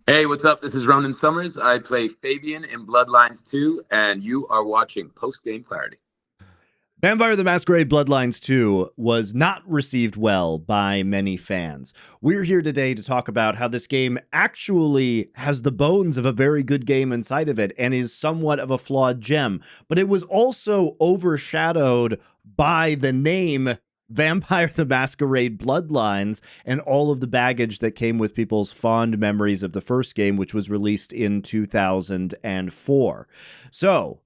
Hey, what's up? This is Ronan Summers. I play Fabien in Bloodlines 2, and you are watching Post Game Clarity. Vampire the Masquerade Bloodlines 2 was not received well by many fans. We're here today to talk about how this game actually has the bones of a very good game inside of it and is somewhat of a flawed gem, but it was also overshadowed by the name Vampire the Masquerade Bloodlines and all of the baggage that came with people's fond memories of the first game, which was released in 2004. So,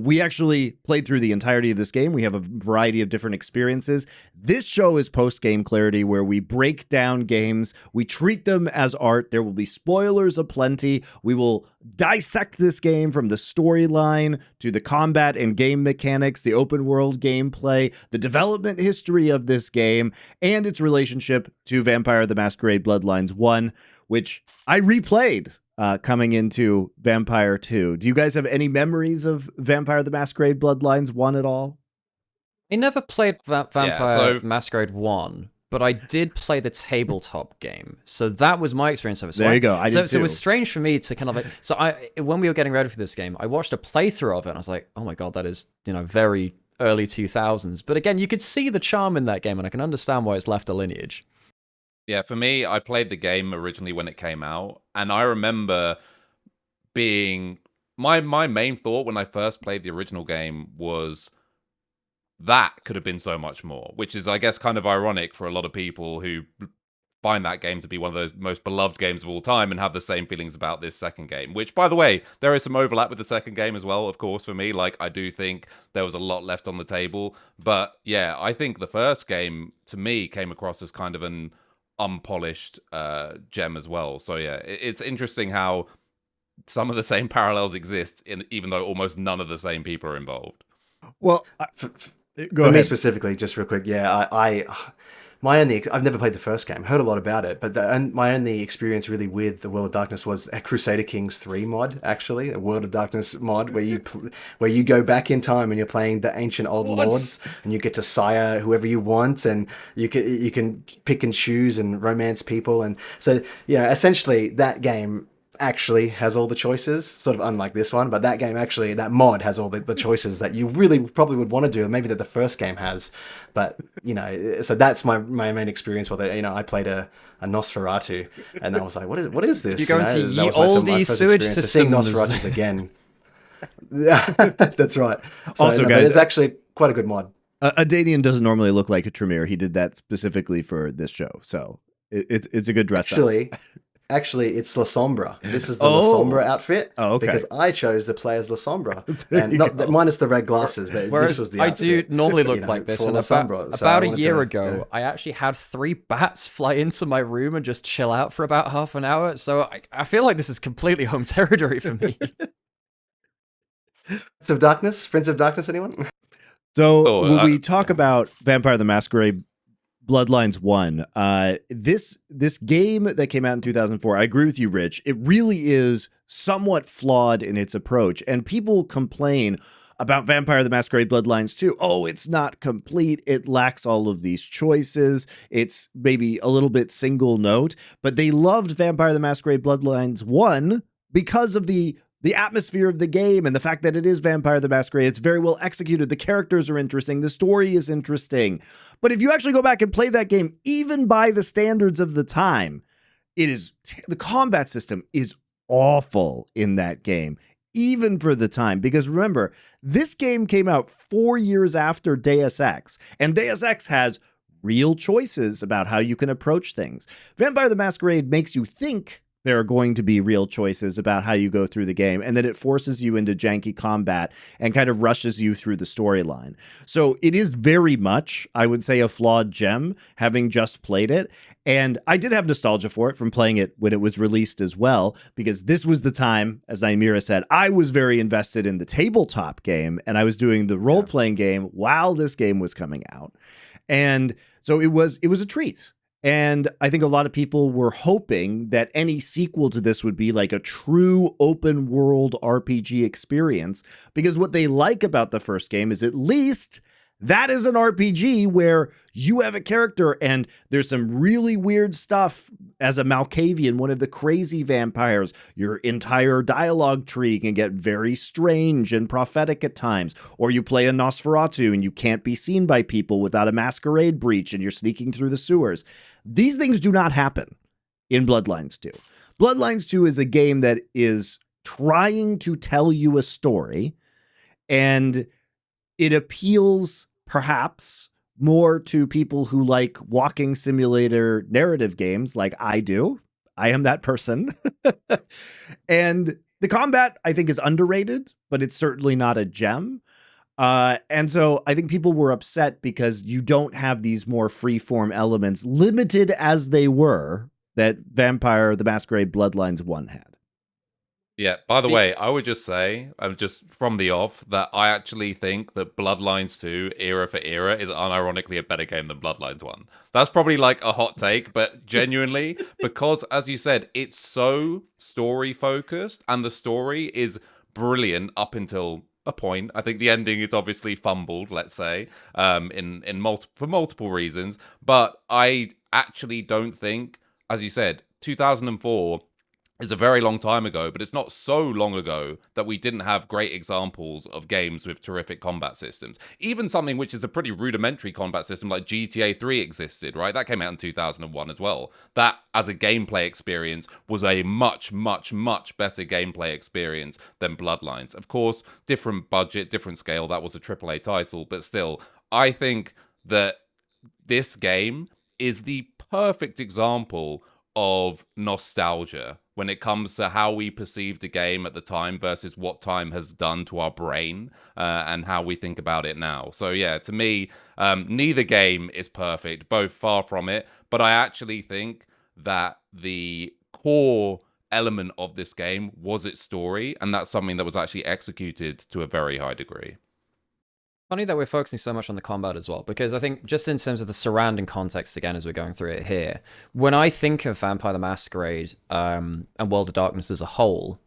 we actually played through the entirety of this game. We have a variety of different experiences. This show is Post-Game Clarity, where we break down games. We treat them as art. There will be spoilers aplenty. We will dissect this game from the storyline to the combat and game mechanics, the open world gameplay, the development history of this game, and its relationship to Vampire the Masquerade Bloodlines 1, which I replayed coming into Vampire 2. Do you guys have any memories of Vampire the Masquerade Bloodlines 1 at all? I never played Vampire Masquerade 1, but I did play the tabletop game. So that was my experience of it. There you go. I did too. So it was strange for me to kind of when we were getting ready for this game, I watched a playthrough of it and I was like, oh my God, that is, very early 2000s. But again, you could see the charm in that game and I can understand why it's left a lineage. Yeah, for me, I played the game originally when it came out, and I remember being... My main thought when I first played the original game was that could have been so much more, which is, I guess, kind of ironic for a lot of people who find that game to be one of those most beloved games of all time and have the same feelings about this second game, which, by the way, there is some overlap with the second game as well, of course, for me. Like, I do think there was a lot left on the table, but yeah, I think the first game, to me, came across as kind of an unpolished gem as well. So yeah, it's interesting how some of the same parallels exist, even though almost none of the same people are involved. Well, for me specifically, just real quick, yeah, I've never played the first game, heard a lot about it, but my only experience really with the World of Darkness was a Crusader Kings 3 mod, actually, a World of Darkness mod where you go back in time and you're playing the ancient old lords and you get to sire whoever you want and you can pick and choose and romance people, and so essentially that game actually has all the choices, sort of unlike this one, but that mod has all the choices that you really probably would want to do, and maybe that the first game has, but so that's my main experience with it. I played a Nosferatu and I was like, what is this? You go into ye olde sewage system. So seeing Nosferatus again. That's right. So, also, guys, it's actually quite a good mod. A Danian doesn't normally look like a Tremere. He did that specifically for this show, so it's a good dress up. Actually, it's La Sombra. This is the La Sombra outfit. Oh, okay. Because I chose to play as La Sombra, and minus the red glasses. But this was the outfit, I do normally look like this. And about a year ago, I actually had 3 bats fly into my room and just chill out for about half an hour. So I feel like this is completely home territory for me. Prince of Darkness, anyone? So when we talk about Vampire the Masquerade Bloodlines 1, this game that came out in 2004, I agree with you, Rich. It really is somewhat flawed in its approach, and people complain about Vampire the Masquerade Bloodlines 2. Oh, it's not complete. It lacks all of these choices. It's maybe a little bit single note, but they loved Vampire the Masquerade Bloodlines 1 because of the atmosphere of the game and the fact that it is Vampire the Masquerade. It's very well executed. The characters are interesting. The story is interesting. But if you actually go back and play that game, even by the standards of the time, the combat system is awful in that game, even for the time. Because remember, this game came out 4 years after Deus Ex, and Deus Ex has real choices about how you can approach things. Vampire the Masquerade makes you think there are going to be real choices about how you go through the game, and then it forces you into janky combat and kind of rushes you through the storyline. So it is very much, I would say, a flawed gem, having just played it. And I did have nostalgia for it from playing it when it was released as well, because this was the time, as Naimira said, I was very invested in the tabletop game, and I was doing the role-playing game while this game was coming out. And so it was a treat. And I think a lot of people were hoping that any sequel to this would be like a true open world RPG experience, because what they like about the first game is at least That is an RPG where you have a character and there's some really weird stuff. As a Malkavian, one of the crazy vampires, your entire dialogue tree can get very strange and prophetic at times. Or you play a Nosferatu and you can't be seen by people without a masquerade breach and you're sneaking through the sewers. These things do not happen in Bloodlines 2. Bloodlines 2 is a game that is trying to tell you a story, and it appeals perhaps more to people who like walking simulator narrative games like I do. I am that person. And the combat, I think, is underrated, but it's certainly not a gem. And so I think people were upset because you don't have these more freeform elements, limited as they were, that Vampire the Masquerade Bloodlines 1 had. Yeah, by the way, I would just say, just from the off, that I actually think that Bloodlines 2, era for era, is unironically a better game than Bloodlines 1. That's probably like a hot take, but genuinely, because, as you said, it's so story-focused, and the story is brilliant up until a point. I think the ending is obviously fumbled, let's say, for multiple reasons, but I actually don't think, as you said, 2004 is a very long time ago, but it's not so long ago that we didn't have great examples of games with terrific combat systems. Even something which is a pretty rudimentary combat system like GTA 3 existed, right? That came out in 2001 as well. That, as a gameplay experience, was a much, much, much better gameplay experience than Bloodlines. Of course, different budget, different scale. That was a AAA title, but still, I think that this game is the perfect example of nostalgia when it comes to how we perceived the game at the time versus what time has done to our brain and how we think about it now. So yeah, to me, neither game is perfect, both far from it, but I actually think that the core element of this game was its story, and that's something that was actually executed to a very high degree. Funny that we're focusing so much on the combat as well, because I think just in terms of the surrounding context, again, as we're going through it here, when I think of Vampire the Masquerade and World of Darkness as a whole,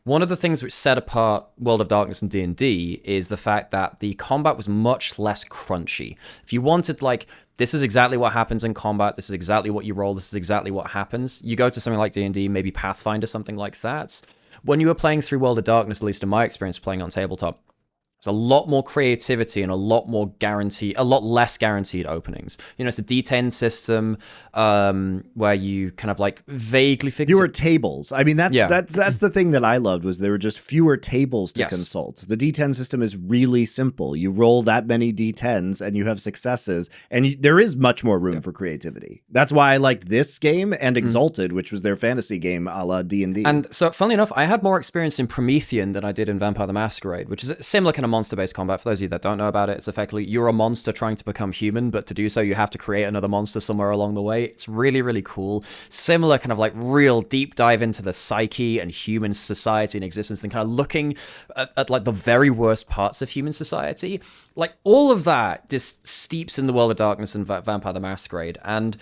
one of the things which set apart World of Darkness and D&D is the fact that the combat was much less crunchy. If you wanted, like, this is exactly what happens in combat, this is exactly what you roll, this is exactly what happens, you go to something like D&D, maybe Pathfinder, something like that. When you were playing through World of Darkness, at least in my experience playing on tabletop, there's a lot more creativity and a lot less guaranteed openings. You know, it's a D10 system where you kind of like vaguely figure fewer tables. I mean, that's the thing that I loved, was there were just fewer tables to consult. The D10 system is really simple. You roll that many D10s and you have successes, and there is much more room for creativity. That's why I liked this game and Exalted, which was their fantasy game a la D&D. And so, funnily enough, I had more experience in Promethean than I did in Vampire the Masquerade, which is a similar kind of monster-based combat. For those of you that don't know about it, it's effectively you're a monster trying to become human, but to do so you have to create another monster somewhere along the way. It's really, really cool. Similar kind of like real deep dive into the psyche and human society and existence, and kind of looking at like the very worst parts of human society. Like all of that just steeps in the World of Darkness and Vampire the Masquerade, and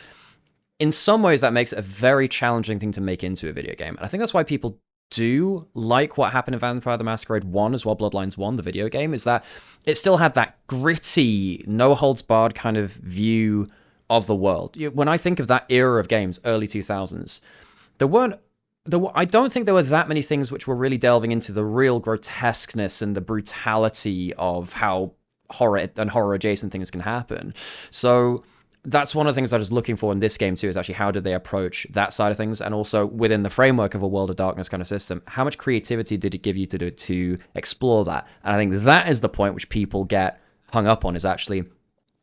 in some ways that makes it a very challenging thing to make into a video game. And I think that's why people do like what happened in Vampire the Masquerade 1 as well, Bloodlines 1, the video game, is that it still had that gritty, no-holds-barred kind of view of the world. When I think of that era of games, early 2000s, I don't think there were that many things which were really delving into the real grotesqueness and the brutality of how horror and horror-adjacent things can happen. So that's one of the things I was looking for in this game too, is actually how did they approach that side of things, and also within the framework of a World of Darkness kind of system, how much creativity did it give you to explore that? And I think that is the point which people get hung up on, is actually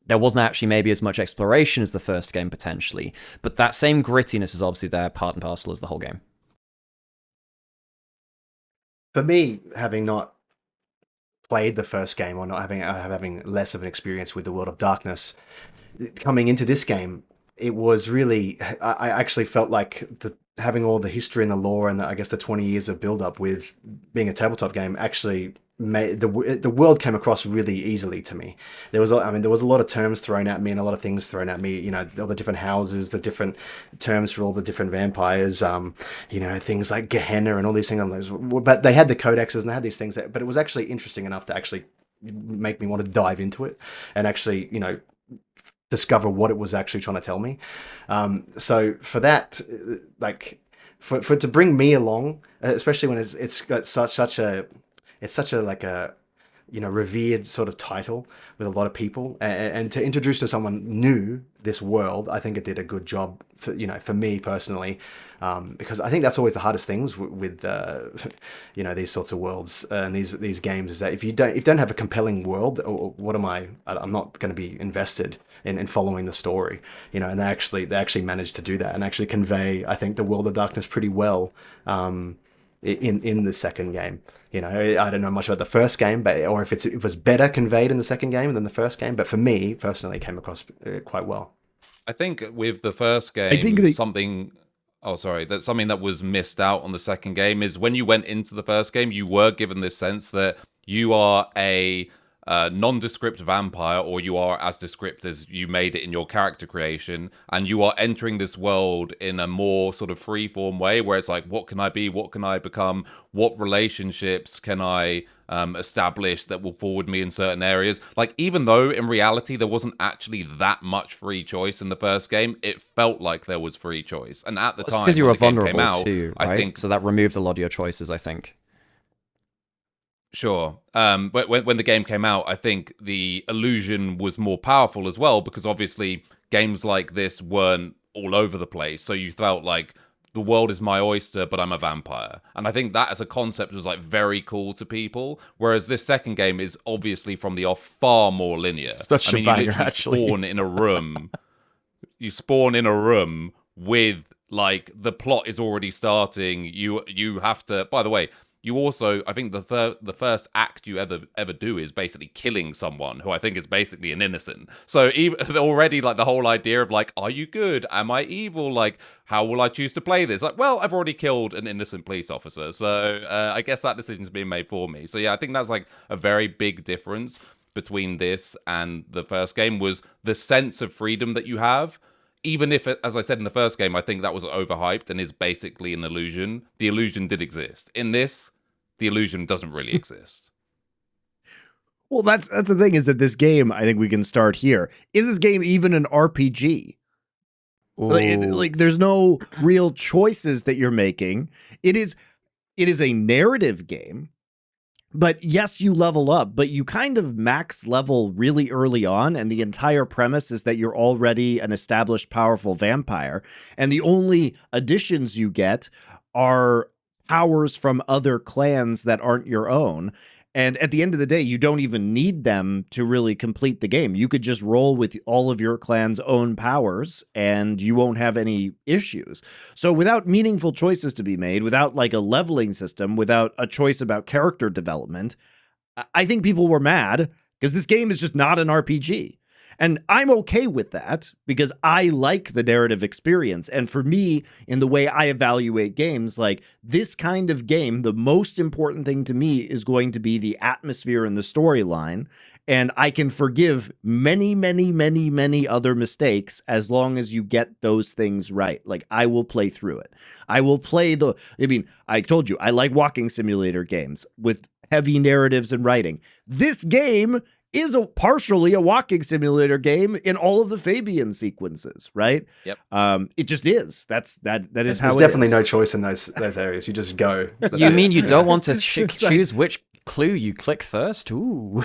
there wasn't actually maybe as much exploration as the first game potentially, but that same grittiness is obviously there, part and parcel as the whole game. For me, having not played the first game, or not having less of an experience with the World of Darkness, coming into this game, it was really, I actually felt like having all the history and the lore and I guess the 20 years of build up with being a tabletop game actually made the world came across really easily to me. There was a lot of terms thrown at me and a lot of things thrown at me, you know, all the different houses, the different terms for all the different vampires, you know, things like Gehenna and all these things. But they had the codexes and they had these things but it was actually interesting enough to actually make me want to dive into it and actually, discover what it was actually trying to tell me. So for that, like, for it to bring me along, especially when it's got such a like a revered sort of title with a lot of people, and to introduce to someone new this world, I think it did a good job for me personally, because I think that's always the hardest things with these sorts of worlds and these games, is that if you don't have a compelling world, what am I'm not going to be invested in following the story, and they actually managed to do that and actually convey, I think, the World of Darkness pretty well in the second game. I don't know much about the first game, or if it was better conveyed in the second game than the first game. But for me personally, it came across quite well. I think with the first game, something that was missed out on the second game is when you went into the first game, you were given this sense that you are a nondescript vampire, or you are as descript as you made it in your character creation, and you are entering this world in a more sort of free-form way, where it's like, what can I be, what can I become, what relationships can I establish that will forward me in certain areas. Like, even though in reality there wasn't actually that much free choice in the first game, it felt like there was free choice. And at the time, because you were when the game vulnerable came out, too, right? I think so that removed a lot of your choices, I think. Sure. But when the game came out, I think the illusion was more powerful as well, because obviously games like this weren't all over the place. So you felt like the world is my oyster, but I'm a vampire. And I think that as a concept was like very cool to people. Whereas this second game is obviously from the off far more linear. Such a banger, actually. Spawn in a room. You spawn in a room with, like, the plot is already starting. You have to, by the way, you also, I think the first act you ever do is basically killing someone who I think is basically an innocent. So even already, like, the whole idea of, like, are you good? Am I evil? Like, how will I choose to play this? Like, well, I've already killed an innocent police officer, so I guess that decision's being made for me. So yeah, I think that's like a very big difference between this and the first game, was the sense of freedom that you have. Even if, as I said in the first game, I think that was overhyped and is basically an illusion. The illusion did exist. In this, the illusion doesn't really exist. Well, that's the thing, is that this game, I think we can start here. Is this game even an RPG? Like, there's no real choices that you're making. It is a narrative game. But yes, you level up, but you kind of max level really early on, and the entire premise is that you're already an established, powerful vampire, and the only additions you get are powers from other clans that aren't your own. And at the end of the day, you don't even need them to really complete the game. You could just roll with all of your clan's own powers and you won't have any issues. So without meaningful choices to be made, without like a leveling system, without a choice about character development, I think people were mad because this game is just not an RPG. And I'm okay with that because I like the narrative experience. And for me, in the way I evaluate games, like this kind of game, the most important thing to me is going to be the atmosphere and the storyline. And I can forgive many, many, many, many other mistakes as long as you get those things right. Like, I will play through it. I will play I told you, I like walking simulator games with heavy narratives and writing. This game is partially a walking simulator game in all of the Fabien sequences, right? Yep. It just is. That is how it is. There's definitely no choice in those areas. You just go. You mean you don't want to choose which clue you click first? Ooh.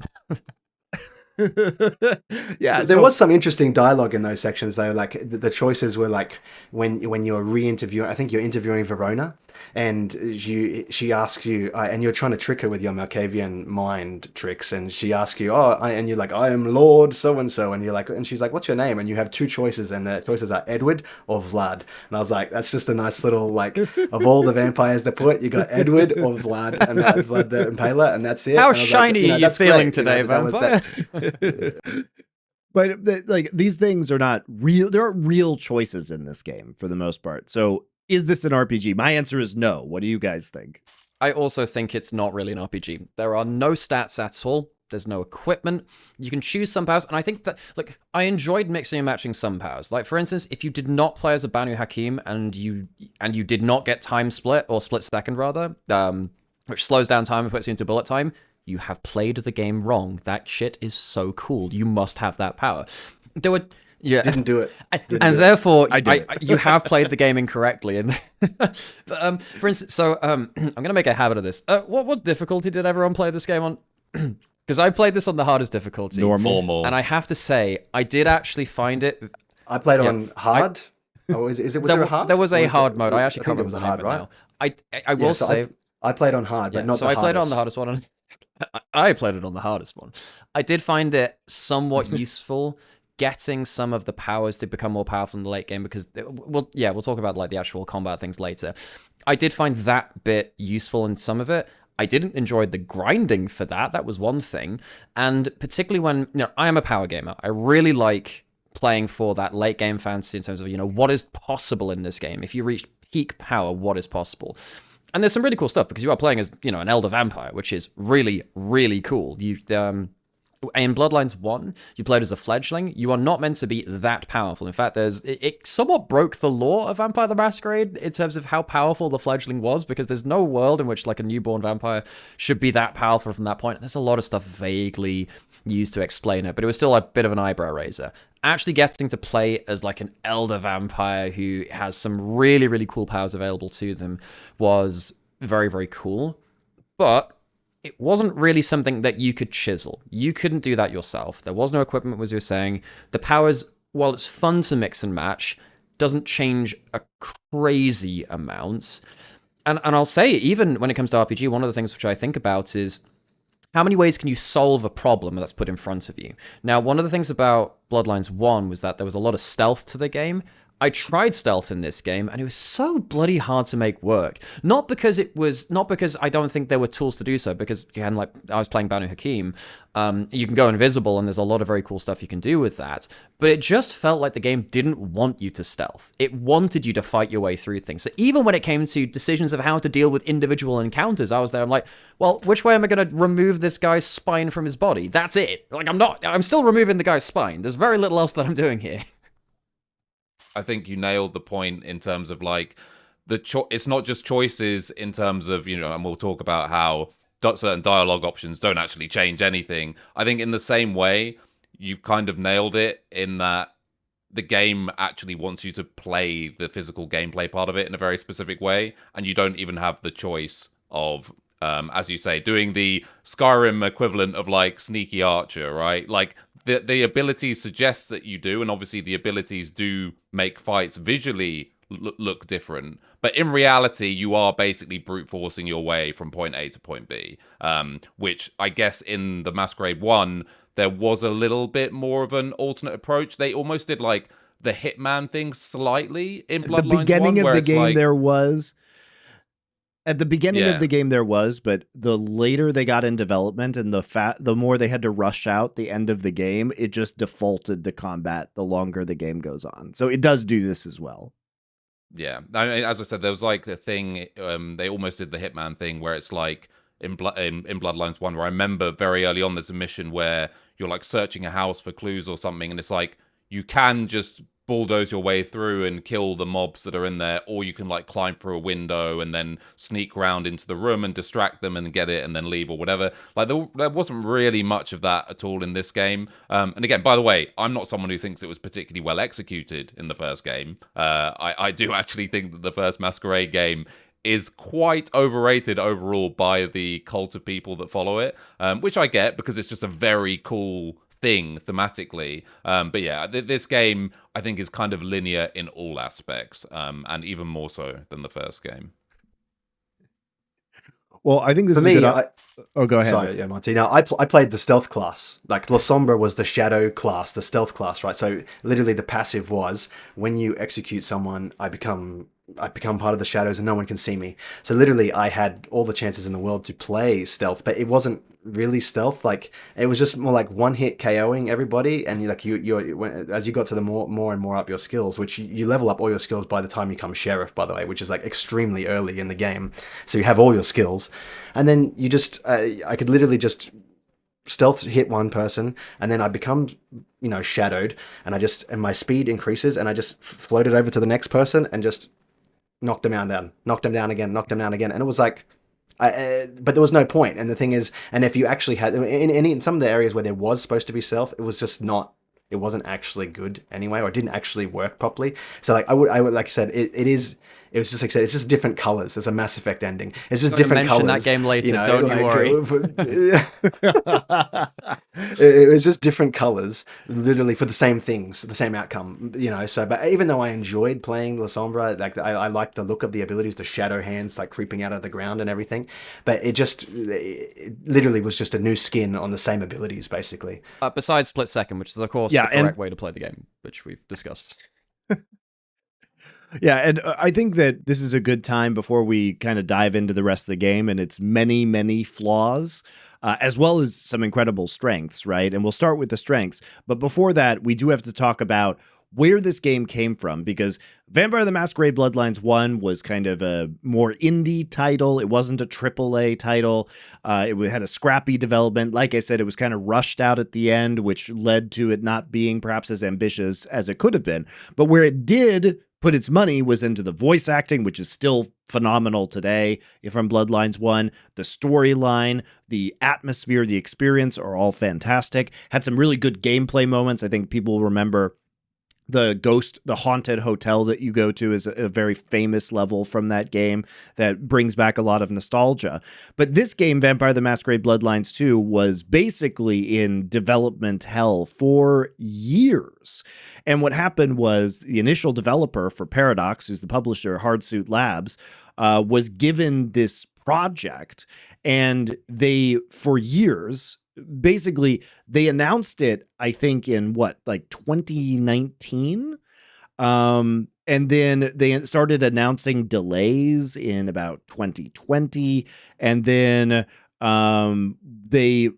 Yeah, there was some interesting dialogue in those sections though. Like the choices were like when you're re-interviewing, I think you're interviewing Verona, and she asks you, and you're trying to trick her with your Malkavian mind tricks, and she asks you, and you're like, I am Lord so and so, and you're like, and she's like, what's your name? And you have two choices, and the choices are Edward or Vlad. And I was like, that's just a nice little, like, of all the vampires to put, you got Edward or Vlad, and Vlad the Impaler, and that's it. How shiny are you feeling today, vampire? But like, these things are not real. There are real choices in this game for the most part. So is this an RPG? My answer is no. What do you guys think? I also think it's not really an RPG. There are no stats at all. There's no equipment. You can choose some powers. And I think that, like, I enjoyed mixing and matching some powers. Like, for instance, if you did not play as a Banu Hakim and you did not get time split, or split second rather, which slows down time and puts you into bullet time, You have played the game wrong. That shit is so cool. You must have that power. There were... Yeah, didn't do it. Therefore, I you have played the game incorrectly. And but, for instance, so I'm gonna make a habit of this. What difficulty did everyone play this game on? Because I played this on the hardest difficulty, normal, and I have to say, I did actually find it. I played on hard. Was there a hard? There was a hard mode. I actually can't remember remember the name hard, right? Now. I will say I played on hard, but not. So the I played hardest. on the hardest one. I played it on the hardest one. I did find it somewhat useful. Getting some of the powers to become more powerful in the late game, because we'll talk about like the actual combat things later. I did find that bit useful in some of it. I didn't enjoy the grinding for that. That was one thing. And particularly when, I am a power gamer. I really like playing for that late game fantasy in terms of, what is possible in this game. If you reach peak power, what is possible? And there's some really cool stuff because you are playing as, an elder vampire, which is really, really cool. In Bloodlines 1, you played as a fledgling. You are not meant to be that powerful. In fact, it somewhat broke the law of Vampire the Masquerade in terms of how powerful the fledgling was, because there's no world in which like a newborn vampire should be that powerful from that point. There's a lot of stuff vaguely used to explain it, but it was still a bit of an eyebrow raiser. Actually getting to play as like an elder vampire who has some really, really cool powers available to them was very, very cool. But it wasn't really something that you could chisel. You couldn't do that yourself. There was no equipment, as you were saying. The powers, while it's fun to mix and match, doesn't change a crazy amount. And I'll say, even when it comes to RPG, one of the things which I think about is how many ways can you solve a problem that's put in front of you? Now, one of the things about Bloodlines 1 was that there was a lot of stealth to the game. I tried stealth in this game, and it was so bloody hard to make work. Not because I don't think there were tools to do so, because again, like I was playing Banu Hakim, you can go invisible, and there's a lot of very cool stuff you can do with that. But it just felt like the game didn't want you to stealth. It wanted you to fight your way through things. So even when it came to decisions of how to deal with individual encounters, I was there. I'm like, well, which way am I going to remove this guy's spine from his body? That's it. Like I'm still removing the guy's spine. There's very little else that I'm doing here. I think you nailed the point in terms of like it's not just choices in terms of, and we'll talk about how certain dialogue options don't actually change anything. I think in the same way, you've kind of nailed it in that the game actually wants you to play the physical gameplay part of it in a very specific way, and you don't even have the choice of, as you say, doing the Skyrim equivalent of like sneaky archer, right? Like the abilities suggest that you do, and obviously the abilities do make fights visually look different, but in reality you are basically brute forcing your way from point A to point B, which I guess in the Masquerade 1 there was a little bit more of an alternate approach. They almost did like the Hitman thing slightly in Bloodlines 1. The beginning of the game there was. At the beginning of the game there was, but the later they got in development and the more they had to rush out the end of the game, it just defaulted to combat the longer the game goes on. So it does do this as well. Yeah. I mean, as I said, there was like a thing, they almost did the Hitman thing where it's like in Bloodlines 1, where I remember very early on there's a mission where you're like searching a house for clues or something, and it's like you can just bulldoze your way through and kill the mobs that are in there, or you can like climb through a window and then sneak around into the room and distract them and get it and then leave or whatever. Like there wasn't really much of that at all in this game. And again, by the way, I'm not someone who thinks it was particularly well executed in the first game. I do actually think that the first Masquerade game is quite overrated overall by the cult of people that follow it, which I get because it's just a very cool thing thematically, but yeah, this game I think is kind of linear in all aspects, and even more so than the first game. Well, I think this for is me. Go ahead. Sorry, yeah, Martina. I played the stealth class. Like La Sombra was the shadow class, the stealth class, right? So literally, the passive was when you execute someone, I become part of the shadows and no one can see me. So literally I had all the chances in the world to play stealth, but it wasn't really stealth. Like it was just more like one hit KOing everybody, and as you got to the more and more up your skills, which you level up all your skills by the time you become sheriff, by the way, which is like extremely early in the game. So you have all your skills, and then you just I could literally just stealth hit one person, and then I become shadowed, and my speed increases, and I just floated over to the next person and just knocked him down, and it was like but there was no point. And the thing is, and if you actually had in some of the areas where there was supposed to be stealth, it was just not. It wasn't actually good anyway, or it didn't actually work properly. So like I would like I said, it was just like I said, it's just different colors. There's a Mass Effect ending. It's just different colors. Mention that game later. Don't you worry. It was just different colors, literally for the same things, the same outcome. So but even though I enjoyed playing La Sombra, like I liked the look of the abilities, the shadow hands like creeping out of the ground and everything, but it literally was just a new skin on the same abilities, basically. Besides Split Second, which is of course the correct way to play the game, which we've discussed. Yeah, and I think that this is a good time before we kind of dive into the rest of the game and its many, many flaws, as well as some incredible strengths, right? And we'll start with the strengths. But before that, we do have to talk about where this game came from, because Vampire the Masquerade Bloodlines 1 was kind of a more indie title. It wasn't a AAA title. It had a scrappy development. Like I said, it was kind of rushed out at the end, which led to it not being perhaps as ambitious as it could have been. But where it did put its money was into the voice acting, which is still phenomenal today from Bloodlines 1. The storyline, the atmosphere, the experience are all fantastic. Had some really good gameplay moments. I think people will remember the haunted hotel that you go to is a very famous level from that game that brings back a lot of nostalgia. But this game, Vampire the Masquerade Bloodlines 2, was basically in development hell for years. And what happened was the initial developer for Paradox, who's the publisher, Hardsuit Labs, was given this project, and they, for years, basically they announced it, I think in 2019, and then they started announcing delays in about 2020, and then they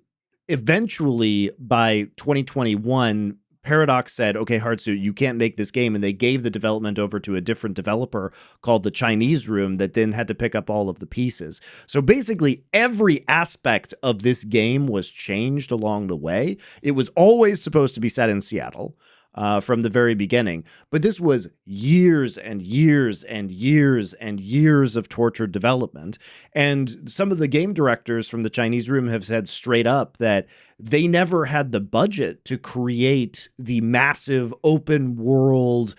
eventually, by 2021, Paradox said, okay, Hardsuit, you can't make this game. And they gave the development over to a different developer called the Chinese Room that then had to pick up all of the pieces. So basically every aspect of this game was changed along the way. It was always supposed to be set in Seattle from the very beginning. But this was years and years and years and years of tortured development. And some of the game directors from the Chinese Room have said straight up that they never had the budget to create the massive open world,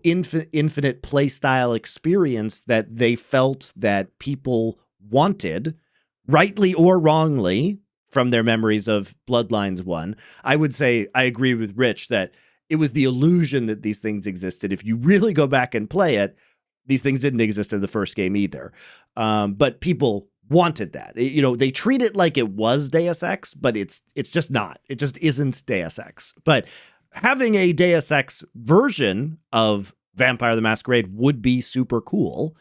infinite play style experience that they felt that people wanted, rightly or wrongly, from their memories of Bloodlines 1. I would say I agree with Rich that it was the illusion that these things existed. If you really go back and play it, these things didn't exist in the first game either. But people wanted that. They treat it like it was Deus Ex, but it's just not. It just isn't Deus Ex. But having a Deus Ex version of Vampire the Masquerade would be super cool.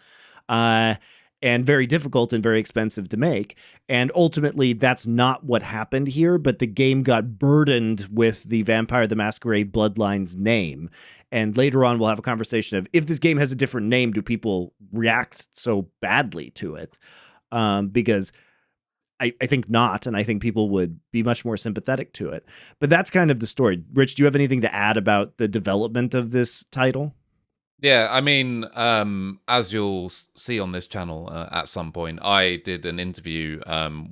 And very difficult and very expensive to make. And ultimately, that's not what happened here, but the game got burdened with the Vampire the Masquerade Bloodlines name. And later on, we'll have a conversation of, if this game has a different name, do people react so badly to it? Because I think not, and I think people would be much more sympathetic to it. But that's kind of the story. Rich, do you have anything to add about the development of this title? Yeah, I mean, as you'll see on this channel at some point, I did an interview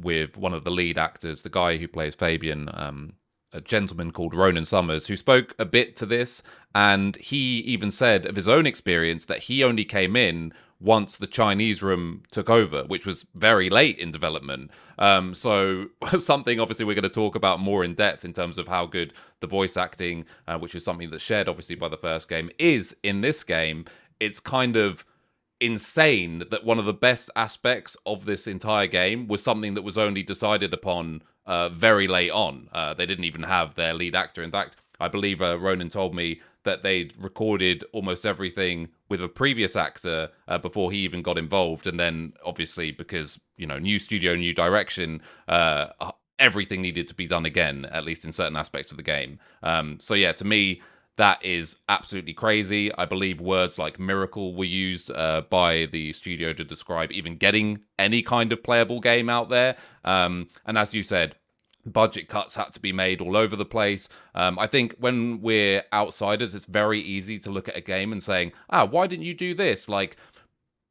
with one of the lead actors, the guy who plays Fabien, a gentleman called Ronan Summers, who spoke a bit to this, and he even said of his own experience that he only came in once the Chinese Room took over, which was very late in development. So something obviously we're going to talk about more in depth in terms of how good the voice acting, which is something that's shared obviously by the first game, is in this game. It's kind of insane that one of the best aspects of this entire game was something that was only decided upon very late on. They didn't even have their lead actor. In fact, I believe Ronan told me that they'd recorded almost everything with a previous actor before he even got involved. And then obviously because, new studio, new direction, everything needed to be done again, at least in certain aspects of the game. So yeah, to me, that is absolutely crazy. I believe words like miracle were used by the studio to describe even getting any kind of playable game out there. And as you said, budget cuts had to be made all over the place. I think when we're outsiders, it's very easy to look at a game and saying, why didn't you do this? Like,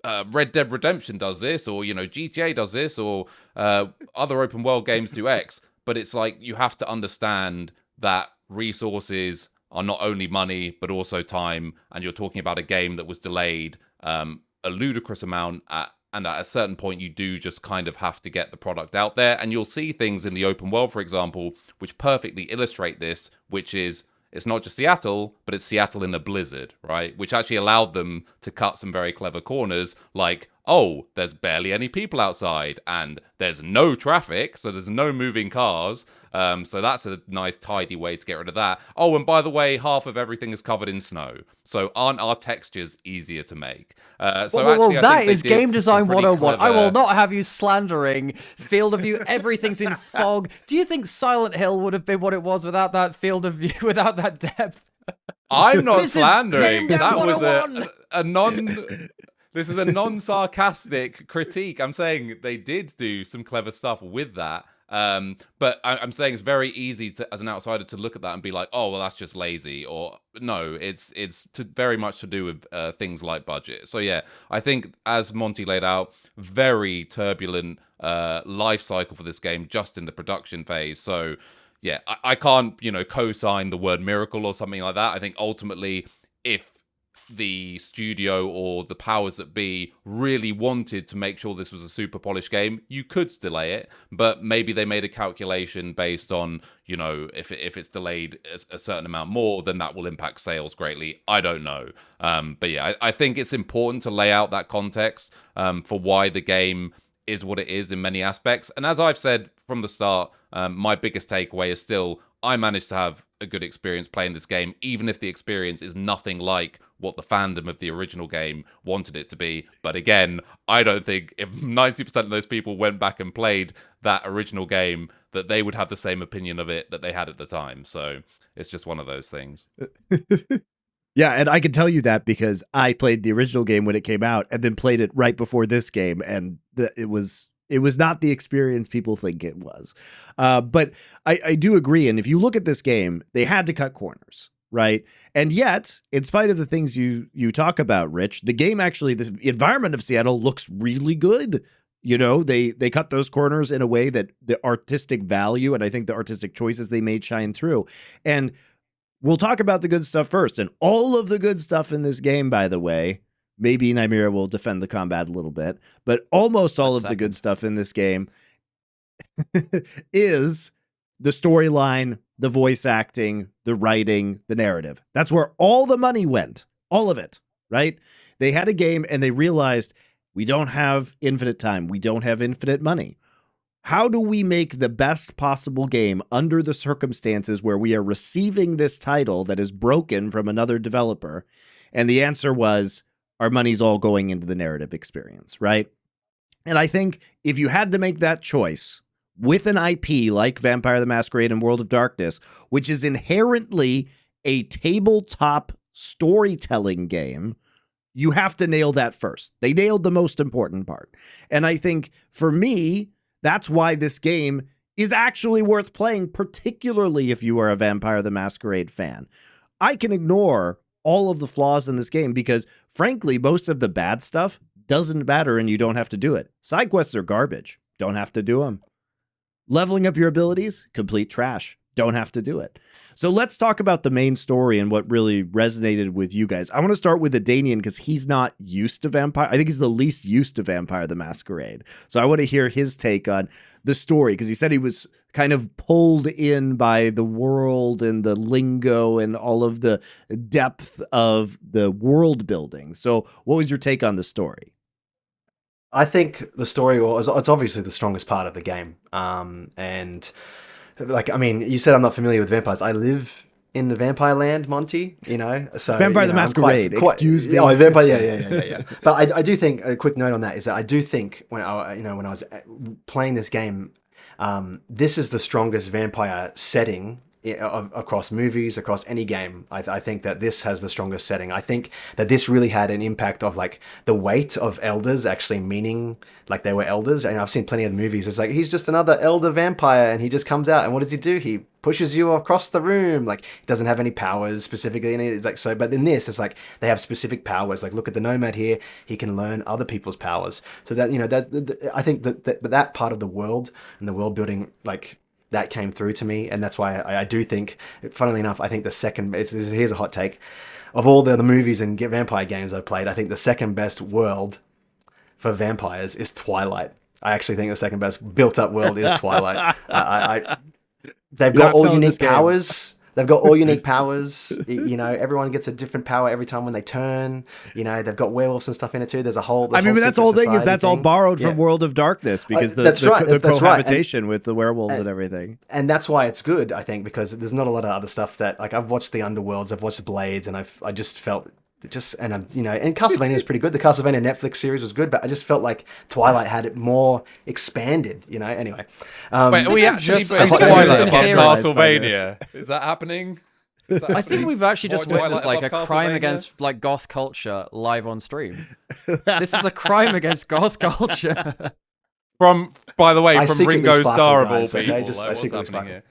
Red Dead Redemption does this, or GTA does this, or other open world games do X. But it's like you have to understand that resources are not only money but also time, and you're talking about a game that was delayed a ludicrous amount and at a certain point you do just kind of have to get the product out there. And you'll see things in the open world, for example, which perfectly illustrate this, which is it's not just Seattle, but it's Seattle in a blizzard, right? Which actually allowed them to cut some very clever corners, like, oh, there's barely any people outside, and there's no traffic, so there's no moving cars. So that's a nice, tidy way to get rid of that. Oh, and by the way, half of everything is covered in snow. So aren't our textures easier to make? Well, that is game design 101. I will not have you slandering field of view. Everything's in fog. Do you think Silent Hill would have been what it was without that field of view, without that depth? I'm not slandering. That was a non... This is a non-sarcastic critique. I'm saying they did do some clever stuff with that. But I'm saying it's very easy to, as an outsider, to look at that and be like, oh, well, that's just lazy. Or no, it's very much to do with things like budget. So yeah, I think as Monty laid out, very turbulent life cycle for this game just in the production phase. So yeah, I can't, co-sign the word miracle or something like that. I think ultimately, if the studio or the powers that be really wanted to make sure this was a super polished game, you could delay it, but maybe they made a calculation based on, if it's delayed a certain amount more, then that will impact sales greatly. I don't know. But yeah, I think it's important to lay out that context for why the game is what it is in many aspects. And as I've said from the start, my biggest takeaway is still, I managed to have a good experience playing this game, even if the experience is nothing like what the fandom of the original game wanted it to be. But again, I don't think if 90% of those people went back and played that original game, that they would have the same opinion of it that they had at the time. So it's just one of those things. Yeah, and I can tell you that because I played the original game when it came out and then played it right before this game, and it was not the experience people think it was. But I do agree, and if you look at this game, they had to cut corners, right? And yet, in spite of the things you talk about, Rich, the game actually, the environment of Seattle looks really good. They cut those corners in a way that the artistic value and I think the artistic choices they made shine through. And we'll talk about the good stuff first. And all of the good stuff in this game, by the way, maybe Nymira will defend the combat a little bit, but almost all of the good stuff in this game is the storyline, the voice acting, the writing, the narrative. That's where all the money went. All of it, right? They had a game and they realized we don't have infinite time. We don't have infinite money. How do we make the best possible game under the circumstances where we are receiving this title that is broken from another developer? And the answer was, our money's all going into the narrative experience, right? And I think if you had to make that choice with an IP like Vampire the Masquerade and World of Darkness, which is inherently a tabletop storytelling game, you have to nail that first. They nailed the most important part. And I think for me, that's why this game is actually worth playing, particularly if you are a Vampire the Masquerade fan. I can ignore all of the flaws in this game because, frankly, most of the bad stuff doesn't matter and you don't have to do it. Side quests are garbage. Don't have to do them. Leveling up your abilities, complete trash. Don't have to do it. So let's talk about the main story and what really resonated with you guys. I want to start with Adanian because he's not used to Vampire. I think he's the least used to Vampire the Masquerade. So I want to hear his take on the story because he said he was kind of pulled in by the world and the lingo and all of the depth of the world building. So what was your take on the story? I think the story it's obviously the strongest part of the game. And like, I mean, you said I'm not familiar with vampires. I live in the vampire land, Monty, so Vampire the Masquerade, excuse me. Oh, vampire, yeah. But I do think, a quick note on that is that I do think when I was playing this game, this is the strongest vampire setting across movies, across any game. I think that this has the strongest setting. I think that this really had an impact of like the weight of elders actually meaning like they were elders. And I've seen plenty of the movies. It's like he's just another elder vampire, and he just comes out, and what does he do? He pushes you across the room. Like he doesn't have any powers specifically, and it's like so. But in this, it's like they have specific powers. Like look at the nomad here; he can learn other people's powers. So that I think that part of the world and the world building like. That came through to me, and that's why I do think, funnily enough, I think the second, here's a hot take, of all the movies and vampire games I've played, I think the second best world for vampires is Twilight. I actually think the second best built-up world is Twilight. They've got all unique powers. They've got all unique powers. Everyone gets a different power every time when they turn. They've got werewolves and stuff in it too. There's a whole. But that's all thing is that's all borrowed from World of Darkness because the cohabitation with the werewolves and everything. And that's why it's good, I think, because there's not a lot of other stuff that like I've watched the Underworlds, I've watched Blades, and I just felt. And Castlevania was pretty good. The Castlevania Netflix series was good, but I just felt like Twilight had it more expanded. Anyway. Wait, we actually played Twilight above Castlevania. Is that happening? I think we've actually just witnessed like a crime against like goth culture live on stream. This is a crime against goth culture. By the way, from Ringo Starr of all people. Okay? What's happening here?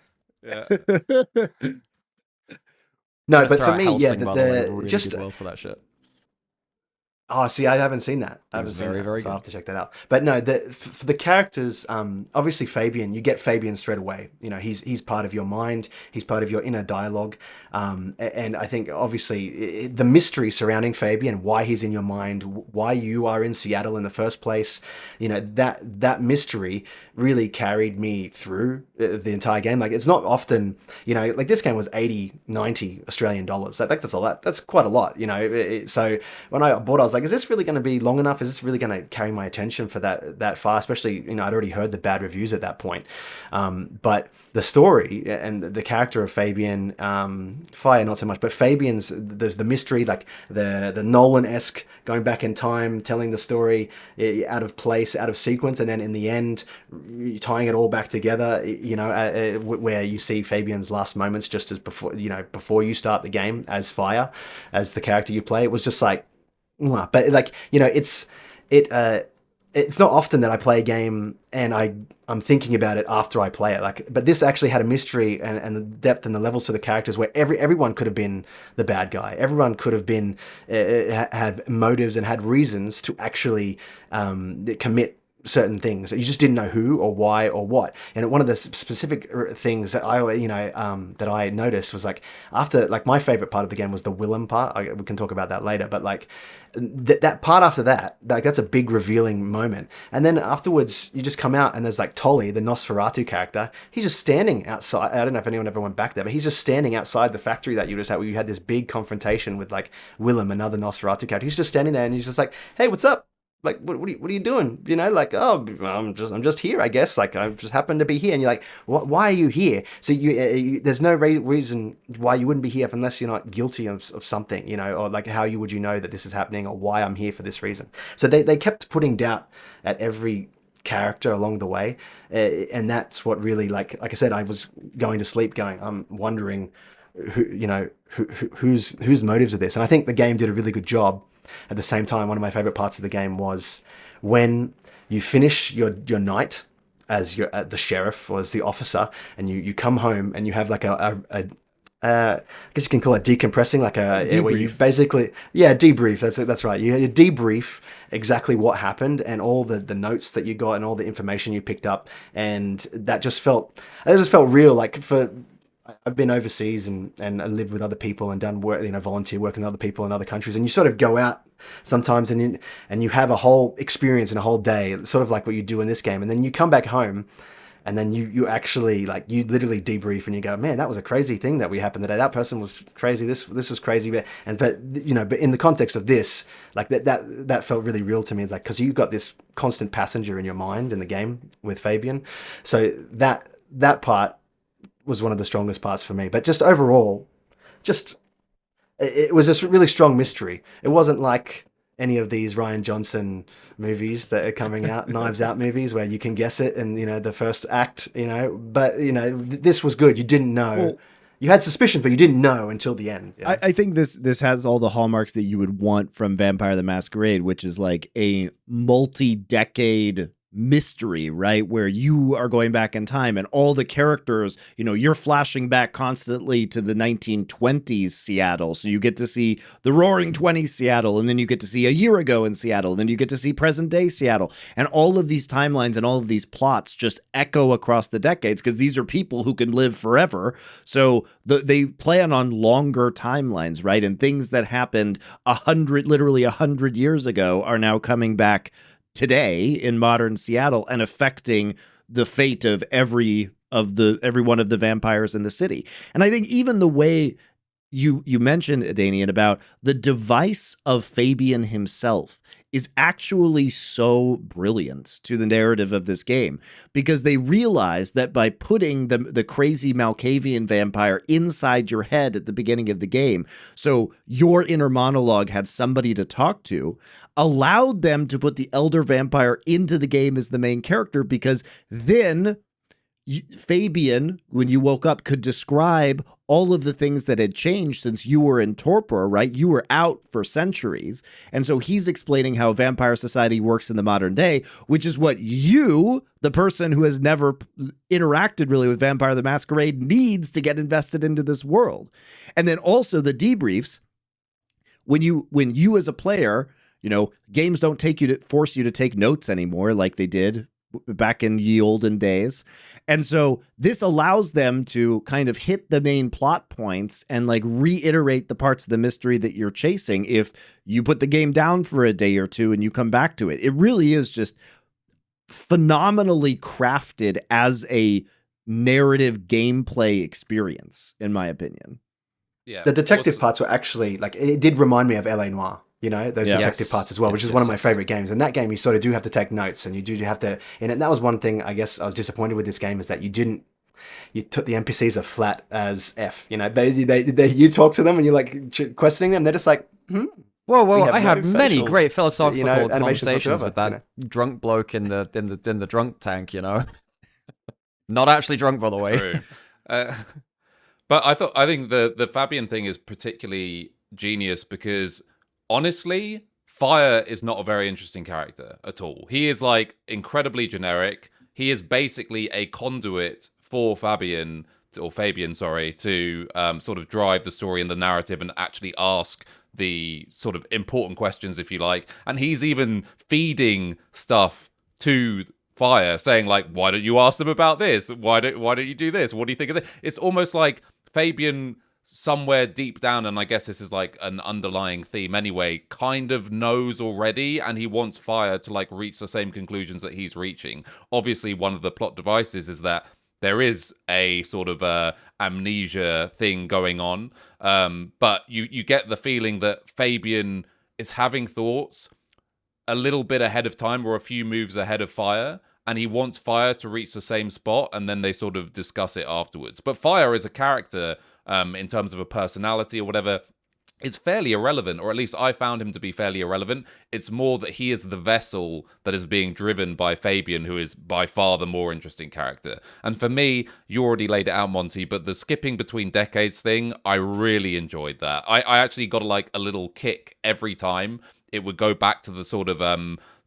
Yeah. No, but for me, yeah, just well for that shit. Oh, see, I haven't seen that. I haven't seen that, so I'll have to check that out. But no, for the characters, obviously Fabien, you get Fabien straight away. He's part of your mind. He's part of your inner dialogue. And I think, obviously, the mystery surrounding Fabien, why he's in your mind, why you are in Seattle in the first place, that mystery really carried me through the entire game. Like, it's not often, like this game was 80, 90 Australian dollars. That's a lot. That's quite a lot, So when I bought it, I was like, is this really going to be long enough? Is this really going to carry my attention for that far? Especially, I'd already heard the bad reviews at that point. But the story and the character of Fabien, Fire not so much, but Fabien's, there's the mystery, like the Nolan-esque going back in time, telling the story out of place, out of sequence, and then in the end, tying it all back together, where you see Fabien's last moments just as before you start the game as Fire, as the character you play. It was just like, but like, it's not often that I play a game and I'm thinking about it after I play it. But this actually had a mystery and the depth and the levels to the characters where everyone could have been the bad guy. Everyone could have been had motives and had reasons to actually commit certain things. You just didn't know who or why or what. And one of the specific things that I noticed was like after my favorite part of the game was the Willem part. We can talk about that later, but like that part after that, like that's a big revealing moment. And then afterwards you just come out and there's like Tolly, the Nosferatu character. He's just standing outside. I don't know if anyone ever went back there, but he's just standing outside the factory that you just had, where you had this big confrontation with like Willem, another Nosferatu character. He's just standing there and he's just like, hey, what's up? Like, what are you doing? Like, oh, I'm just here, I guess. Like, I just happen to be here. And you're like, why are you here? So there's no reason why you wouldn't be here unless you're not guilty of something, or like how would you know that this is happening or why I'm here for this reason? So they kept putting doubt at every character along the way. And that's what really, like I said, I was going to sleep going, I'm wondering whose motives are this? And I think the game did a really good job. At the same time, one of my favorite parts of the game was when you finish your night as the sheriff or as the officer, and you come home and you have like I guess you can call it decompressing, like where you basically debrief. That's right. You debrief exactly what happened and all the notes that you got and all the information you picked up, and that just felt real. Like I've been overseas and lived with other people and done work, volunteer work with other people in other countries. And you sort of go out sometimes and you have a whole experience in a whole day, sort of like what you do in this game. And then you come back home and then you actually you literally debrief and you go, man, that was a crazy thing that we happened today. That person was crazy. This was crazy. But in the context of this, like that felt really real to me. Like, cause you've got this constant passenger in your mind in the game with Fabien. So that part was one of the strongest parts for me. But just overall, it was a really strong mystery. It wasn't like any of these Rian Johnson movies that are coming out, Knives Out movies, where you can guess it in the first act. But this was good. You didn't know You had suspicions, but you didn't know until the end. Yeah. I think this has all the hallmarks that you would want from Vampire the Masquerade, which is like a multi-decade mystery, right? Where you are going back in time and all the characters, you're flashing back constantly to the 1920s Seattle. So you get to see the Roaring 20s Seattle, and then you get to see a year ago in Seattle, and then you get to see present day Seattle. And all of these timelines and all of these plots just echo across the decades because these are people who can live forever. So they plan on longer timelines, right? And things that happened literally 100 years ago are now coming back today in modern Seattle and affecting the fate of every one of the vampires in the city. And I think even the way you mentioned, Danian, about the device of Fabien himself is actually so brilliant to the narrative of this game, because they realize that by putting the crazy Malkavian vampire inside your head at the beginning of the game, so your inner monologue had somebody to talk to, allowed them to put the elder vampire into the game as the main character, because then Fabien, when you woke up, could describe all of the things that had changed since you were in torpor, right? You were out for centuries. And so he's explaining how vampire society works in the modern day, which is what you, the person who has never interacted really with Vampire the Masquerade, needs to get invested into this world. And then also the debriefs, when you as a player, games don't force you to take notes anymore like they did back in ye olden days. And so this allows them to kind of hit the main plot points and like reiterate the parts of the mystery that you're chasing if you put the game down for a day or two and you come back to it. It really is just phenomenally crafted as a narrative gameplay experience, in my opinion. Yeah. The detective parts were actually, like, it did remind me of L.A. Noire. Those detective parts as well, which is one of my favorite games. And that game, you sort of do have to take notes, and you do have to. And that was one thing I guess I was disappointed with this game, is that you took the NPCs are flat as F. You talk to them and you're like questioning them. They're just like, Whoa! I had many great philosophical conversations with that drunk bloke in the drunk tank. Not actually drunk, by the way. True. But I think the Fabien thing is particularly genius because, honestly, Fire is not a very interesting character at all. He is like incredibly generic. He is basically a conduit for Fabien, to sort of drive the story and the narrative and actually ask the sort of important questions, if you like. And he's even feeding stuff to Fire, saying like, why don't you ask them about this? Why don't you do this? What do you think of this? It's almost like Fabien, somewhere deep down, and I guess this is like an underlying theme anyway, kind of knows already, and he wants Fire to like reach the same conclusions that he's reaching. Obviously, one of the plot devices is that there is a sort of amnesia thing going on, but you get the feeling that Fabien is having thoughts a little bit ahead of time or a few moves ahead of Fire, and he wants Fire to reach the same spot, and then they sort of discuss it afterwards. But Fire is a character, in terms of a personality or whatever, is fairly irrelevant, or at least I found him to be fairly irrelevant. It's more that he is the vessel that is being driven by Fabien, who is by far the more interesting character. And for me, you already laid it out, Monty, but the skipping between decades thing, I really enjoyed that. I actually got like a little kick every time it would go back to the sort of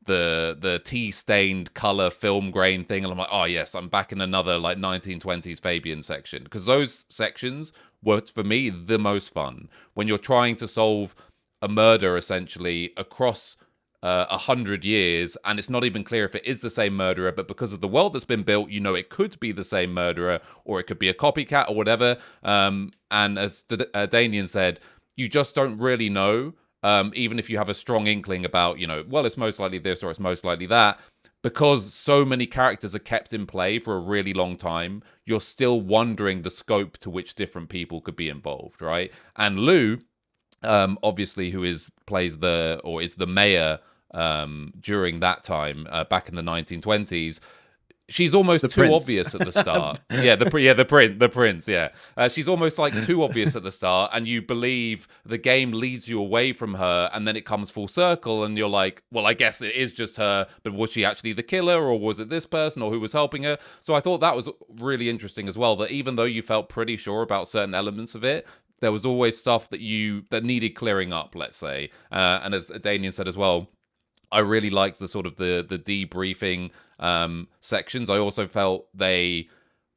the tea-stained color film grain thing, and I'm like, oh yes, I'm back in another like 1920s Fabien section, because those sections were, for me, the most fun when you're trying to solve a murder essentially across 100 years, and it's not even clear if it is the same murderer, but because of the world that's been built, it could be the same murderer, or it could be a copycat or whatever. And as Danian said, you just don't really know. Even if you have a strong inkling about, well, it's most likely this or it's most likely that, because so many characters are kept in play for a really long time, you're still wondering the scope to which different people could be involved, right? And Lou, obviously, who is the mayor during that time, back in the 1920s, she's almost too prince. obvious at the start. The prince. She's almost like too obvious at the start, and you believe the game leads you away from her, and then it comes full circle, and you're like, well, I guess it is just her, but was she actually the killer, or was it this person, or who was helping her? So I thought that was really interesting as well, that even though you felt pretty sure about certain elements of it, there was always stuff that needed clearing up, let's say. And as Daniel said as well, I really liked the sort of the debriefing sections. I also felt they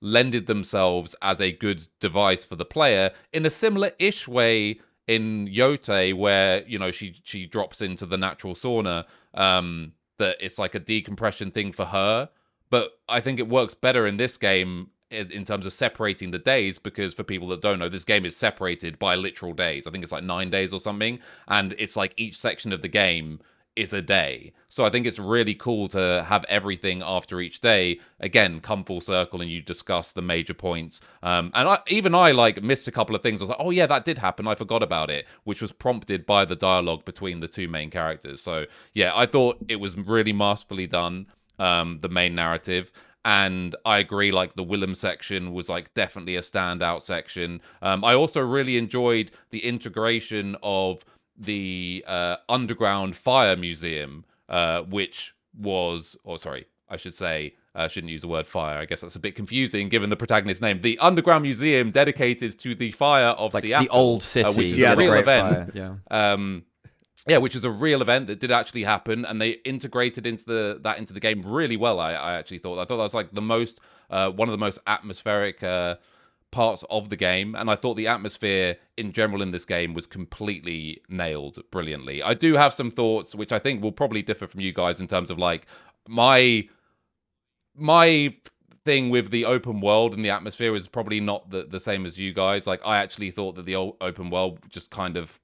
lended themselves as a good device for the player in a similar-ish way in Yote, where, you know, she drops into the natural sauna, that it's like a decompression thing for her. But I think it works better in this game in terms of separating the days, because for people that don't know, this game is separated by literal days. I think it's like 9 days or something, and it's like each section of the game is a day. So I think it's really cool to have everything after each day again come full circle, and you discuss the major points. And I like missed a couple of things. I was like, oh yeah, that did happen, I forgot about it, which was prompted by the dialogue between the two main characters. So yeah, I thought it was really masterfully done, the main narrative. And I agree, like the Willem section was like definitely a standout section. I also really enjoyed the integration of the underground fire museum, which was, I shouldn't use the word fire. I guess that's a bit confusing given the protagonist's name. The underground museum dedicated to the fire of like Seattle, the old city, which is a real event. Fire, which is a real event that did actually happen, and they integrated into the game really well. I actually thought that was like the most one of the most atmospheric parts of the game, and I thought the atmosphere in general in this game was completely nailed brilliantly. I do have some thoughts which I think will probably differ from you guys in terms of like my thing with the open world and the atmosphere is probably not the same as you guys. Like, I actually thought that the open world just kind of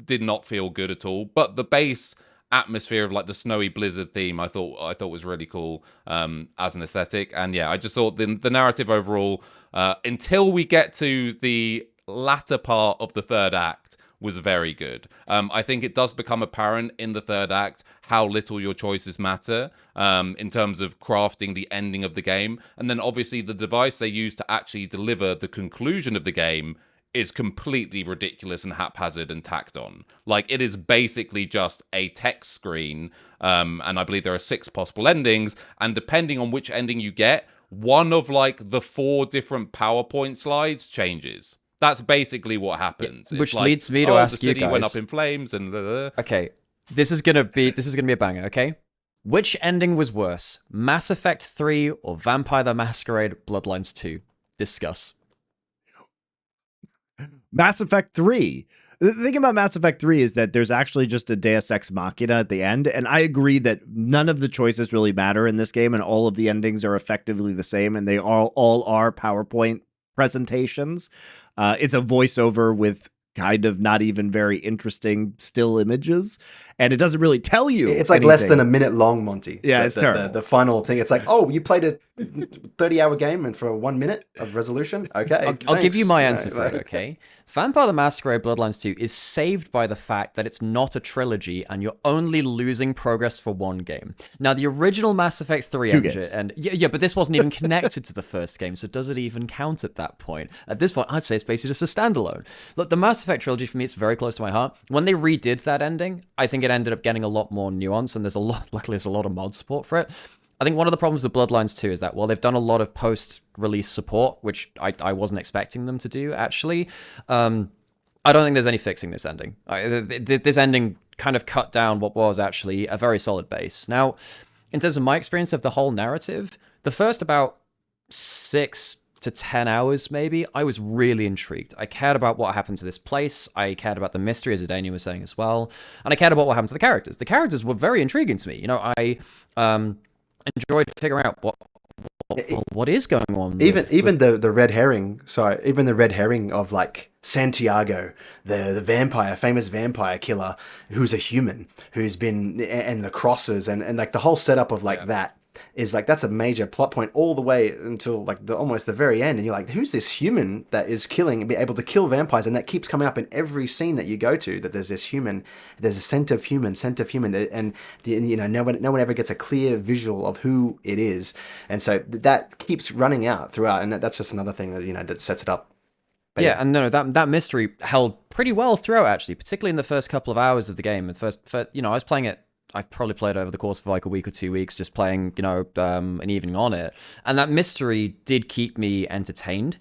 did not feel good at all, but the base atmosphere of like the snowy blizzard theme I thought was really cool as an aesthetic. And yeah, I just thought the narrative overall, until we get to the latter part of the third act, was very good. I think it does become apparent in the third act how little your choices matter in terms of crafting the ending of the game. And then obviously the device they use to actually deliver the conclusion of the game is completely ridiculous and haphazard and tacked on. Like, it is basically just a text screen, and I believe there are 6 possible endings, and depending on which ending you get, one of like the 4 different PowerPoint slides changes. That's basically what happens. Which leads me to ask you guys. The city went up in flames and Okay, this is gonna be a banger. Okay, which ending was worse, Mass Effect 3 or Vampire the Masquerade Bloodlines 2? Discuss. Mass Effect 3. The thing about Mass Effect 3 is that there's actually just a Deus Ex Machina at the end, and I agree that none of the choices really matter in this game, and all of the endings are effectively the same, and they all are PowerPoint presentations. It's a voiceover with kind of not even very interesting still images, and it doesn't really tell you. It's like anything. Less than a minute long, Monty. Yeah, it's terrible. The final thing, it's like, oh, you played a 30-hour game and for 1 minute of resolution? Okay, I'll give you my answer for it, okay? Vampire the Masquerade Bloodlines 2 is saved by the fact that it's not a trilogy and you're only losing progress for one game. Now, the original Mass Effect 3 engine, and yeah, but this wasn't even connected to the first game, so does it even count at that point? At this point, I'd say it's basically just a standalone. Look, the Mass Effect trilogy, for me, it's very close to my heart. When they redid that ending, I think it ended up getting a lot more nuance, and luckily there's a lot of mod support for it. I think one of the problems with Bloodlines 2 is that, well, they've done a lot of post-release support, which I wasn't expecting them to do, actually. I don't think there's any fixing this ending. This ending kind of cut down what was actually a very solid base. Now, in terms of my experience of the whole narrative, the first about 6 to 10 hours, maybe, I was really intrigued. I cared about what happened to this place. I cared about the mystery, as Adania was saying as well. And I cared about what happened to the characters. The characters were very intriguing to me. You know, I enjoyed figuring out what is going on. Even the red herring. Sorry, even the red herring of like Santiago, the famous vampire killer, who's a human, who's been, and the crosses and like the whole setup of like that. is like that's a major plot point all the way until like almost the very end, and you're like, who's this human that is killing and be able to kill vampires? And that keeps coming up in every scene that you go to, that there's this human, there's a scent of human, and no one ever gets a clear visual of who it is, and so that keeps running out throughout, and that's just another thing that that sets it up. But yeah, and that mystery held pretty well throughout, actually, particularly in the first couple of hours of the game. The first I was playing it. I probably played over the course of like a week or 2 weeks, just playing, an evening on it. And that mystery did keep me entertained.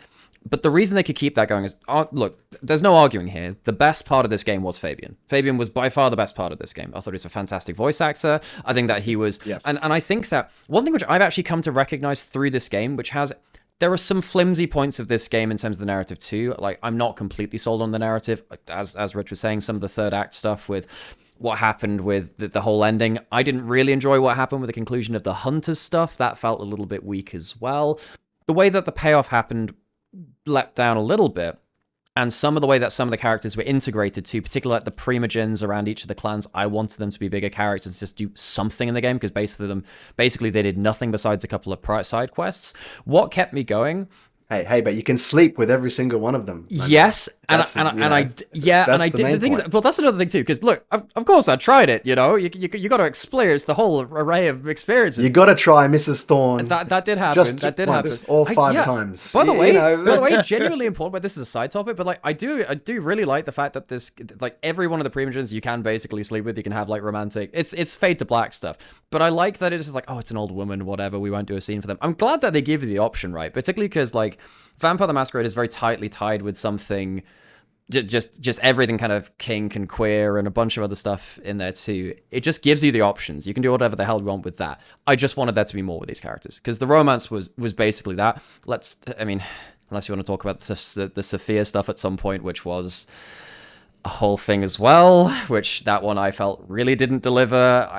But the reason they could keep that going is, look, there's no arguing here. The best part of this game was Fabien. Fabien was by far the best part of this game. I thought he was a fantastic voice actor. I think that he was... Yes. And I think that one thing which I've actually come to recognize through this game, which has... There are some flimsy points of this game in terms of the narrative too. Like, I'm not completely sold on the narrative. As Rich was saying, some of the third act stuff with what happened with the whole ending. I didn't really enjoy what happened with the conclusion of the Hunters stuff. That felt a little bit weak as well. The way that the payoff happened let down a little bit. And some of the way that some of the characters were integrated too, particularly like the primogens around each of the clans, I wanted them to be bigger characters, just do something in the game, because basically they did nothing besides a couple of side quests. What kept me going? Hey, but you can sleep with every single one of them. Yes, I did. The thing is, well, that's another thing too, because look, of course I tried it. You got to experience the whole array of experiences. You got to try Mrs. Thorne. That did happen. Just that did once, happen. or 5 times. By the way, genuinely important. But this is a side topic. But like, I do really like the fact that this, like, every one of the primogens you can basically sleep with. You can have like romantic. It's fade to black stuff. But I like that it's just like, oh, it's an old woman, whatever. We won't do a scene for them. I'm glad that they give you the option, right? Particularly because like, Vampire the Masquerade is very tightly tied with something, just everything kind of kink and queer and a bunch of other stuff in there too. It just gives you the options. You can do whatever the hell you want with that. I just wanted there to be more with these characters, because the romance was basically that. Unless you want to talk about the Safia stuff at some point, which was a whole thing as well, which that one I felt really didn't deliver.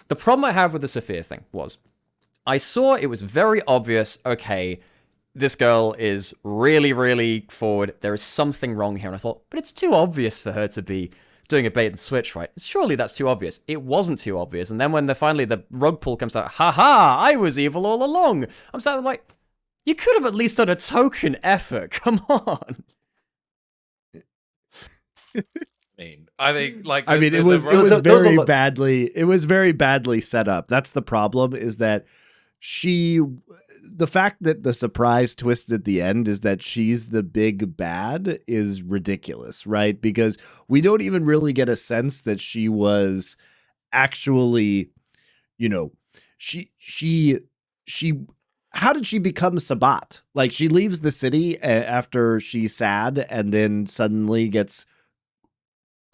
The problem I have with the Safia thing was, I saw it was very obvious, okay, this girl is really, really forward. There is something wrong here. And I thought, but it's too obvious for her to be doing a bait and switch, right? Surely that's too obvious. It wasn't too obvious. And then when finally the rug pull comes out, haha, I was evil all along. I'm sat there like, you could have at least done a token effort. Come on. I think like it was very badly set up. That's the problem, is that the fact that the surprise twist at the end is that she's the big bad is ridiculous, right? Because we don't even really get a sense that she was actually, how did she become Sabbat? Like, she leaves the city after she's sad and then suddenly gets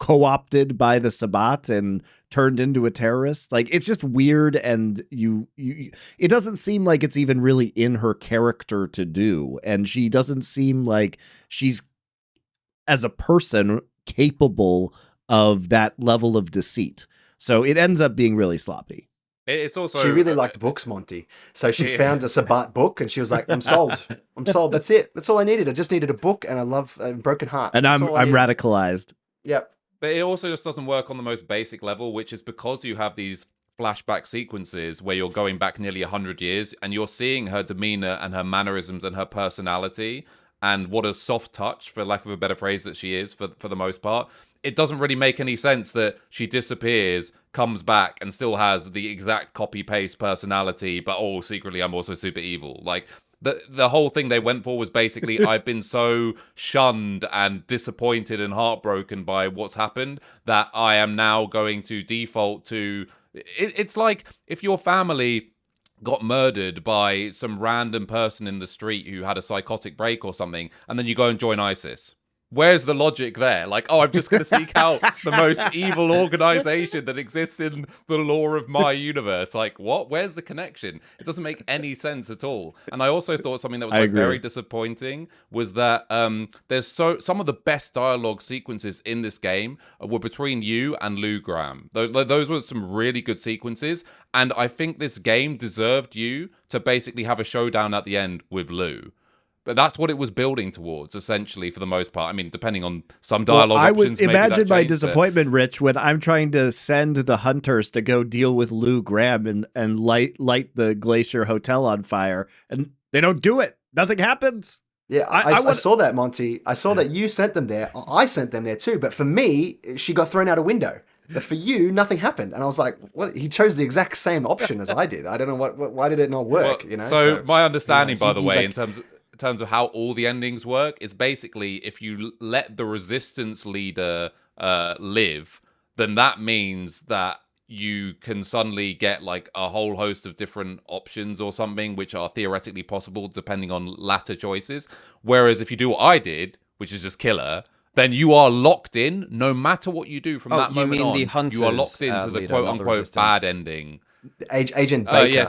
co-opted by the Sabbat and turned into a terrorist. Like, it's just weird, and it doesn't seem like it's even really in her character to do, and she doesn't seem like she's, as a person, capable of that level of deceit. So it ends up being really sloppy. It's also, she really liked books, Monty. So she found a Sabbat book, and she was like, I'm sold. That's it. That's all I needed. I just needed a book, and I love a broken heart. And I'm radicalized. Yep. But it also just doesn't work on the most basic level, which is because you have these flashback sequences where you're going back nearly 100 years and you're seeing her demeanor and her mannerisms and her personality and what a soft touch, for lack of a better phrase, that she is for the most part. It doesn't really make any sense that she disappears, comes back, and still has the exact copy-paste personality, but secretly I'm also super evil. Like, the whole thing they went for was basically, I've been so shunned and disappointed and heartbroken by what's happened that I am now going to default to... It's like if your family got murdered by some random person in the street who had a psychotic break or something, and then you go and join ISIS. Where's the logic there? Like, I'm just going to seek out the most evil organization that exists in the lore of my universe. Like, what? Where's the connection? It doesn't make any sense at all. And I also thought something that was very disappointing was that there's some of the best dialogue sequences in this game were between you and Lou Graham. Those were some really good sequences. And I think this game deserved you to basically have a showdown at the end with Lou. But that's what it was building towards, essentially, for the most part. I mean, depending on some dialogue I options. was imagine my disappointment, Rich, when I'm trying to send the hunters to go deal with Lou Graham and light the Glacier Hotel on fire, and they don't do it. Nothing happens. Yeah, I saw that, Monty. I saw that you sent them there. I sent them there too. But for me, she got thrown out a window. But for you, nothing happened. And I was like, "What?" He chose the exact same option as I did. I don't know why did it not work. Well, so my understanding, by the way, in terms of how all the endings work, is basically if you let the resistance leader live, then that means that you can suddenly get like a whole host of different options or something, which are theoretically possible depending on latter choices. Whereas if you do what I did, which is just kill her, then you are locked in no matter what you do from that moment on. You are locked into the quote-unquote bad ending. Agent Baker.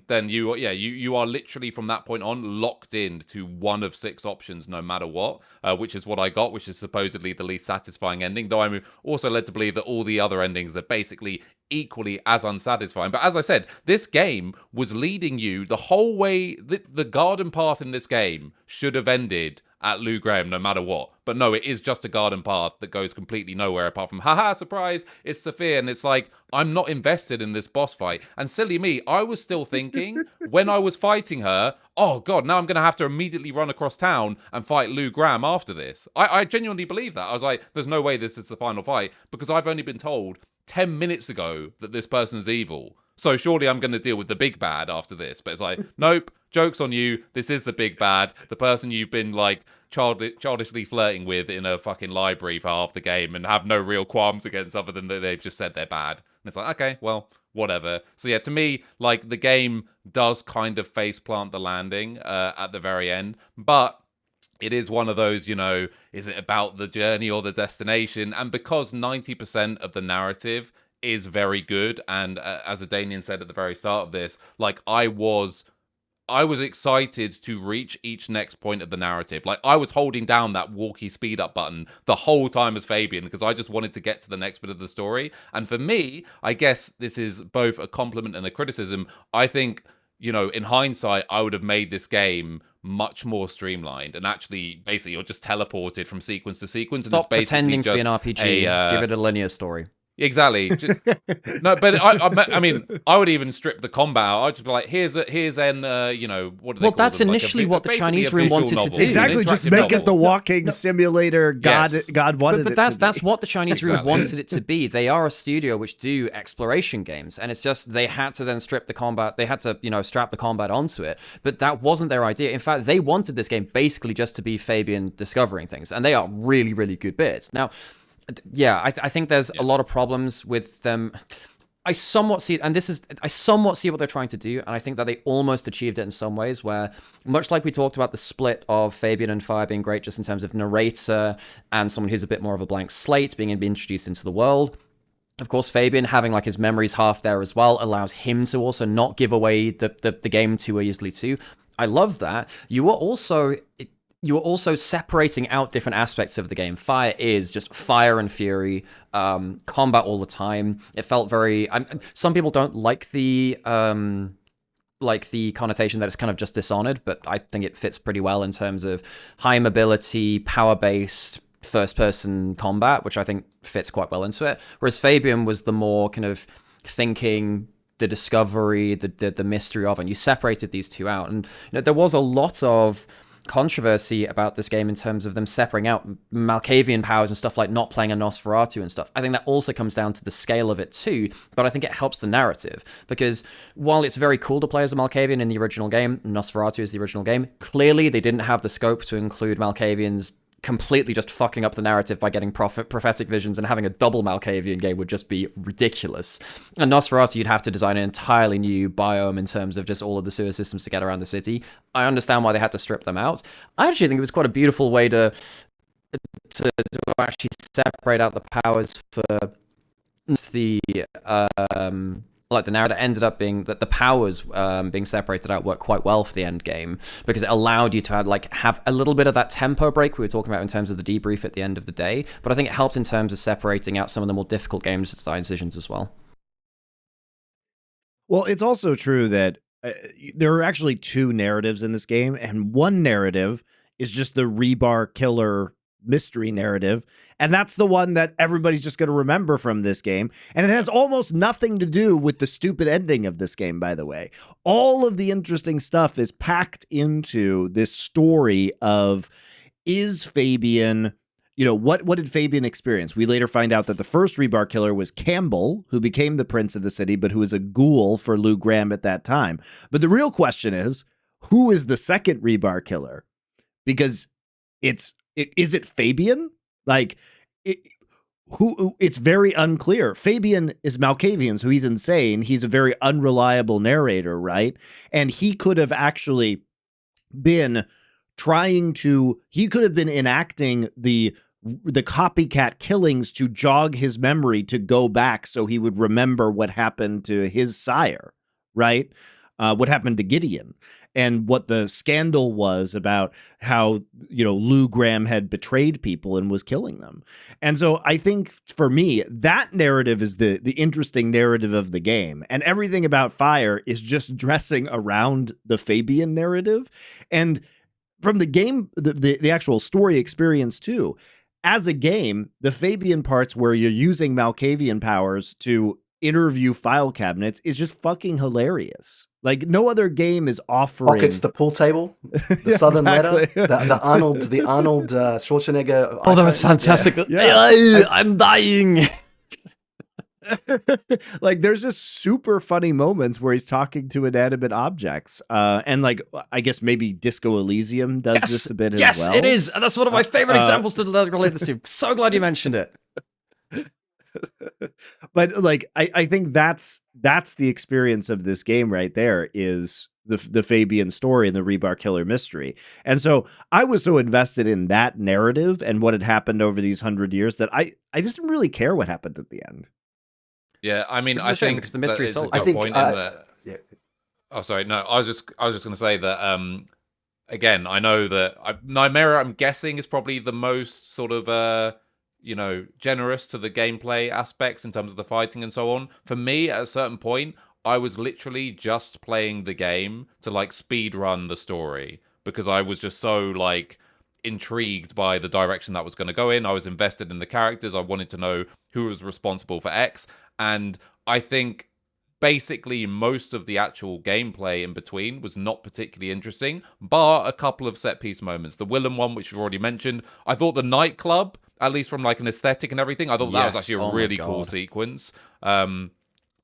Then you are literally from that point on locked in to one of 6 options no matter what, which is what I got, which is supposedly the least satisfying ending, though I'm also led to believe that all the other endings are basically equally as unsatisfying. But as I said, this game was leading you the whole way. The garden path in this game should have ended at Lou Graham no matter what. But no, it is just a garden path that goes completely nowhere apart from, haha, surprise, it's Safia. And it's like, I'm not invested in this boss fight. And silly me, I was still thinking when I was fighting her, oh God, now I'm going to have to immediately run across town and fight Lou Graham after this. I genuinely believe that. I was like, there's no way this is the final fight because I've only been told 10 minutes ago that this person is evil. So surely I'm going to deal with the big bad after this. But it's like, nope, joke's on you. This is the big bad. The person you've been like childishly flirting with in a fucking library for half the game and have no real qualms against other than that they've just said they're bad. And it's like, okay, well, whatever. So yeah, to me, like the game does kind of faceplant the landing at the very end. But it is one of those, is it about the journey or the destination? And because 90% of the narrative is very good, and as Adanian said at the very start of this, like I was excited to reach each next point of the narrative. Like I was holding down that walkie speed up button the whole time as Fabien because I just wanted to get to the next bit of the story. And for me, I guess this is both a compliment and a criticism. I think, in hindsight, I would have made this game much more streamlined and actually basically you're just teleported from sequence to sequence. Stop and it's pretending to be an RPG. Give it a linear story. Exactly. No, but I mean, I would even strip the combat out. I'd just be like, here's what do they call Well, that's them? initially what the Chinese room wanted to do. Exactly, just make it the walking simulator God wanted it to be. That's what the Chinese room wanted it to be. They are a studio which do exploration games, and it's just they had to then strip the combat. They had to, strap the combat onto it, but that wasn't their idea. In fact, they wanted this game basically just to be Fabien discovering things, and they are really, really good bits. Now, yeah, I think there's a lot of problems with them. I somewhat see what they're trying to do, and I think that they almost achieved it in some ways, where, much like we talked about the split of Fabien and Fire being great just in terms of narrator and someone who's a bit more of a blank slate being introduced into the world. Of course, Fabien having like his memories half there as well allows him to also not give away the game too easily too. I love that. You were also separating out different aspects of the game. Fire is just fire and fury, combat all the time. It felt very. Some people don't like the connotation that it's kind of just Dishonored, but I think it fits pretty well in terms of high mobility, power-based, first-person combat, which I think fits quite well into it. Whereas Fabien was the more kind of thinking, the discovery, the mystery of it. And you separated these two out, and there was a lot of controversy about this game in terms of them separating out Malkavian powers and stuff like not playing a Nosferatu and stuff. I think that also comes down to the scale of it too, but I think it helps the narrative because while it's very cool to play as a Malkavian in the original game, Nosferatu is the original game, clearly they didn't have the scope to include Malkavians completely just fucking up the narrative by getting prophetic visions, and having a double Malkavian game would just be ridiculous. And Nosferatu, you'd have to design an entirely new biome in terms of just all of the sewer systems to get around the city. I understand why they had to strip them out. I actually think it was quite a beautiful way to actually separate out the powers for the the narrative ended up being that the powers being separated out worked quite well for the end game because it allowed you to have a little bit of that tempo break we were talking about in terms of the debrief at the end of the day. But I think it helped in terms of separating out some of the more difficult games design decisions as well. Well, it's also true that there are actually two narratives in this game, and one narrative is just the rebar killer mystery narrative, and that's the one that everybody's just going to remember from this game, and it has almost nothing to do with the stupid ending of this game, by the way. All of the interesting stuff is packed into this story of, is Fabien, what did Fabien experience? We later find out that the first rebar killer was Campbell, who became the prince of the city, but who was a ghoul for Lou Graham at that time. But the real question is, who is the second rebar killer? Because is it Fabien? It's very unclear. Fabien is Malkavian's, who he's insane. He's a very unreliable narrator, right? And he could have actually been he could have been enacting the copycat killings to jog his memory to go back so he would remember what happened to his sire, right? What happened to Gideon, and what the scandal was about how, Lou Graham had betrayed people and was killing them. And so I think for me, that narrative is the interesting narrative of the game. And everything about Fire is just dressing around the Fabien narrative. And from the game, the actual story experience too, as a game, the Fabien parts where you're using Malkavian powers to interview file cabinets is just fucking hilarious. Like, no other game is offering. Pockets, the pool table, the Yeah, Southern exactly. letter, the Arnold Schwarzenegger. Oh, that was fantastic. Yeah. I'm dying. Like, there's just super funny moments where he's talking to inanimate objects. And I guess maybe Disco Elysium does this a bit as well. Yes, it is. And that's one of my favorite examples to relate this to. So glad you mentioned it. But I think that's the experience of this game right there, is the Fabien story and the rebar killer mystery. And so I was so invested in that narrative and what had happened over these 100 years that I just didn't really care what happened at the end. Yeah, I mean, I think because the mystery is solved. I think point in that. Yeah. Oh, sorry. No, I was just going to say that. Again, I know that Nightmare, I'm guessing, is probably the most sort of generous to the gameplay aspects in terms of the fighting and so on. For me, at a certain point, I was literally just playing the game to speed run the story, because I was just so intrigued by the direction that was going to go in. I was invested in the characters. I wanted to know who was responsible for X. And I think basically most of the actual gameplay in between was not particularly interesting, bar a couple of set piece moments. The Willem one, which you've already mentioned. I thought the nightclub, at least from an aesthetic and everything, I thought that was actually a really cool sequence. I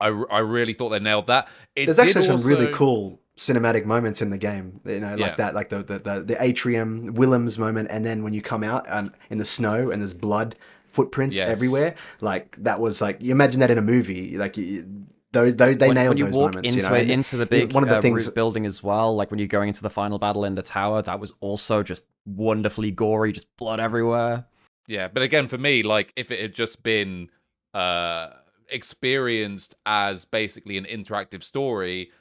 really thought they nailed that. There's actually some really cool cinematic moments in the game, that, like the atrium Willem's moment, and then when you come out and in the snow and there's blood footprints everywhere, that was you imagine that in a movie, they nailed those moments. Into the big one of the things building as well, when you're going into the final battle in the tower, that was also just wonderfully gory, just blood everywhere. Yeah, but again, for me, if it had just been experienced as basically an interactive story,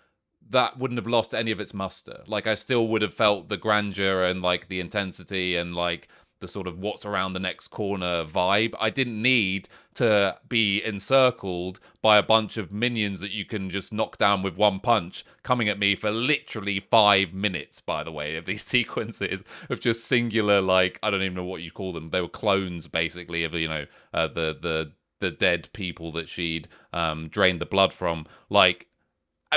that wouldn't have lost any of its muster. I still would have felt the grandeur and the intensity and the sort of what's around the next corner vibe. I didn't need to be encircled by a bunch of minions that you can just knock down with one punch, coming at me for literally 5 minutes, by the way, of these sequences of just singular, I don't even know what you call them. They were clones, basically, of, the dead people that she'd drained the blood from.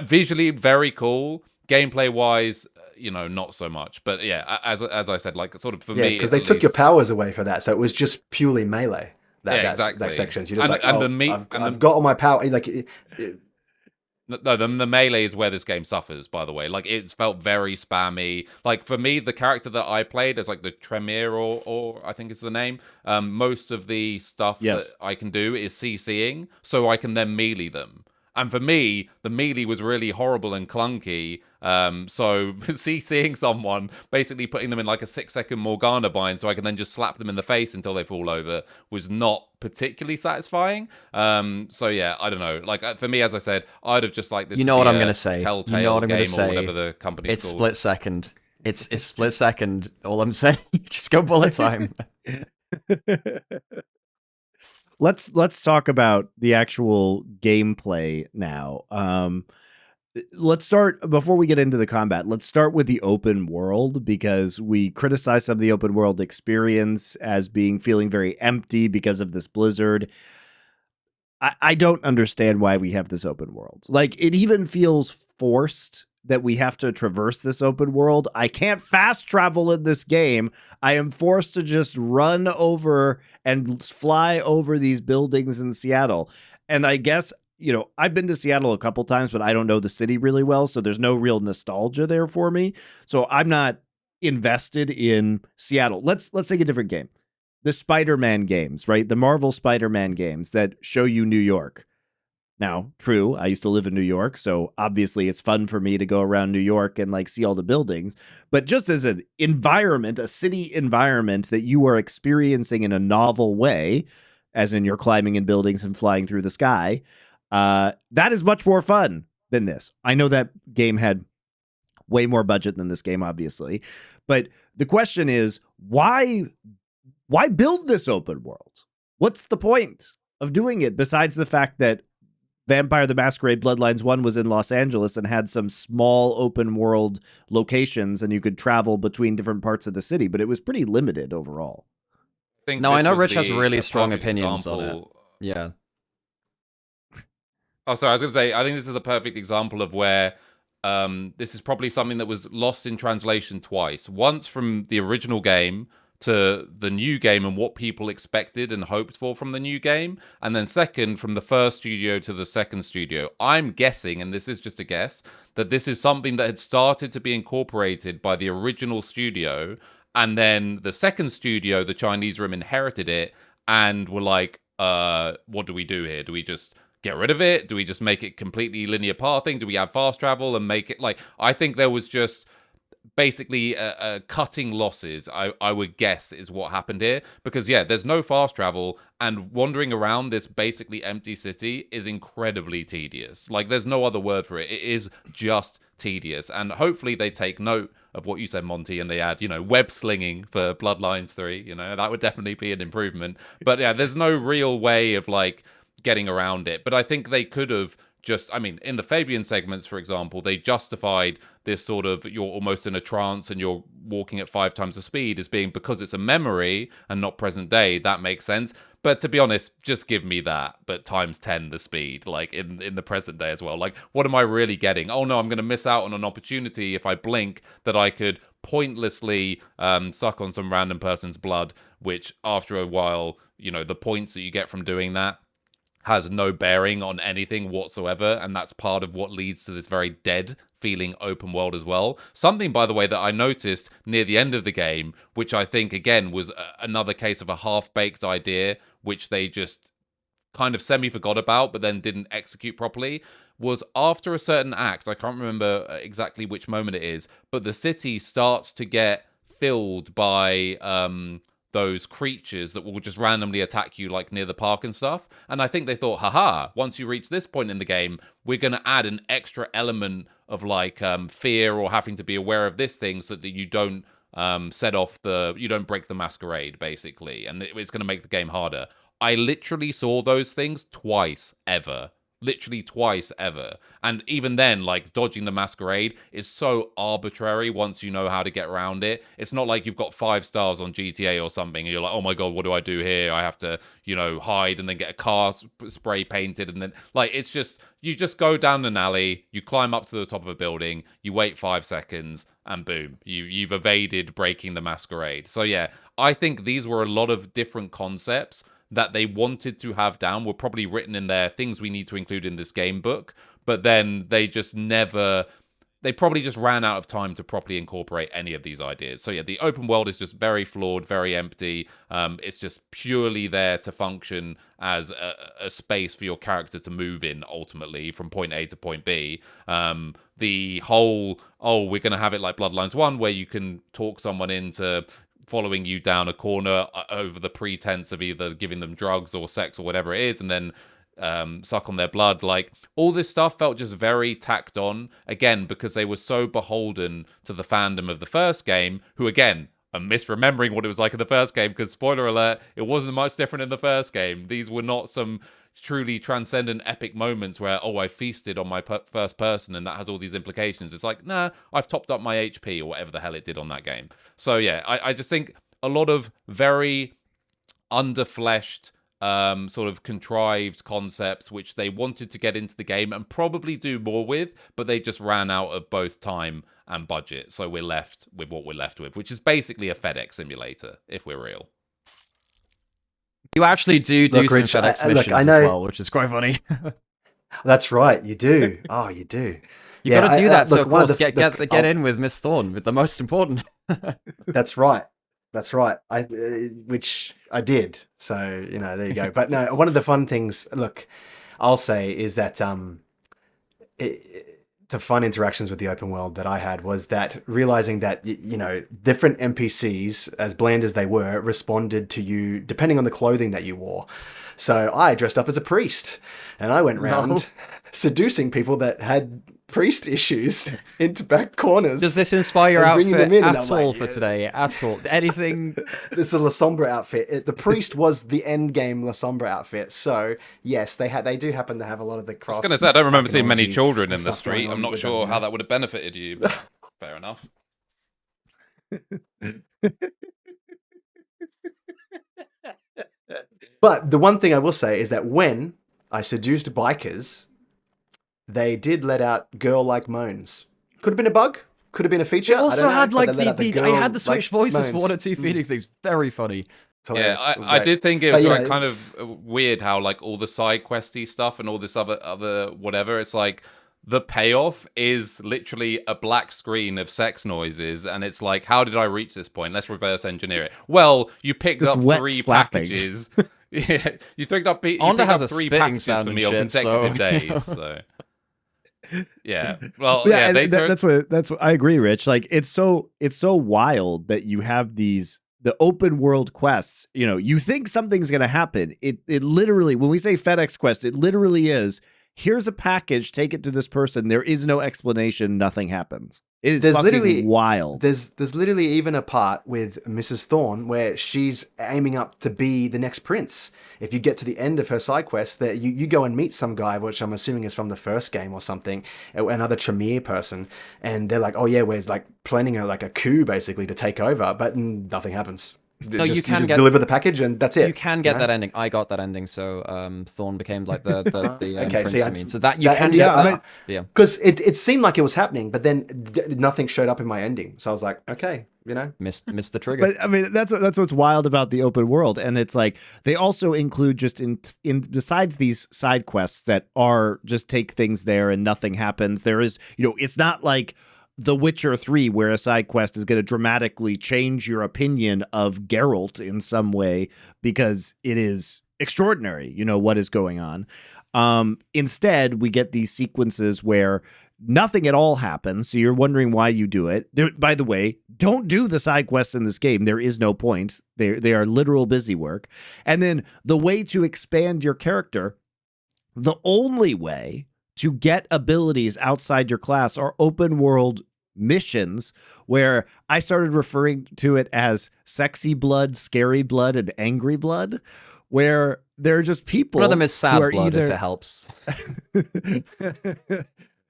Visually, very cool. Gameplay-wise, not so much. But yeah, as I said, sort of for me, because they took your powers away for that, so it was just purely melee. That section. You're just I've got all my power. No, the melee is where this game suffers, by the way. It's felt very spammy. For me, the character that I played as the Tremere, or I think it's the name, most of the stuff that I can do is CCing, so I can then melee them. And for me, the melee was really horrible and clunky. So CCing someone, basically putting them in a 6-second Morgana bind so I can then just slap them in the face until they fall over, was not particularly satisfying. So yeah, I don't know. For me, as I said, I'd have just this. You know what I'm going to say. Telltale game or whatever the company's called. Split second. It's split second. All I'm saying, just go bullet time. Let's talk about the actual gameplay now. let's start, before we get into the combat, let's start with the open world, because we criticize some of the open world experience as feeling very empty because of this blizzard. I don't understand why we have this open world. Like, it even feels forced that we have to traverse this open world. I can't fast travel in this game. I am forced to just run over and fly over these buildings in Seattle. And I guess, I've been to Seattle a couple times, but I don't know the city really well, so there's no real nostalgia there for me. So I'm not invested in Seattle. Let's take a different game. The Spider-Man games, right? The Marvel Spider-Man games that show you New York. Now, true, I used to live in New York, so obviously it's fun for me to go around New York and like see all the buildings. But just as an environment, a city environment that you are experiencing in a novel way, as in you're climbing in buildings and flying through the sky, that is much more fun than this. I know that game had way more budget than this game, obviously. But the question is, why build this open world? What's the point of doing it besides the fact that Vampire the Masquerade Bloodlines 1 was in Los Angeles and had some small open world locations and you could travel between different parts of the city, but it was pretty limited overall. I know Rich has really strong opinions on it. Yeah. Oh, sorry, I was going to say, I think this is a perfect example of where this is probably something that was lost in translation twice. Once from the original game to the new game and what people expected and hoped for from the new game, and then second from the first studio to the second studio. I'm guessing, and this is just a guess, that this is something that had started to be incorporated by the original studio, and then the second studio, the Chinese room, inherited it and were like, what do we do here? Do we just get rid of it? Do we just make it completely linear pathing? Do we add fast travel and make it like... I think there was just basically cutting losses, I would guess, is what happened here. Because, yeah, there's no fast travel, and wandering around this basically empty city is incredibly tedious. Like, there's no other word for it. It is just tedious. And hopefully they take note of what you said, Monty, and they add, web slinging for Bloodlines 3. That would definitely be an improvement. But, yeah, there's no real way of, like, getting around it. But I think they could have in the Fabien segments, for example, they justified this sort of, you're almost in a trance and you're walking at 5 times the speed as being because it's a memory and not present day. That makes sense. But to be honest, just give me that, but times 10 the speed, like in the present day as well. Like, what am I really getting? Oh no, I'm going to miss out on an opportunity if I blink that I could pointlessly suck on some random person's blood, which after a while, the points that you get from doing that has no bearing on anything whatsoever, and that's part of what leads to this very dead feeling open world as well. Something, by the way, that I noticed near the end of the game, which I think, again, was another case of a half-baked idea, which they just kind of semi-forgot about, but then didn't execute properly, was after a certain act, I can't remember exactly which moment it is, but the city starts to get filled by those creatures that will just randomly attack you like near the park and stuff. And I think they thought, haha, once you reach this point in the game, we're going to add an extra element of like fear or having to be aware of this thing so that you don't you don't break the masquerade, basically. And it's going to make the game harder. I literally saw those things twice ever. Literally twice ever. And even then, like, dodging the masquerade is so arbitrary once you know how to get around it. It's not like you've got 5 stars on GTA or something and you're like, oh my god, what do I do here? I have to, hide and then get a car spray painted, and then, like, it's just, you just go down an alley, you climb up to the top of a building, you wait 5 seconds, and boom, you've evaded breaking the masquerade. So yeah, I think these were a lot of different concepts that they wanted to have down, were probably written in there, things we need to include in this game book, but then they probably just ran out of time to properly incorporate any of these ideas. So yeah, the open world is just very flawed, very empty. It's just purely there to function as a space for your character to move in, ultimately, from point A to point B. The whole, we're going to have it like Bloodlines 1, where you can talk someone into following you down a corner over the pretense of either giving them drugs or sex or whatever it is, and then suck on their blood. Like, all this stuff felt just very tacked on, again, because they were so beholden to the fandom of the first game, who, again, are misremembering what it was like in the first game, because, spoiler alert, it wasn't much different in the first game. These were not some, truly transcendent epic moments where, oh, I feasted on my first person and that has all these implications. It's like, nah, I've topped up my HP or whatever the hell it did on that game. So yeah, I just think a lot of very underfleshed, sort of contrived concepts which they wanted to get into the game and probably do more with, but they just ran out of both time and budget. So we're left with what we're left with, which is basically a FedEx simulator, if we're real. You actually do Look, some Rich, FedEx look, missions I know- as well, which is quite funny. That's right, you do. Oh, you do. You got to do that. So look, of one course, the- get in with Miss Thorne, with the most important. That's right. That's right. Which I did. So, you know, there you go. But no, one of the fun things, look, I'll say is that the fun interactions with the open world that I had was that realizing that, you know, different NPCs, as bland as they were, responded to you depending on the clothing that you wore. So I dressed up as a priest and I went around seducing people that had priest issues into back corners. Does this inspire your and bringing outfit them in, and at I'm all like, for yeah. today? At all? Anything? This is a La Sombra outfit. The priest was the end game La Sombra outfit. So yes, they do happen to have a lot of the cross. I was going to say, I don't remember seeing many iconology children and in the stuff going street. on I'm not with sure them, how yeah. that would have benefited you, but fair enough. But the one thing I will say is that when I seduced bikers, they did let out girl-like moans. Could have been a bug. Could have been a feature. It also had like I had the girl-like switch voices for moans. one or two feeding things. Very funny. It's hilarious. Yeah, It was I great. did think it But, was you like know, kind of weird how like all the side questy stuff and all this other whatever. It's like the payoff is literally a black screen of sex noises, and it's like, how did I reach this point? Let's reverse engineer it. Well, you picked Just up wet 3 slapping. packages. Yeah, you picked up Honda has a 3 spitting packages sound for and me on shit, consecutive so, you know. days. So yeah, well, Yeah, yeah, and that's what I agree, Rich. Like it's so wild that you have the open world quests. You know, you think something's going to happen. It literally, when we say FedEx quest, it literally is, here's a package, take it to this person. There is no explanation. Nothing happens. It is There's fucking literally wild. There's literally even a part with Mrs. Thorne where she's aiming up to be the next prince. If you get to the end of her side quest, that you go and meet some guy, which I'm assuming is from the first game or something, another Tremere person, and they're like, oh yeah, we're like planning a coup basically to take over, but nothing happens. No, you can get deliver the package and that's it. You can get know? that ending. I got that ending, so Thorne became like the Okay, prince see, for me. So that you can yeah, get. I mean, Yeah. because it seemed like it was happening, but then nothing showed up in my ending. So I was like, okay, you know, Missed the trigger. But I mean, that's what's wild about the open world, and it's like they also include just in besides these side quests that are just take things there and nothing happens. There is, you know, it's not like The Witcher 3 where a side quest is going to dramatically change your opinion of Geralt in some way because it is extraordinary, you know, what is going on. Instead, we get these sequences where nothing at all happens, so you're wondering why you do it. By the way, don't do the side quests in this game. There is no point. They are literal busy work. And then the way to expand your character, the only way to get abilities outside your class are open world missions, where I started referring to it as sexy blood, scary blood, and angry blood, where they're just people One of them is sad who are blood, either if it helps.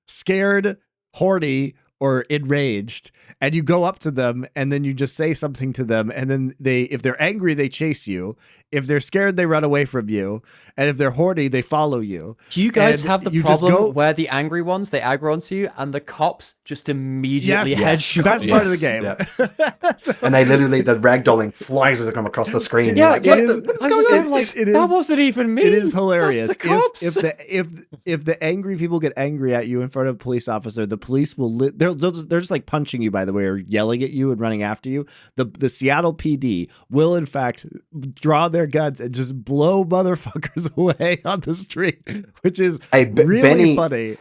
scared, horny, or enraged, and you go up to them and then you just say something to them, and then if they're angry, they chase you. If they're scared, they run away from you. And if they're horny, they follow you. Do you guys And have the you just problem go- where the angry ones, they aggro onto you and the cops just immediately headshot Best you? part of the game. Yeah. So- and they literally the ragdolling flies as they come across the screen. Yeah, You're like, yeah. what It the- is- what's I going was on? saying, like, It that is- wasn't even me. It is hilarious. That's the cops. If the angry people get angry at you in front of a police officer, the police will they're just like punching you, by the way, or yelling at you and running after you. The Seattle PD will in fact draw their guns and just blow motherfuckers away on the street, which is really funny.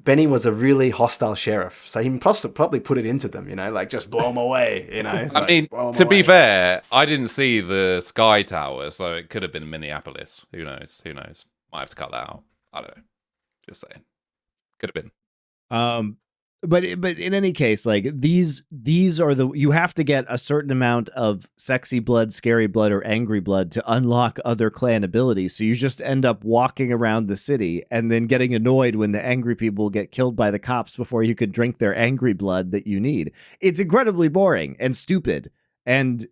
Benny was a really hostile sheriff, so he must probably put it into them, you know, like just blow them away, you know. It's I like, mean, blow 'em to be away. fair, I didn't see the Sky Tower, so it could have been Minneapolis. Who knows? Who knows? Might have to cut that out. I don't know. Just saying. Could have been. But in any case, like these are you have to get a certain amount of sexy blood, scary blood, or angry blood to unlock other clan abilities. So you just end up walking around the city and then getting annoyed when the angry people get killed by the cops before you can drink their angry blood that you need. It's incredibly boring and stupid. And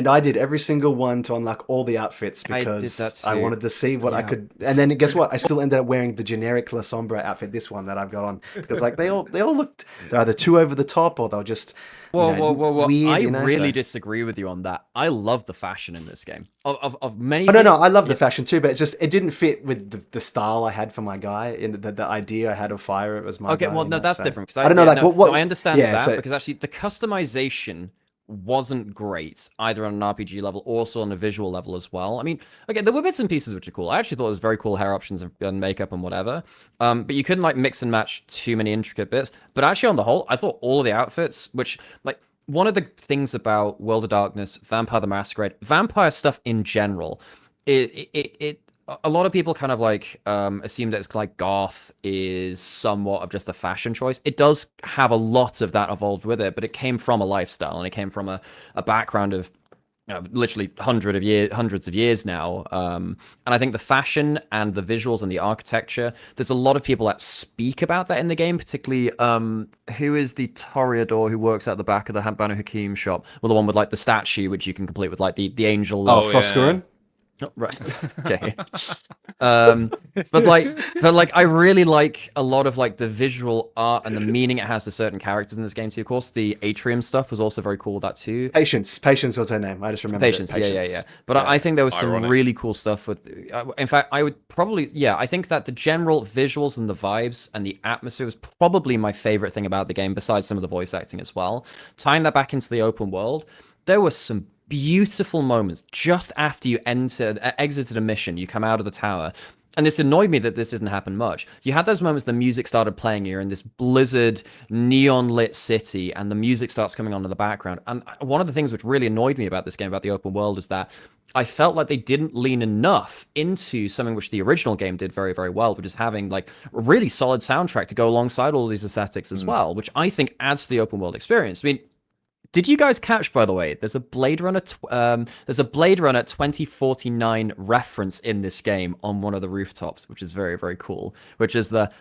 I did every single one to unlock all the outfits because I wanted to see what I could. And then guess what? I still ended up wearing the generic La Sombra outfit, this one that I've got on, because like they all looked, they're either too over the top or they're just whoa. Weird, I really disagree with you on that. I love the fashion in this game. Of many. Oh, no, I love the fashion too, but it didn't fit with the style I had for my guy in the idea I had of Fire. It was my guy, well, no, that's different because I don't know, like what I understand because actually the customization wasn't great either on an RPG level or also on a visual level as well. I mean, okay, there were bits and pieces which are cool. I actually thought it was very cool hair options and makeup and whatever. But you couldn't like mix and match too many intricate bits. But actually on the whole, I thought all of the outfits, which like one of the things about World of Darkness, Vampire the Masquerade, vampire stuff in general, it a lot of people kind of like assume that it's like goth is somewhat of just a fashion choice. It does have a lot of that evolved with it, but it came from a lifestyle and it came from a background of literally hundreds of years now. And I think the fashion and the visuals and the architecture, there's a lot of people that speak about that in the game, particularly who is the Toreador who works at the back of the Banu Hakim shop? Well, the one with like the statue, which you can complete with like the angel. Froskurin? Oh, right. Okay. But I really like a lot of like the visual art and the meaning it has to certain characters in this game too. Of course, the atrium stuff was also very cool with that too. Patience was her name. I just remember Patience. Yeah. But I think there was some really cool stuff with. In fact, I would probably I think that the general visuals and the vibes and the atmosphere was probably my favorite thing about the game, besides some of the voice acting as well. Tying that back into the open world, there were some beautiful moments just after you exited a mission. You come out of the tower, and this annoyed me that this didn't happen much. You had those moments the music started playing, you're in this blizzard neon lit city and the music starts coming on in the background. And one of the things which really annoyed me about this game, about the open world, is that I felt like they didn't lean enough into something which the original game did very, very well, which is having like a really solid soundtrack to go alongside all these aesthetics as well, which I think adds to the open world experience. I mean, did you guys catch, by the way, there's a Blade Runner 2049 reference in this game on one of the rooftops, which is very, very cool, which is the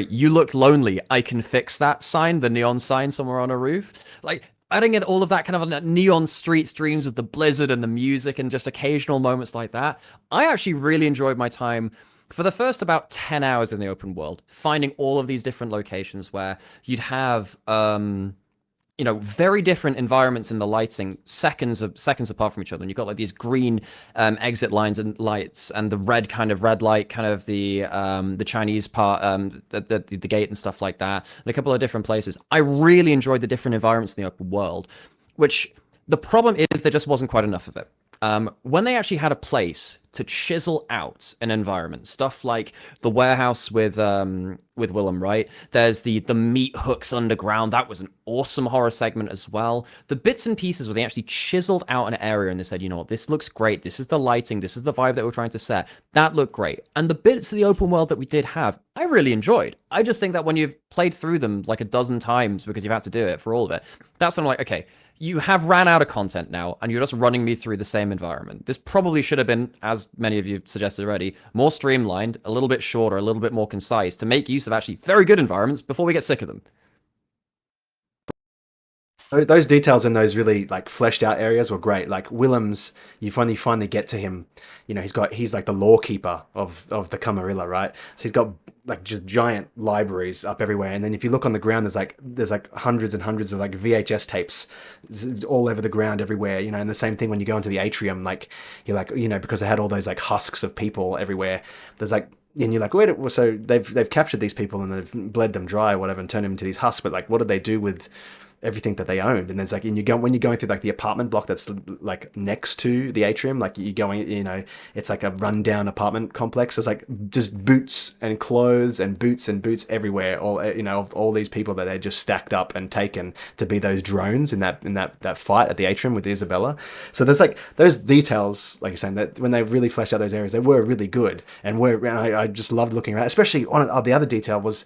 you look lonely, I can fix that sign, the neon sign somewhere on a roof. Like, adding in all of that kind of neon streets dreams of the blizzard and the music and just occasional moments like that. I actually really enjoyed my time for the first about 10 hours in the open world, finding all of these different locations where you'd have very different environments in the lighting, seconds apart from each other. And you've got like these green exit lines and lights, and the red light, kind of the Chinese part, the gate and stuff like that, and a couple of different places. I really enjoyed the different environments in the open world, which the problem is there just wasn't quite enough of it. When they actually had a place to chisel out an environment, stuff like the warehouse with Willem, right? There's the meat hooks underground. That was an awesome horror segment as well. The bits and pieces where they actually chiseled out an area and they said, you know what, this looks great. This is the lighting. This is the vibe that we're trying to set. That looked great. And the bits of the open world that we did have, I really enjoyed. I just think that when you've played through them like a dozen times because you've had to do it for all of it, that's when I'm like, okay, you have ran out of content now, and you're just running me through the same environment. This probably should have been, as many of you suggested already, more streamlined, a little bit shorter, a little bit more concise, to make use of actually very good environments before we get sick of them. Those details in those really like fleshed out areas were great. Like Willem's, you finally get to him. You know, he's like the lore keeper of the Camarilla, right? So he's got like giant libraries up everywhere. And then if you look on the ground, there's like hundreds and hundreds of like VHS tapes all over the ground everywhere. You know, and the same thing when you go into the atrium, like you're like, you know, because they had all those like husks of people everywhere. There's like, and you're like, wait, so they've captured these people and they've bled them dry or whatever and turned them into these husks. But like, what did they do with everything that they owned? And then it's like, when you're going through like the apartment block that's like next to the atrium, like you're going, you know, it's like a rundown apartment complex. There's like just boots and clothes and boots everywhere. All, you know, of all these people that they just stacked up and taken to be those drones in that fight at the atrium with Ysabella. So there's like those details, like you're saying, that when they really fleshed out those areas, they were really good. And I just loved looking around, especially on the other detail was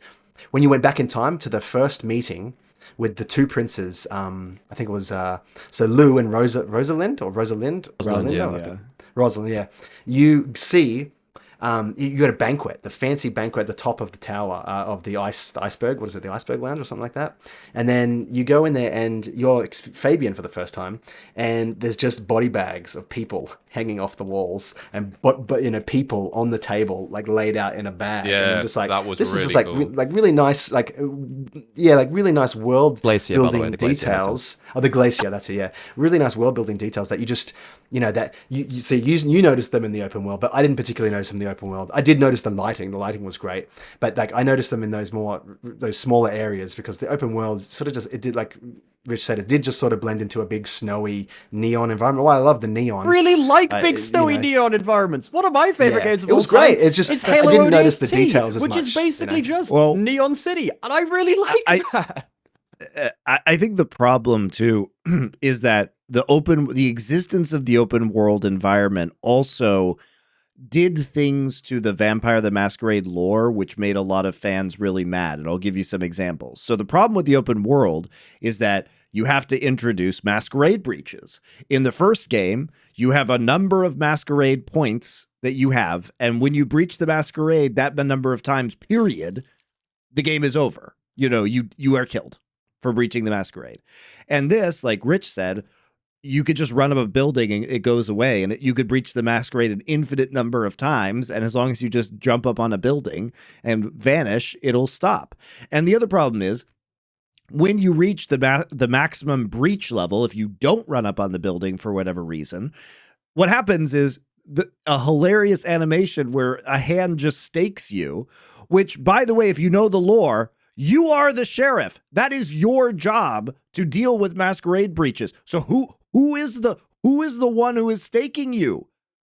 when you went back in time to the first meeting with the two princes, I think it was so Lou and Rosalind. Rosalind, yeah. You see, you got a banquet, the fancy banquet at the top of the tower of the iceberg. What is it, the Iceberg Lounge or something like that? And then you go in there and you're Fabien for the first time, and there's just body bags of people hanging off the walls, and but people on the table, like laid out in a bag. Yeah, and I'm just like, that was this really is just cool. like really nice, like really nice world Glacier, by the way, building the Glacier details. Oh, the glacier, that's it. Yeah, really nice world building details that you just. That you see, you noticed them in the open world, but I didn't particularly notice them in the open world. I did notice the lighting. The lighting was great, but like I noticed them in those smaller areas, because the open world sort of it did, like Rich said, it did just sort of blend into a big snowy neon environment. Well, I love the neon. Really like big snowy neon environments. One of my favorite games of all time. It was great. It's just it's Halo I didn't notice the ODST, details as which much. Which is basically just Well, Neon City, and I really like that. I think the problem too is that the existence of the open world environment also did things to the Vampire the Masquerade lore, which made a lot of fans really mad. And I'll give you some examples. So the problem with the open world is that you have to introduce masquerade breaches. In the first game, you have a number of masquerade points that you have, and when you breach the masquerade that number of times, period, the game is over. You are killed for breaching the masquerade. And this, like Rich said, you could just run up a building and it goes away, and you could breach the masquerade an infinite number of times, and as long as you just jump up on a building and vanish, it'll stop. And the other problem is, when you reach the maximum breach level, if you don't run up on the building for whatever reason, what happens is a hilarious animation where a hand just stakes you, which, by the way, if you know the lore, you are the sheriff. That is your job to deal with masquerade breaches. So who is the one who is staking you?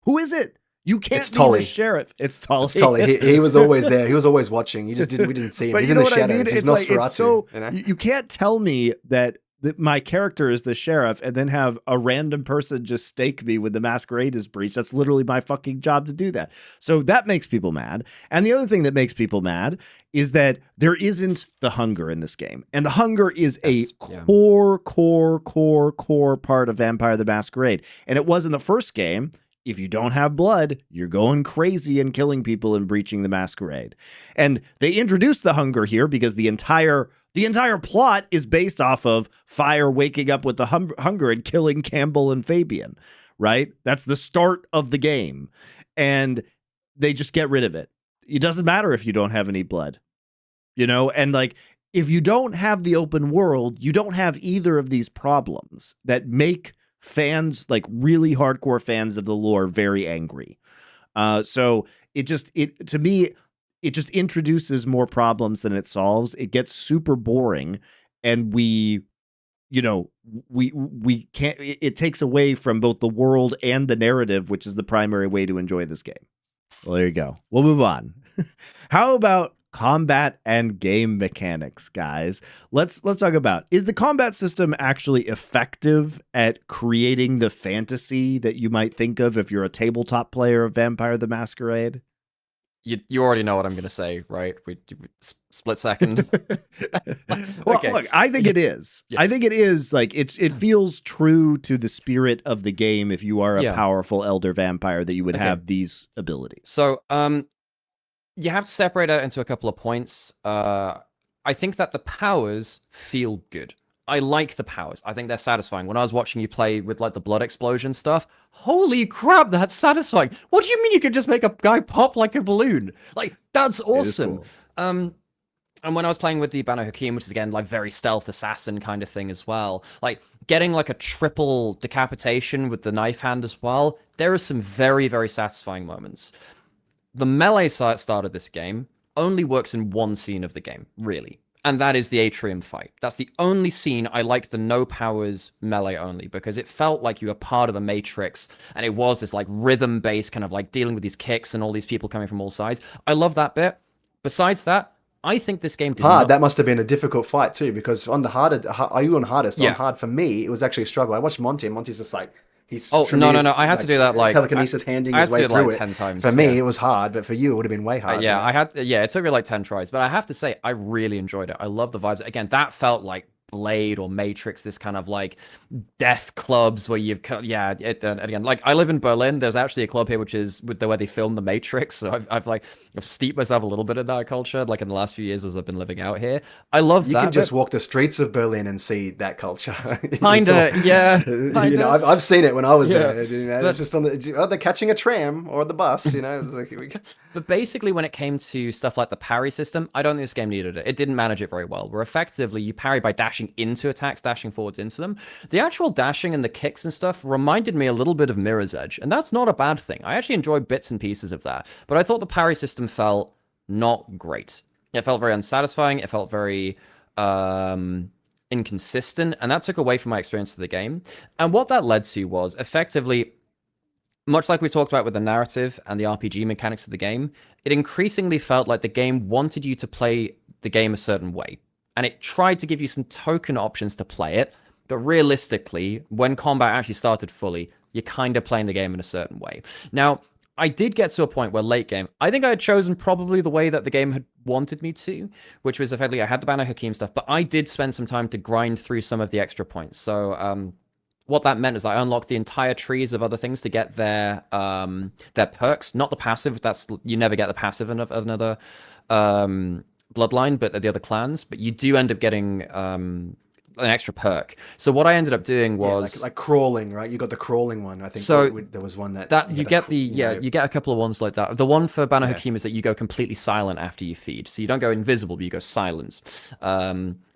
Who is it? You can't be the sheriff. It's Tully. It's Tully. He was always there. He was always watching. We didn't see him. But He's you in know the what shadows. I mean? He's It's like, Nosferatu, it's so you know? you can't tell me that my character is the sheriff and then have a random person just stake me when the masquerade is breached. That's literally my fucking job to do that. So that makes people mad. And the other thing that makes people mad is that there isn't the hunger in this game. And the hunger is a core part of Vampire the Masquerade. And it was in the first game. If you don't have blood, you're going crazy and killing people and breaching the masquerade. And they introduced the hunger here because the entire plot is based off of Fire waking up with the hunger and killing Campbell and Fabien, right? That's the start of the game. And they just get rid of it. It doesn't matter if you don't have any blood, and like, if you don't have the open world, you don't have either of these problems that make fans, like really hardcore fans of the lore, very angry. So to me, it just introduces more problems than it solves. It gets super boring, and we can't. It takes away from both the world and the narrative, which is the primary way to enjoy this game. Well, there you go. We'll move on. How about combat and game mechanics, guys? Let's talk about, is the combat system actually effective at creating the fantasy that you might think of if you're a tabletop player of Vampire the Masquerade? You already know what I'm going to say, right? We split second. Well, look, I think it is. Yeah. I think it is, like, it feels true to the spirit of the game if you are a powerful elder vampire that you would have these abilities. So, you have to separate out into a couple of points. I think that the powers feel good. I like the powers. I think they're satisfying. When I was watching you play with like the blood explosion stuff, holy crap, that's satisfying. What do you mean you could just make a guy pop like a balloon? Like, that's awesome. Cool. And when I was playing with the Banu Hakim, which is again like very stealth assassin kind of thing as well, like getting like a triple decapitation with the knife hand as well, there are some very, very satisfying moments. The melee start of this game only works in one scene of the game, really. And that is the atrium fight. That's the only scene I like the no powers melee only, because it felt like you were part of the Matrix, and it was this like rhythm-based kind of like dealing with these kicks and all these people coming from all sides. I love that bit. Besides that, I think this game did hard. That must have been a difficult fight too, because on the harder, are you on hardest? Yeah. On hard for me, it was actually a struggle. I watched Monty, and Monty's just like, He's Oh, no. I had to do that, like... telekinesis handing I his had to way do it, through like, it. 10 times. For me, it was hard, but for you, it would have been way harder. It took me like 10 tries, but I have to say, I really enjoyed it. I love the vibes. Again, that felt like Blade or Matrix, this kind of like death clubs where you've and again, like I live in Berlin. There's actually a club here which is with the where they film the Matrix. So I've steeped myself a little bit in that culture, like in the last few years as I've been living out here. I love that. You can just walk the streets of Berlin and see that culture. Kinda. You know, I've seen it when I was there. You know, it's just on they're catching a tram or the bus. You know, it's like, But basically, when it came to stuff like the parry system, I don't think this game needed it. It didn't manage it very well. Where effectively you parry by dashing into attacks, dashing forwards into them. The actual dashing and the kicks and stuff reminded me a little bit of Mirror's Edge, and that's not a bad thing. I actually enjoyed bits and pieces of that, but I thought the parry system felt not great. It felt very unsatisfying. It felt very inconsistent, and that took away from my experience of the game. And what that led to was effectively, much like we talked about with the narrative and the RPG mechanics of the game, it increasingly felt like the game wanted you to play the game a certain way. And it tried to give you some token options to play it, but realistically, when combat actually started fully, you're kind of playing the game in a certain way. Now, I did get to a point where late game, I think I had chosen probably the way that the game had wanted me to, which was effectively, I had the Banu Hakim stuff, but I did spend some time to grind through some of the extra points. So, what that meant is that I unlocked the entire trees of other things to get their perks, not the passive. That's, you never get the passive of another bloodline, but the other clans. But you do end up getting an extra perk. So what I ended up doing was like crawling, right? You got the crawling one. I think so there was one that you get you get a couple of ones like that. The one for Banu Hakim is that you go completely silent after you feed, so you don't go invisible, but you go silence.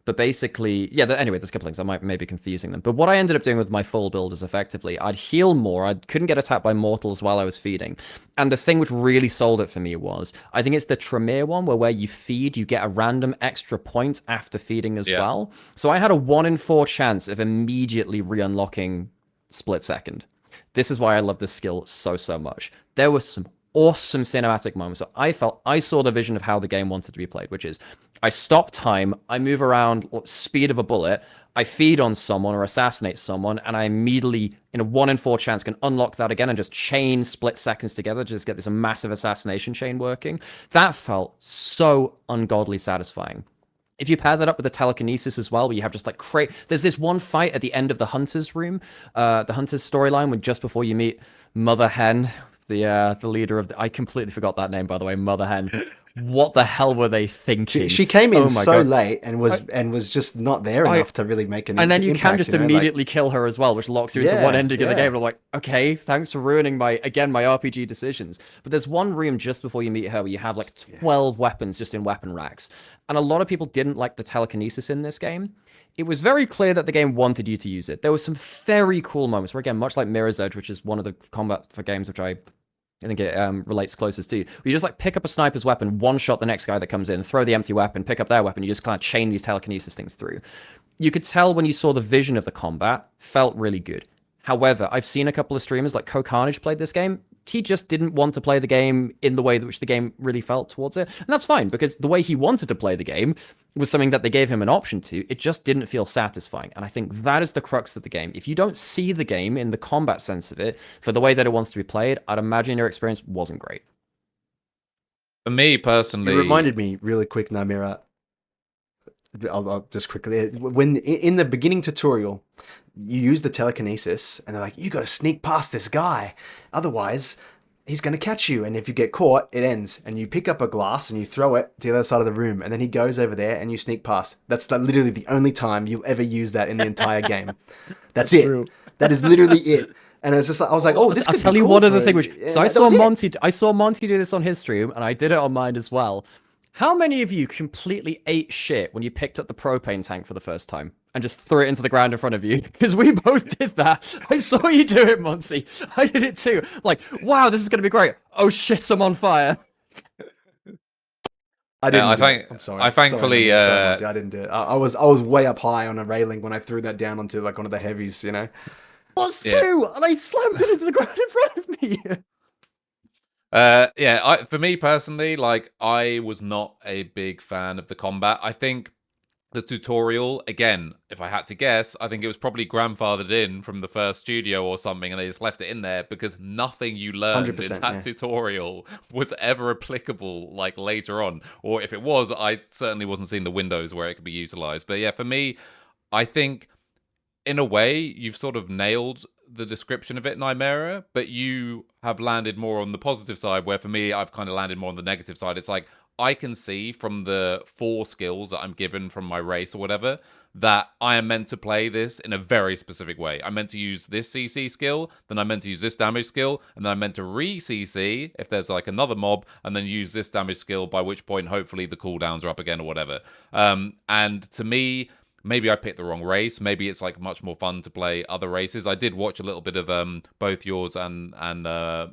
But basically, anyway, there's a couple things. I might maybe confusing them. But what I ended up doing with my full build is effectively, I'd heal more. I couldn't get attacked by mortals while I was feeding. And the thing which really sold it for me was, I think it's the Tremere one, where you feed, you get a random extra point after feeding as well. So I had a 1 in 4 chance of immediately re-unlocking Split Second. This is why I love this skill so much. There was some awesome cinematic moments. So I saw the vision of how the game wanted to be played, which is I stop time, I move around speed of a bullet, I feed on someone or assassinate someone, and I immediately, in a 1 in 4 chance, can unlock that again and just chain split seconds together to just get this massive assassination chain working. That felt so ungodly satisfying. If you pair that up with the telekinesis as well, where you have just like there's this one fight at the end of the Hunter's room, the Hunter's storyline, when just before you meet Mother Hen, the leader of I completely forgot that name, by the way, Mother Hen. What the hell were they thinking? She came in so late and was just not there enough to really make an impact. And then you can just immediately kill her as well, which locks you into one ending of the game. And I'm like, okay, thanks for ruining my RPG decisions. But there's one room just before you meet her where you have like 12 weapons just in weapon racks. And a lot of people didn't like the telekinesis in this game. It was very clear that the game wanted you to use it. There were some very cool moments where, again, much like Mirror's Edge, which is one of the combat for games which I think it relates closest to, where you just like pick up a sniper's weapon, one-shot the next guy that comes in, throw the empty weapon, pick up their weapon, you just kind of chain these telekinesis things through. You could tell when you saw the vision of the combat, felt really good. However, I've seen a couple of streamers like Co-Carnage played this game. He just didn't want to play the game in the way that which the game really felt towards it. And that's fine, because the way he wanted to play the game was something that they gave him an option to. It just didn't feel satisfying. And I think that is the crux of the game. If you don't see the game in the combat sense of it, for the way that it wants to be played, I'd imagine your experience wasn't great. For me personally... It reminded me really quick, Namira. I'll just quickly... When in the beginning tutorial, you use the telekinesis, and they're like, you got to sneak past this guy. Otherwise, he's going to catch you. And if you get caught, it ends. And you pick up a glass and you throw it to the other side of the room. And then he goes over there and you sneak past. That's literally the only time you'll ever use that in the entire game. That's it. True. That is literally it. And it's just like, I was like, oh, this could be cool. I'll tell you one other thing. So I saw Monty do this on his stream, and I did it on mine as well. How many of you completely ate shit when you picked up the propane tank for the first time and just threw it into the ground in front of you? Because we both did that. I saw you do it, Monty. I did it too. Like, wow, this is going to be great. Oh shit, I'm on fire. I didn't. I'm sorry. I thankfully. I didn't do it. I was way up high on a railing when I threw that down onto like one of the heavies. You know. I was too, and I slammed it into the ground in front of me. For me personally, like, I was not a big fan of the combat. I think The tutorial, again, if I had to guess, I think it was probably grandfathered in from the first studio or something, and they just left it in there because nothing you learned in that tutorial was ever applicable like later on. Or if it was, I certainly wasn't seeing the windows where it could be utilized. But yeah, for me, I think in a way you've sort of nailed the description of it, Nightmare, but you have landed more on the positive side, where for me, I've kind of landed more on the negative side. It's like, I can see from the 4 skills that I'm given from my race or whatever, that I am meant to play this in a very specific way. I'm meant to use this CC skill, then I'm meant to use this damage skill, and then I'm meant to re-CC if there's like another mob, and then use this damage skill, by which point hopefully the cooldowns are up again or whatever. And to me, maybe I picked the wrong race. Maybe it's like much more fun to play other races. I did watch a little bit of both yours and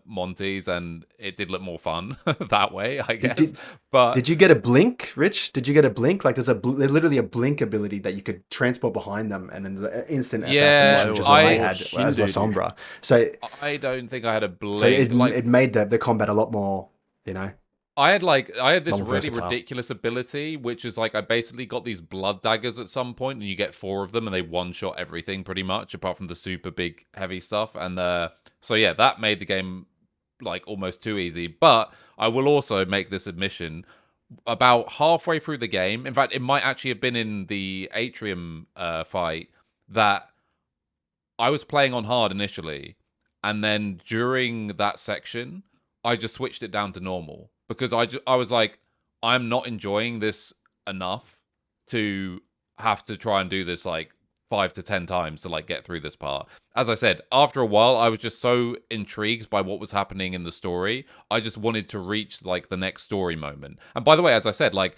Monty's, and it did look more fun that way, I guess. But did you get a blink, Rich? Did you get a blink? Like there's literally a blink ability that you could transport behind them, and then the instant assassination, which is what I had as La Sombra. So I don't think I had a blink. So it made the combat a lot more, you know. I had this really ridiculous ability, which is like I basically got these blood daggers at some point, and you get 4 of them, and they one-shot everything pretty much, apart from the super big heavy stuff. And so yeah, that made the game like almost too easy. But I will also make this admission: about halfway through the game, in fact, it might actually have been in the Atrium fight, that I was playing on hard initially, and then during that section, I just switched it down to normal. Because I was like, I'm not enjoying this enough to have to try and do this like 5 to 10 times to like get through this part. As I said, after a while, I was just so intrigued by what was happening in the story. I just wanted to reach like the next story moment. And by the way, as I said, like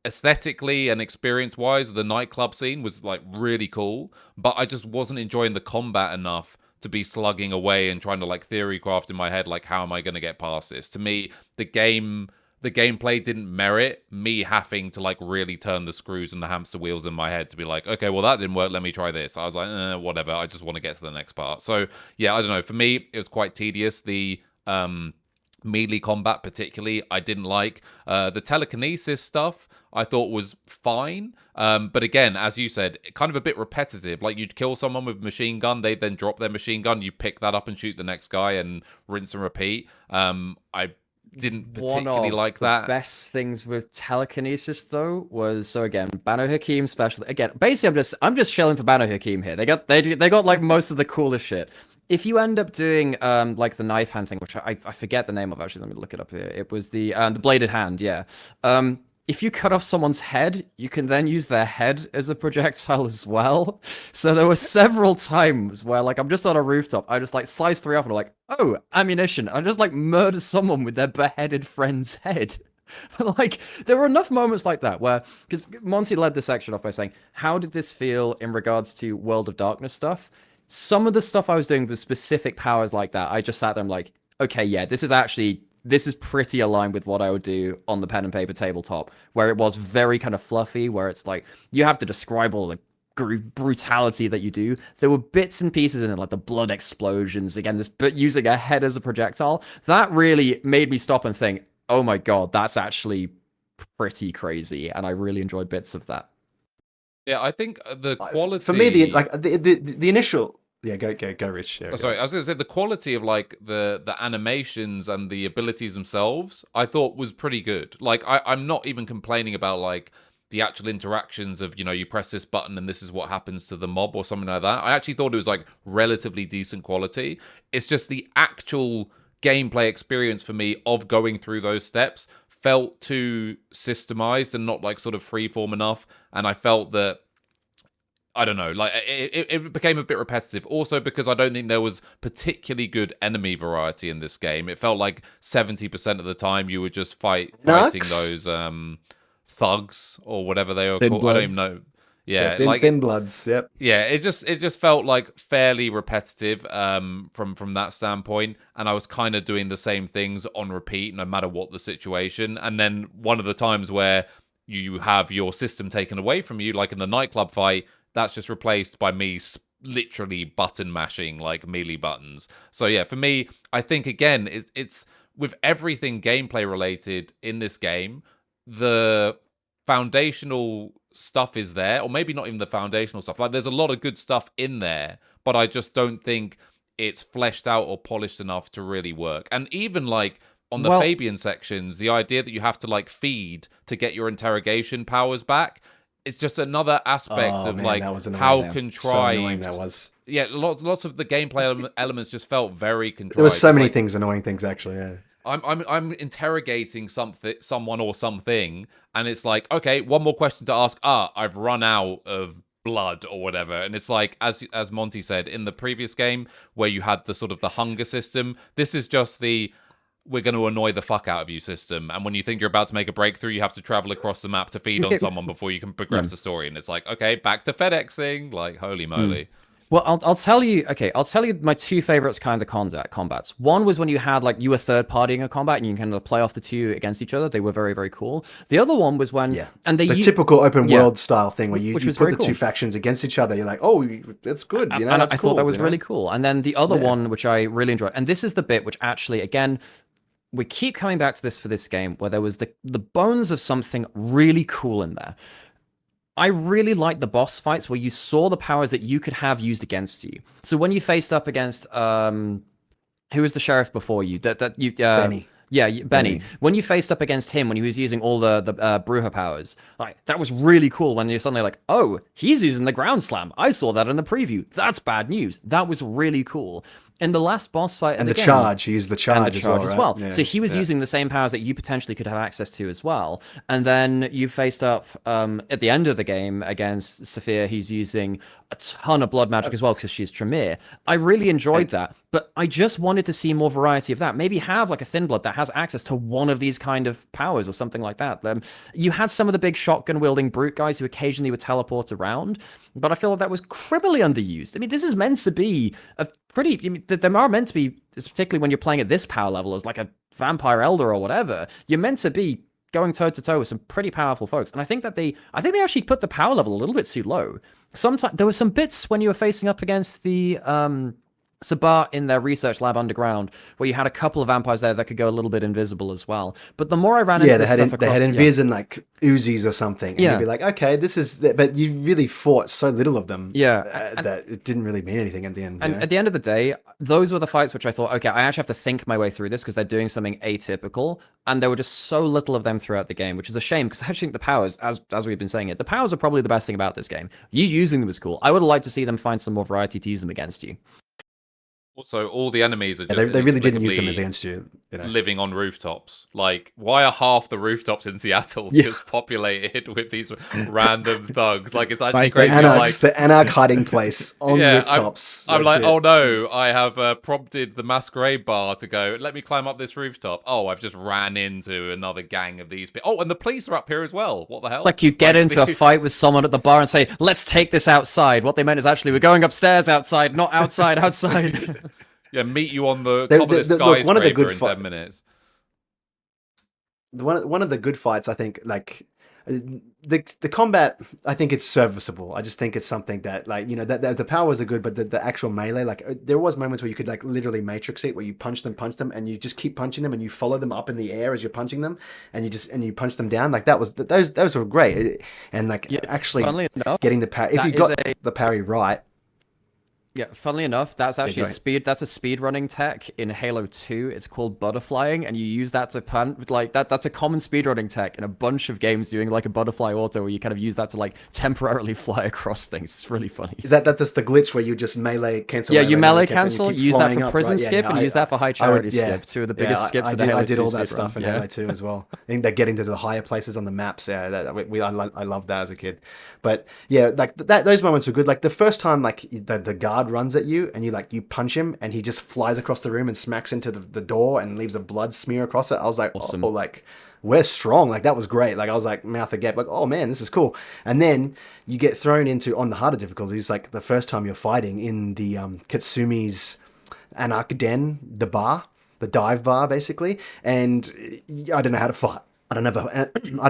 aesthetically and experience-wise, the nightclub scene was like really cool, but I just wasn't enjoying the combat enough to be slugging away and trying to like theory craft in my head, like, how am I going to get past this? To me, the gameplay didn't merit me having to like really turn the screws and the hamster wheels in my head to be like, okay, well that didn't work, let me try this. I was like, whatever, I just want to get to the next part. So yeah, I don't know, for me it was quite tedious. The melee combat particularly I didn't like. The telekinesis stuff I thought was fine. But again, as you said, kind of a bit repetitive. Like you'd kill someone with a machine gun, they'd then drop their machine gun, you pick that up and shoot the next guy and rinse and repeat. I didn't particularly like that. The best things with telekinesis though was, so again, Banu Hakim special. Again, basically I'm just shilling for Banu Hakim here. They got like most of the coolest shit. If you end up doing like the knife hand thing, which I forget the name of, actually, let me look it up here. It was the bladed hand, yeah. If you cut off someone's head, you can then use their head as a projectile as well. So there were several times where, like, I'm just on a rooftop, I just, like, slice 3 off and I'm like, oh, ammunition. I just, like, murder someone with their beheaded friend's head. Like, there were enough moments like that where, because Monty led this section off by saying, how did this feel in regards to World of Darkness stuff? Some of the stuff I was doing with specific powers like that, I just sat there and like, okay, yeah, this is pretty aligned with what I would do on the pen and paper tabletop, where it was very kind of fluffy, where it's like, you have to describe all the brutality that you do. There were bits and pieces in it, like the blood explosions, again, this bit using a head as a projectile. That really made me stop and think, oh my god, that's actually pretty crazy, and I really enjoyed bits of that. Yeah, I think the quality... For me, the initial... Yeah, go, Rich. Yeah, sorry, I was going to say the quality of like the animations and the abilities themselves, I thought was pretty good. Like I'm not even complaining about like the actual interactions of, you know, you press this button and this is what happens to the mob or something like that. I actually thought it was like relatively decent quality. It's just the actual gameplay experience for me of going through those steps felt too systemized and not like sort of freeform enough. And I felt that, I don't know, like it became a bit repetitive. Also because I don't think there was particularly good enemy variety in this game. It felt like 70% of the time you were just fighting those thugs or whatever they were called. I don't even know. Yeah, like thin bloods. Yep. Yeah, it just felt like fairly repetitive from that standpoint, and I was kind of doing the same things on repeat, no matter what the situation. And then one of the times where you have your system taken away from you, like in the nightclub fight, that's just replaced by me literally button mashing like melee buttons. So yeah, for me, I think again, it's with everything gameplay related in this game, the foundational stuff is there, or maybe not even the foundational stuff. Like there's a lot of good stuff in there, but I just don't think it's fleshed out or polished enough to really work. And even like on the Fabien sections, the idea that you have to like feed to get your interrogation powers back, it's just another aspect of like how contrived that was. Yeah, lots of the gameplay elements just felt very contrived. There were so many annoying things actually. Yeah. I'm interrogating someone or something, and it's like, okay, one more question to ask. I've run out of blood or whatever. And it's like, as Monty said in the previous game, where you had the sort of the hunger system, this is just the we're going to annoy the fuck out of you system. And when you think you're about to make a breakthrough, you have to travel across the map to feed on someone before you can progress the story. And it's like, okay, back to FedExing. Like, holy moly. Well, I'll tell you. Okay, I'll tell you my two favorites kind of combats. One was when you had like you were third partying a combat and you can kind of play off the two against each other. They were very, very cool. The other one was when the typical open world style thing where you put the two factions against each other. You're like, oh, that's good. You know, and that's I thought that was really cool. And then the other one, which I really enjoyed, and this is the bit which actually, again, we keep coming back to this for this game, where there was the bones of something really cool in there. I really liked the boss fights where you saw the powers that you could have used against you. So when you faced up against who was the sheriff before you? Benny. Yeah, Benny. When you faced up against him, when he was using all the Bruja powers, like that was really cool. When you're suddenly like, oh, he's using the ground slam. I saw that in the preview. That's bad news. That was really cool. In the last boss fight, and the charge, he used the charge, as well. Yeah. So he was using the same powers that you potentially could have access to as well. And then you faced up at the end of the game against Safia. He's using a ton of blood magic as well because she's Tremere. I really enjoyed that, but I just wanted to see more variety of that. Maybe have like a Thin Blood that has access to one of these kind of powers or something like that. You had some of the big shotgun wielding brute guys who occasionally would teleport around, but I feel like that was criminally underused. I mean, this is meant to be a pretty. I mean, they are meant to be, particularly when you're playing at this power level as like a vampire elder or whatever. You're meant to be going toe to toe with some pretty powerful folks, and I think they actually put the power level a little bit too low. Sometimes there were some bits when you were facing up against the Sabat in their research lab underground, where you had a couple of vampires there that could go a little bit invisible as well. But the more I ran into this stuff across... they had invis and like Uzis or something. And you'd be like, okay, this is... But you really fought so little of them that it didn't really mean anything at the end. And at the end of the day, those were the fights which I thought, okay, I actually have to think my way through this because they're doing something atypical. And there were just so little of them throughout the game, which is a shame because I actually think the powers, as we've been saying it, the powers are probably the best thing about this game. You using them was cool. I would have liked to see them find some more variety to use them against you. Also, all the enemies are just they really didn't use them against you, living on rooftops. Like, why are half the rooftops in Seattle just populated with these random thugs? Like, it's actually crazy. The Anarch hiding place on rooftops. I'm like, oh no, I have prompted the Masquerade bar to go, let me climb up this rooftop. Oh, I've just ran into another gang of these people. Oh, and the police are up here as well. What the hell? Like, you get into a fight with someone at the bar and say, let's take this outside. What they meant is actually, we're going upstairs outside, not outside. Yeah, meet you on the top of the skyscraper in 10 minutes. One of the good fights, I think, like the combat, I think it's serviceable. I just think it's something that, like, that the powers are good, but the actual melee, like, there was moments where you could like literally matrix it, where you punch them, and you just keep punching them, and you follow them up in the air as you're punching them, and you punch them down. Like those were great, and like actually getting the parry. If you got the parry right. Yeah, funnily enough, that's actually a speed running tech in Halo 2. It's called butterflying, and you use that to punt. Like that's a common speed running tech in a bunch of games, doing like a butterfly auto where you kind of use that to like temporarily fly across things. It's really funny. Is that's just the glitch where you just melee cancel? Yeah, you melee cancel, you use that for prison skip, and use that for high charity skip. Two of the biggest skips in the Halo 2 I did all that stuff in Halo 2 as well. I think they're getting to the higher places on the maps. Yeah, I loved that as a kid. But yeah, like those moments were good. Like the first time, like the guard runs at you and you punch him and he just flies across the room and smacks into the door and leaves a blood smear across it. I was like, awesome. Oh, like we're strong. Like that was great. Like I was like mouth agape, like, oh man, this is cool. And then you get thrown into on the harder difficulties. Like the first time you're fighting in the Katsumi's Anarch Den, the dive bar basically, and I don't know how to fight. I don't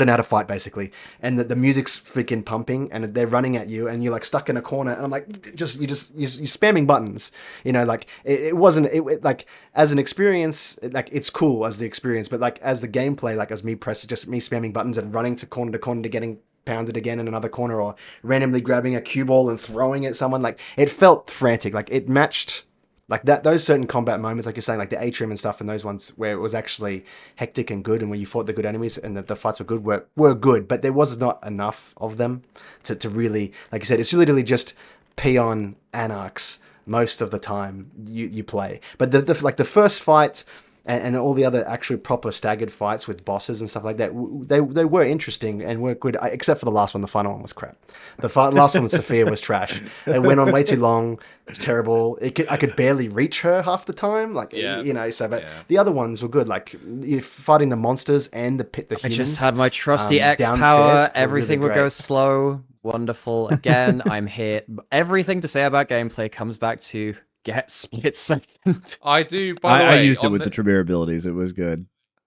know how to fight basically, and the music's freaking pumping, and they're running at you, and you're like stuck in a corner, and I'm like, you're spamming buttons, like it wasn't like as an experience, like it's cool as the experience, but like as the gameplay, like as me spamming buttons and running to corner to getting pound it again in another corner, or randomly grabbing a cue ball and throwing it at someone. Like, it felt frantic. Like, it matched like that, those certain combat moments, like you're saying, like the atrium and stuff, and those ones where it was actually hectic and good, and when you fought the good enemies and the fights were good, were good, but there was not enough of them to really, like you said, it's literally just peon anarchs most of the time you play. But the first fight and all the other actual proper staggered fights with bosses and stuff like that, they were interesting and were good, except for the last one. The final one was crap. The last one with Safia was trash. It went on way too long. It was terrible. I could barely reach her half the time. Like, you know, so, but the other ones were good. Like, you're fighting the monsters and the humans. I just had my trusty X power. Everything would go slow. Wonderful. Again, I'm here. Everything to say about gameplay comes back to get split second. I do. By the way, I used it with the Tremere abilities. It was good.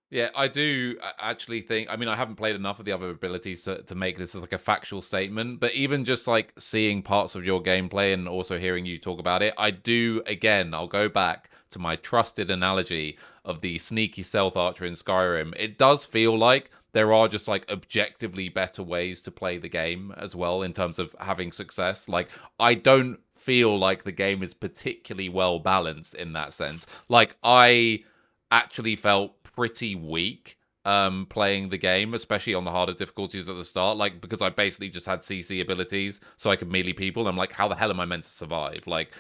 Yeah, I do actually think. I mean, I haven't played enough of the other abilities to make this like a factual statement. But even just like seeing parts of your gameplay and also hearing you talk about it, I do. Again, I'll go back to my trusted analogy of the sneaky stealth archer in Skyrim. It does feel like there are just like objectively better ways to play the game as well in terms of having success. Like, I don't feel like the game is particularly well balanced in that sense. Like, I actually felt pretty weak playing the game, especially on the harder difficulties at the start, like, because I basically just had CC abilities so I could melee people, and I'm like, how the hell am I meant to survive? Like,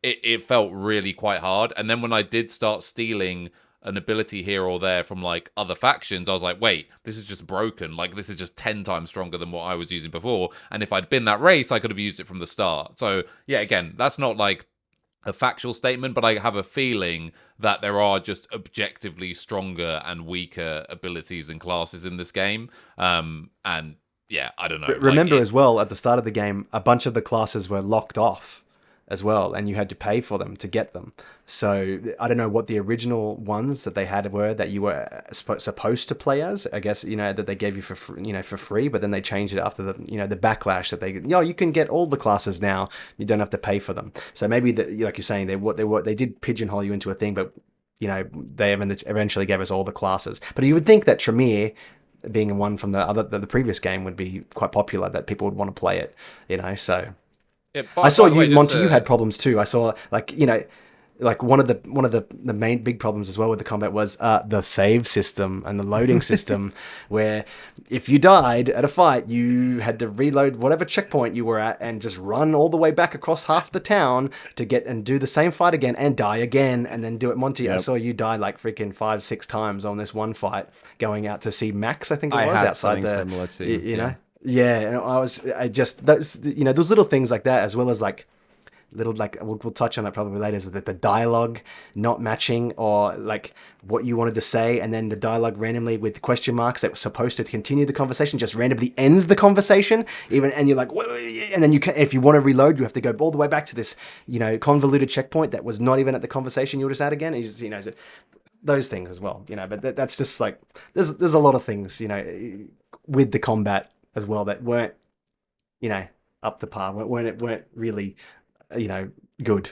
it felt really quite hard. And then when I did start stealing an ability here or there from like other factions, I was like, wait, this is just broken. Like, this is just 10 times stronger than what I was using before. And if I'd been that race, I could have used it from the start. So yeah, again, that's not like a factual statement, but I have a feeling that there are just objectively stronger and weaker abilities and classes in this game. And yeah, I don't know. Remember as well, at the start of the game, a bunch of the classes were locked off as well, and you had to pay for them to get them. So I don't know what the original ones that they had were that you were supposed to play as. I guess, you know, that they gave you for free, but then they changed it after the the backlash that you can get all the classes now. You don't have to pay for them. So maybe like you're saying, they did pigeonhole you into a thing, but they eventually gave us all the classes. But you would think that Tremere, being one from the previous game, would be quite popular, that people would want to play it. So. Yeah, I saw you, Monty. You had problems too. I saw, like, one of the main big problems as well with the combat was the save system and the loading system, where if you died at a fight, you had to reload whatever checkpoint you were at and just run all the way back across half the town to get and do the same fight again and die again and then do it. Monty, yep. I saw you die like freaking 5-6 times on this one fight, going out to see Max, I think it was, outside the similar to, Yeah, and I just those little things like that, as well as like little, like, we'll touch on that probably later, is that the dialogue not matching, or like what you wanted to say, and then the dialogue randomly with question marks that were supposed to continue the conversation just randomly ends the conversation, and you're like, and then if you want to reload, you have to go all the way back to this convoluted checkpoint that was not even at the conversation you were just at again. And you just, those things as well, but that's just like there's a lot of things with the combat as well that weren't up to par, weren't really good.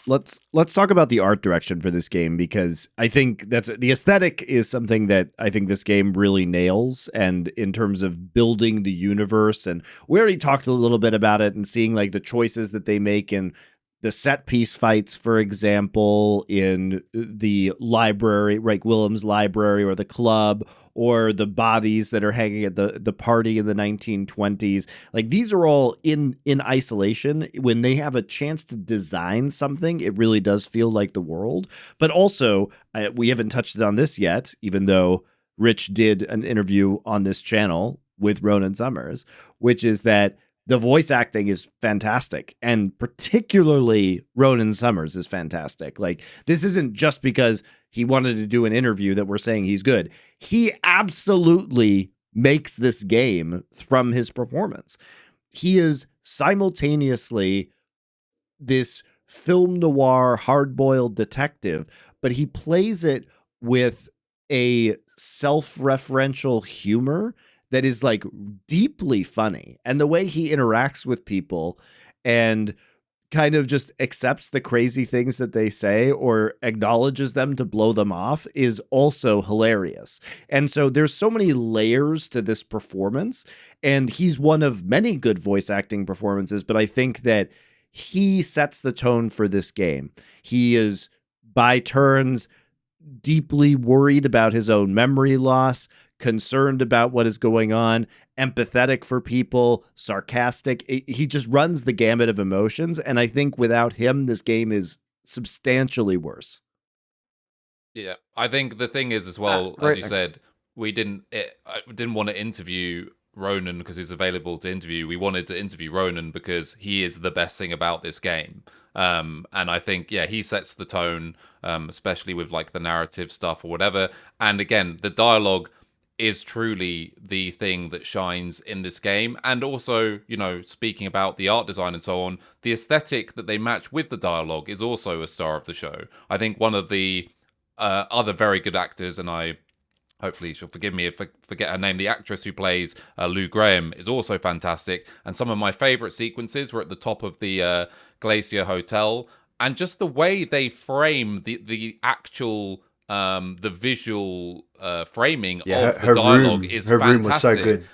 Let's talk about the art direction for this game, because I think that's the aesthetic is something that I think this game really nails, and in terms of building the universe, and we already talked a little bit about it, and seeing like the choices that they make in the set piece fights, for example, in the library, like Willem's library or the club, or the bodies that are hanging at the party in the 1920s. Like, these are all in isolation. When they have a chance to design something, it really does feel like the world. But also, we haven't touched on this yet, even though Rich did an interview on this channel with Ronan Summers, which is that the voice acting is fantastic, and particularly Ronan Summers is fantastic. Like, this isn't just because he wanted to do an interview that we're saying he's good. He absolutely makes this game from his performance. He is simultaneously this film noir, hard-boiled detective, but he plays it with a self-referential humor that is like deeply funny, and the way he interacts with people and kind of just accepts the crazy things that they say or acknowledges them to blow them off is also hilarious. And so there's so many layers to this performance, and he's one of many good voice acting performances, but I think that he sets the tone for this game. He is by turns deeply worried about his own memory loss, concerned about what is going on, empathetic for people, sarcastic. He just runs the gamut of emotions. And I think without him, this game is substantially worse. Yeah, I think the thing is as well, as you said, I didn't want to interview Ronan because he's available to interview. We wanted to interview Ronan because he is the best thing about this game. And I think, yeah, he sets the tone, especially with like the narrative stuff or whatever. And again, the dialogue is truly the thing that shines in this game. And also, you know, speaking about the art design and so on, the aesthetic that they match with the dialogue is also a star of the show. I think one of the other very good actors, and hopefully she'll forgive me if I forget her name, the actress who plays Lou Graham is also fantastic. And some of my favorite sequences were at the top of the Glacier Hotel. And just the way they frame the actual the visual framing of the dialogue is fantastic. Her room was so good.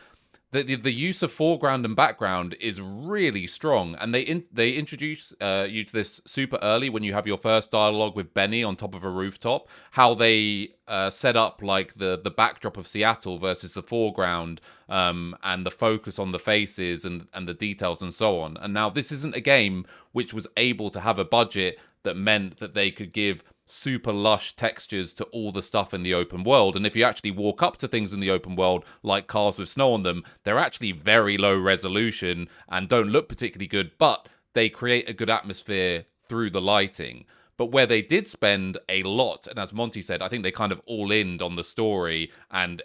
The use of foreground and background is really strong, and they introduce you to this super early when you have your first dialogue with Benny on top of a rooftop. How they set up like the backdrop of Seattle versus the foreground, and the focus on the faces and the details and so on. And now this isn't a game which was able to have a budget that meant that they could give super lush textures to all the stuff in the open world. And if you actually walk up to things in the open world, like cars with snow on them, they're actually very low resolution and don't look particularly good, but they create a good atmosphere through the lighting. But where they did spend a lot, and as Monty said, I think they kind of all-inned on the story, and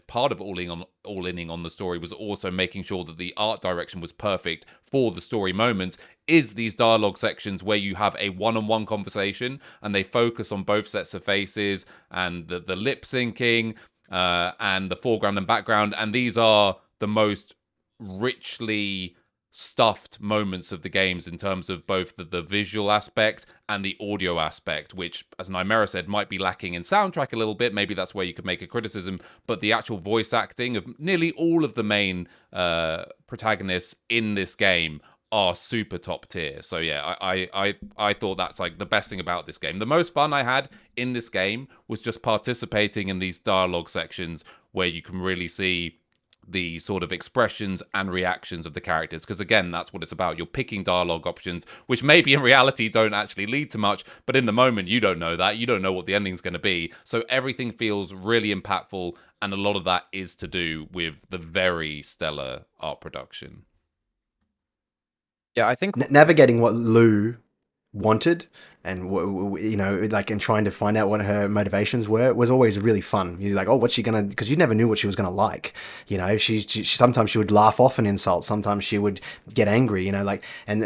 part of all-inning on the story was also making sure that the art direction was perfect for the story moments, is these dialogue sections where you have a one-on-one conversation, and they focus on both sets of faces, and the lip syncing, and the foreground and background, and these are the most richly stuffed moments of the games in terms of both the visual aspect and the audio aspect, which, as Nymera said, might be lacking in soundtrack a little bit. Maybe that's where you could make a criticism, but the actual voice acting of nearly all of the main protagonists in this game are super top tier. So yeah, I thought that's like the best thing about this game. The most fun I had in this game was just participating in these dialogue sections where you can really see the sort of expressions and reactions of the characters, because again, that's what it's about. You're picking dialogue options, which maybe in reality don't actually lead to much, but in the moment you don't know that. You don't know what the ending's going to be. So everything feels really impactful, and a lot of that is to do with the very stellar art production. Yeah, I think navigating what Lou wanted, and you know, like, and trying to find out what her motivations were was always really fun. You're like, oh, what's she gonna? Because you never knew what she was gonna like. You know, she sometimes she would laugh off an insult, sometimes she would get angry. You know, like, and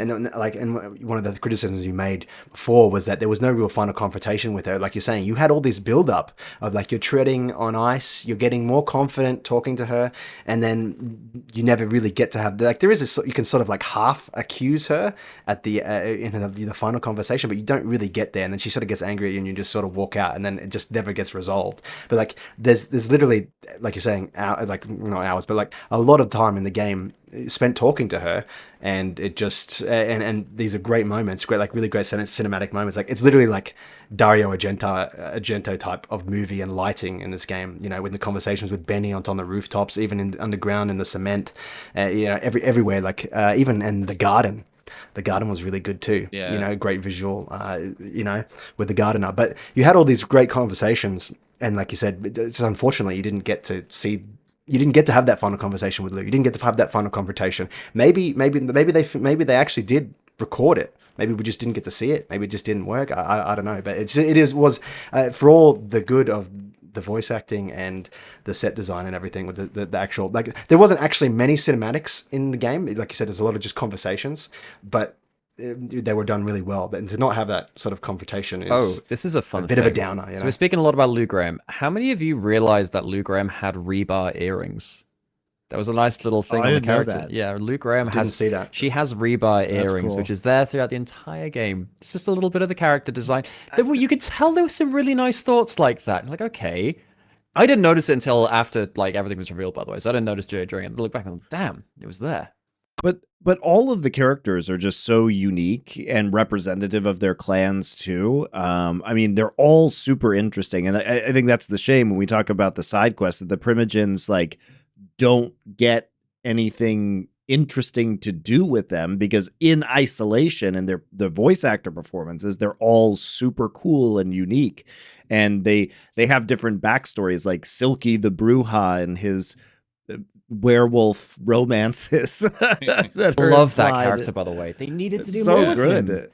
one of the criticisms you made before was that there was no real final confrontation with her. Like you're saying, you had all this build up of like you're treading on ice, you're getting more confident talking to her, and then you never really get to have like there is you can sort of like half accuse her at the in the final conversation, but you don't really get there, and then she sort of gets angry at you and you just sort of walk out, and then it just never gets resolved. But like there's literally, like you're saying, like not hours, but like a lot of time in the game spent talking to her, and it just and these are great moments, great, like really great cinematic moments. Like it's literally like Dario Argento type of movie and lighting in this game. You know, with the conversations with Benny on the rooftops, even in underground in the cement, you know, everywhere. Like even in the garden. The garden was really good too. Yeah. You know, great visual, you know, with the gardener. But you had all these great conversations, and like you said, it's unfortunately you didn't get to have that final conversation with Lou. You didn't get to have that final confrontation. Maybe they actually did record it. Maybe we just didn't get to see it. Maybe it just didn't work. I don't know. But it was for all the good of the voice acting and the set design and everything, with the actual, like, there wasn't actually many cinematics in the game. Like you said, there's a lot of just conversations, but they were done really well. But to not have that sort of confrontation is this is a fun bit thing. of a downer. You know? So we're speaking a lot about Lou Graham. How many of you realized that Lou Graham had rebar earrings? That was a nice little thing on the didn't know character. that. Yeah, Luke Graham Didn't see that. She has rebar That's earrings, cool. which is there throughout the entire game. It's just a little bit of the character design. You could tell there were some really nice thoughts like that. Like, okay. I didn't notice it until after like everything was revealed, by the way. So I didn't notice during it. I look back and damn, it was there. But all of the characters are just so unique and representative of their clans too. I mean, they're all super interesting, and I think that's the shame when we talk about the side quests that the Primogens like don't get anything interesting to do with them, because in isolation and their voice actor performances, they're all super cool and unique, and they have different backstories, like Silky the Bruja and his werewolf romances. I love that character, by the way. They needed to do more with him.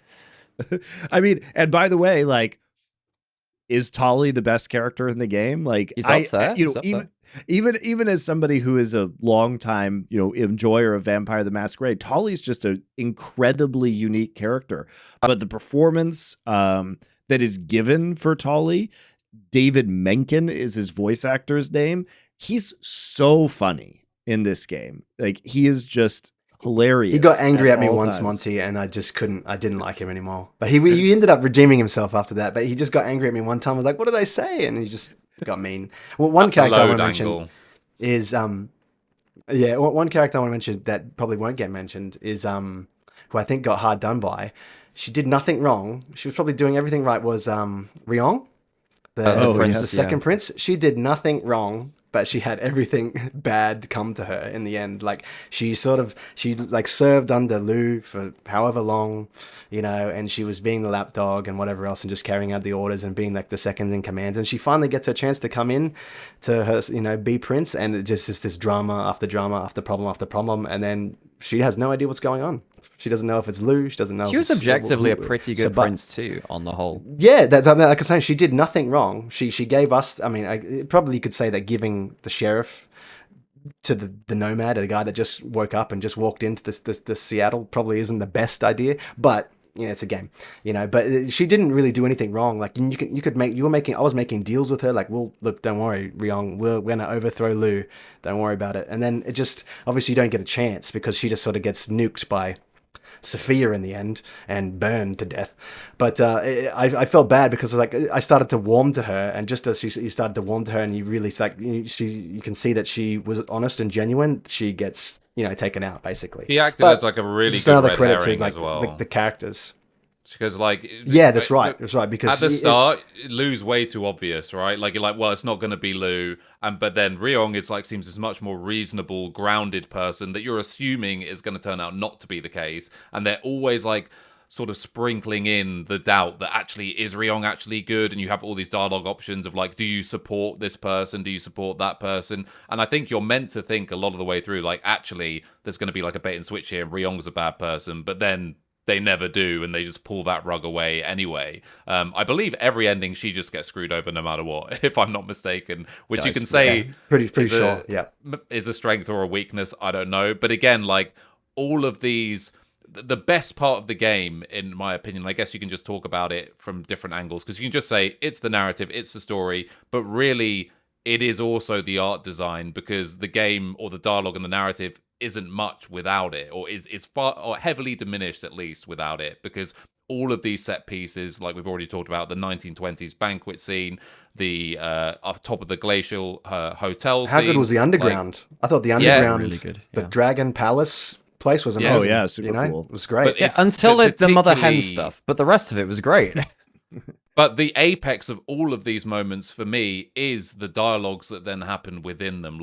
I mean, and by the way, like, is Tolly the best character in the game? Like, He's up there. Even as somebody who is a long time, enjoyer of Vampire the Masquerade, Tolly's just an incredibly unique character. But the performance that is given for Tolly, David Menken is his voice actor's name. He's so funny in this game. Like, he is just hilarious. He got angry at me all once, times. Monty, and I didn't like him anymore. But he ended up redeeming himself after that. But he just got angry at me one time. I was like, what did I say? And he just got mean. Well, one character I want to mention is one character I want to mention that probably won't get mentioned is who I think got hard done by. She did nothing wrong. She was probably doing everything right. Was Ryong, the second prince? She did nothing wrong, but she had everything bad come to her in the end. Like, she served under Lou for however long, and she was being the lapdog and whatever else, and just carrying out the orders and being like the second in command. And she finally gets her chance to come in to her, be prince, and it just is this drama after drama after problem, and then she has no idea what's going on. She doesn't know if it's Lou. She doesn't know. She was objectively a pretty good prince too, on the whole. Yeah, that's like I'm saying. She did nothing wrong. She gave us. I mean, probably you could say that giving the sheriff to the nomad, a guy that just woke up and just walked into this Seattle, probably isn't the best idea. But it's a game, But she didn't really do anything wrong. Like, I was making deals with her. Like, well, look, don't worry, Ryong, we're gonna overthrow Lou. Don't worry about it. And then it just obviously you don't get a chance because she just sort of gets nuked by Safia in the end and burned to death. But I felt bad because I started to warm to her, and just as you started to warm to her, and you really you can see that she was honest and genuine, she gets taken out basically. He acted as like a really good red herring as well. The characters. Because that's right. That's right. Because at the start, Lou's way too obvious, right? Like, you're like, well, it's not going to be Lou, but then Ryong seems this much more reasonable, grounded person that you're assuming is going to turn out not to be the case, and they're always sort of sprinkling in the doubt that actually is Ryong actually good, and you have all these dialogue options of do you support this person? Do you support that person? And I think you're meant to think a lot of the way through, actually, there's going to be a bait and switch here, and Ryong's a bad person, but then they never do, and they just pull that rug away anyway. I believe every ending she just gets screwed over no matter what, if I'm not mistaken, which you can say pretty sure, is a strength or a weakness, I don't know. But again, all of these, the best part of the game, in my opinion, I guess you can just talk about it from different angles, because you can just say it's the narrative, it's the story, but really it is also the art design, because the game or the dialogue and the narrative isn't much without it, or is far or heavily diminished at least without it, because all of these set pieces, like we've already talked about, the 1920s banquet scene, the up top of the glacial hotel scene. How good was the underground? I thought the underground, really good. The Dragon Palace place was amazing. Oh yeah, super cool. It was great. Until the mother hen stuff, but the rest of it was great. But the apex of all of these moments for me is the dialogues that then happen within them.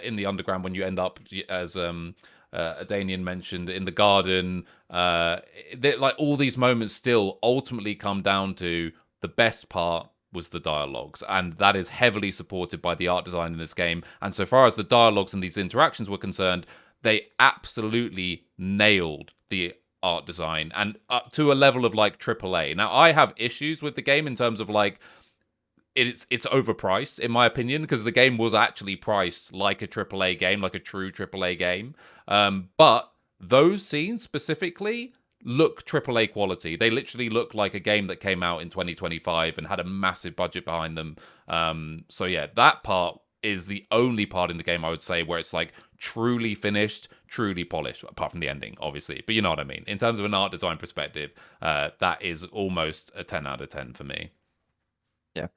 In the underground, when you end up, as Danian mentioned, in the garden, all these moments still ultimately come down to the best part was the dialogues, and that is heavily supported by the art design in this game. And so far as the dialogues and these interactions were concerned, they absolutely nailed the art design, and up to a level of AAA. Now, I have issues with the game in terms of it's overpriced, in my opinion, because the game was actually priced like a AAA game, like a true AAA game. But those scenes specifically look AAA quality. They literally look like a game that came out in 2025 and had a massive budget behind them. So yeah, that part is the only part in the game I would say where it's like truly finished, truly polished, apart from the ending, obviously. But you know what I mean. In terms of an art design perspective, that is almost a 10 out of 10 for me. Yeah.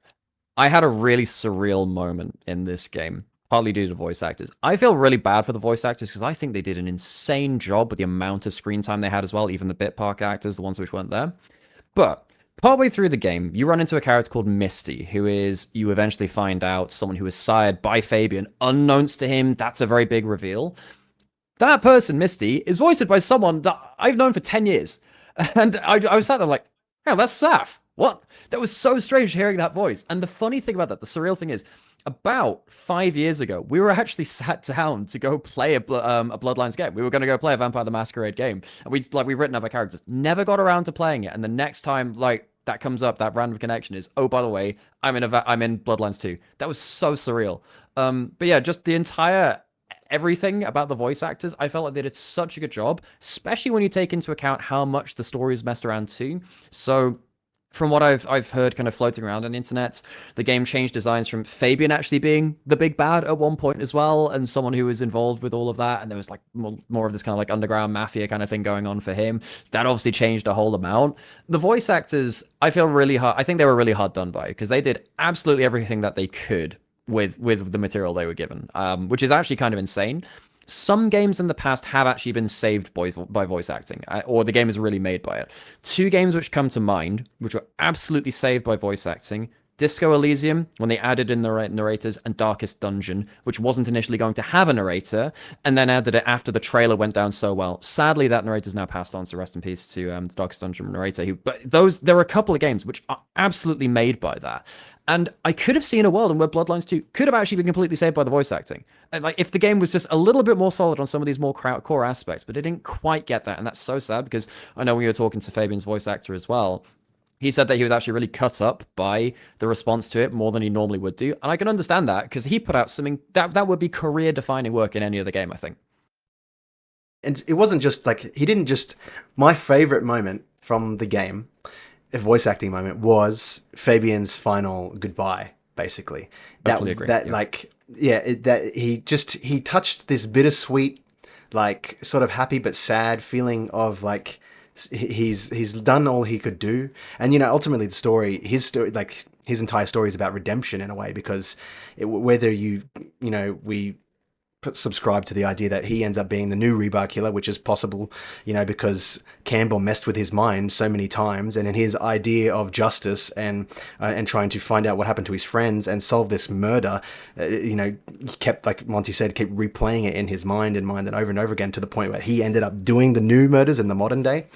I had a really surreal moment in this game, partly due to voice actors. I feel really bad for the voice actors because I think they did an insane job with the amount of screen time they had as well, even the bit park actors, the ones which weren't there. But partway through the game, you run into a character called Misty, who is, you eventually find out, someone who was sired by Fabien, unknowns to him. That's a very big reveal. That person, Misty, is voiced by someone that I've known for 10 years. And I was sat there like, oh, that's Saf. What? That was so strange hearing that voice. And the funny thing about that, the surreal thing is, about 5 years ago, we were actually sat down to go play a Bloodlines game. We were going to go play a Vampire the Masquerade game. And we've written up our characters. Never got around to playing it. And the next time, like, that comes up, that random connection is, oh, by the way, I'm in Bloodlines 2. That was so surreal. But yeah, just the entire everything about the voice actors, I felt like they did such a good job, especially when you take into account how much the story is messed around too. So from what I've heard kind of floating around on the internet, the game changed designs from Fabien actually being the big bad at one point as well, and someone who was involved with all of that, and there was like more of this kind of like underground mafia kind of thing going on for him. That obviously changed a whole amount. The voice actors, I feel really hard. I think they were really hard done by because they did absolutely everything that they could with the material they were given, which is actually kind of insane. Some games in the past have actually been saved by voice acting, or the game is really made by it. Two games which come to mind, which were absolutely saved by voice acting: Disco Elysium, when they added in the narrators, and Darkest Dungeon, which wasn't initially going to have a narrator, and then added it after the trailer went down so well. Sadly, that narrator's now passed on, so rest in peace to the Darkest Dungeon narrator. But there are a couple of games which are absolutely made by that. And I could have seen a world in where Bloodlines 2 could have actually been completely saved by the voice acting. And like, if the game was just a little bit more solid on some of these more core aspects, but it didn't quite get that. And that's so sad because I know when you were talking to Fabien's voice actor as well, he said that he was actually really cut up by the response to it more than he normally would do. And I can understand that because he put out something that would be career-defining work in any other game, I think. And it wasn't just like, he didn't just, my favorite moment from the game, a voice acting moment, was Fabien's final goodbye, basically. He touched this bittersweet, like sort of happy but sad feeling of like, he's done all he could do. And, you know, ultimately his story, like his entire story is about redemption in a way, because whether we subscribe to the idea that he ends up being the new rebar killer, which is possible, you know, because Campbell messed with his mind so many times, and in his idea of justice and trying to find out what happened to his friends and solve this murder, you know, he kept, like Monty said, kept replaying it in his mind and over and over again, to the point where he ended up doing the new murders in the modern day.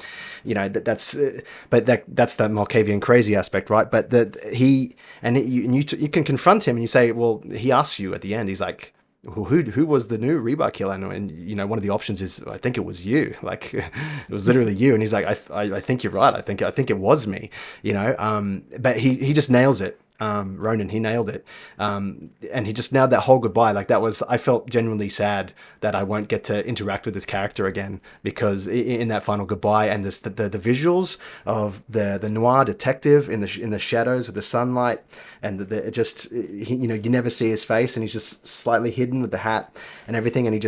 You know, that's the Malkavian crazy aspect, right? But you can confront him and you say, well, he asks you at the end, he's like, who was the new rebar killer? And you know, one of the options is, I think it was you. Like, it was literally you. And he's like, I think you're right. I think it was me. You know, but he just nails it. Ronan, he nailed it. And he just nailed that whole goodbye. Like, I felt genuinely sad that I won't get to interact with this character again, because in that final goodbye, and the visuals of the noir detective in the shadows with the sunlight, and you know, you never see his face, and he's just slightly hidden with the hat and everything, and he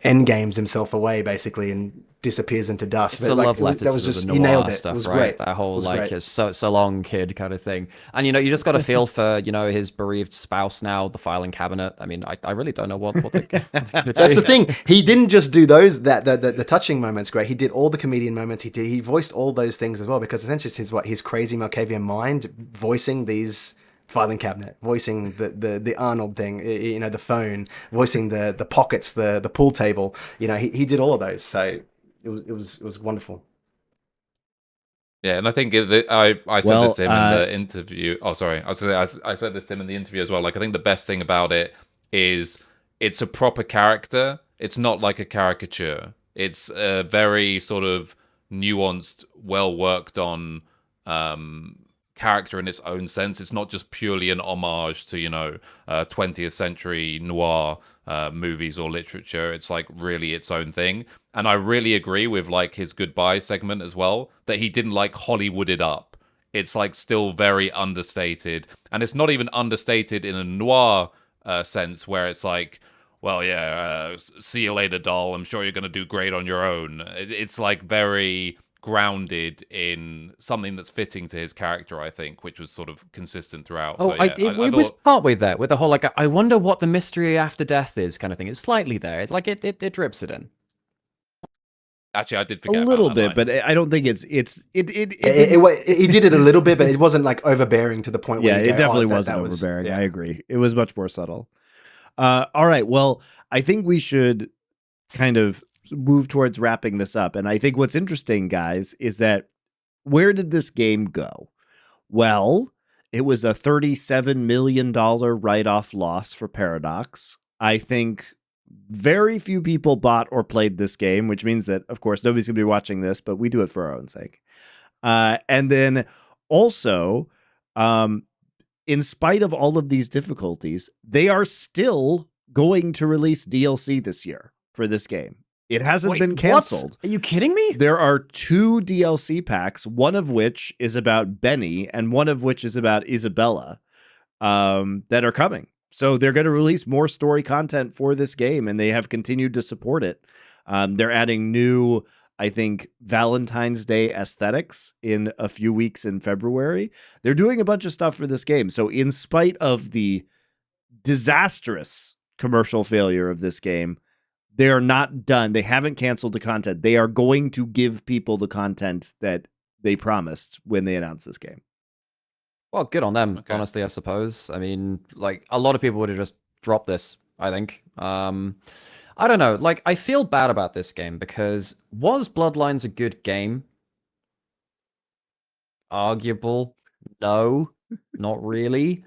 endgames himself away basically and disappears into dust. It's a love letter to the noir he nailed it. Stuff, it was right? Great. That whole like a so long kid kind of thing. And you know, you just got to feel for, you know, his bereaved spouse now, the filing cabinet. I mean, I really don't know what That's the thing. He didn't just do those the touching moments. Great. He did all the comedian moments. He voiced all those things as well, because essentially it's his crazy Malkavian mind voicing these. Filing cabinet, voicing the Arnold thing, you know, the phone, voicing the pockets, the pool table. You know, he did all of those, so it was wonderful. Yeah, and I think I said this to him in the interview. Oh, sorry, I said this to him in the interview as well. Like, I think the best thing about it is it's a proper character. It's not like a caricature. It's a very sort of nuanced, well worked on character in its own sense. It's not just purely an homage to, you know, 20th century noir movies or literature. It's like really its own thing. And I really agree with like his goodbye segment as well, that he didn't like Hollywood it up. it's like still very understated, and it's not even understated in a noir sense where it's like, well, yeah, see you later, doll. I'm sure you're going to do great on your own. It's like very grounded in something that's fitting to his character, I think, which was sort of consistent throughout. Oh, So yeah, it was partway there with the whole like, I wonder what the mystery after death is kind of thing. It's slightly there. It's like it drips it in. Actually, I did forget a little about that bit, line. but I don't think it he did it a little bit, but it wasn't like overbearing to the point where it definitely wasn't overbearing. I agree. It was much more subtle. All right. Well, I think we should kind of move towards wrapping this up. And I think what's interesting, guys, is that where did this game go? Well, it was a $37 million write-off loss for Paradox. I think very few people bought or played this game, which means that, of course, nobody's going to be watching this, but we do it for our own sake. And then also, in spite of all of these difficulties, they are still going to release DLC this year for this game. It hasn't been canceled. What? Are you kidding me? There are 2 DLC packs, one of which is about Benny and one of which is about Ysabella, that are coming. So they're going to release more story content for this game, and they have continued to support it. They're adding new, I think, Valentine's Day aesthetics in a few weeks in February. They're doing a bunch of stuff for this game. So in spite of the disastrous commercial failure of this game, they are not done. They haven't canceled the content. They are going to give people the content that they promised when they announced this game. Well, good on them, honestly, I suppose. I mean, like, a lot of people would have just dropped this, I think. I don't know. Like, I feel bad about this game because was Bloodlines a good game? Arguable. No, not really.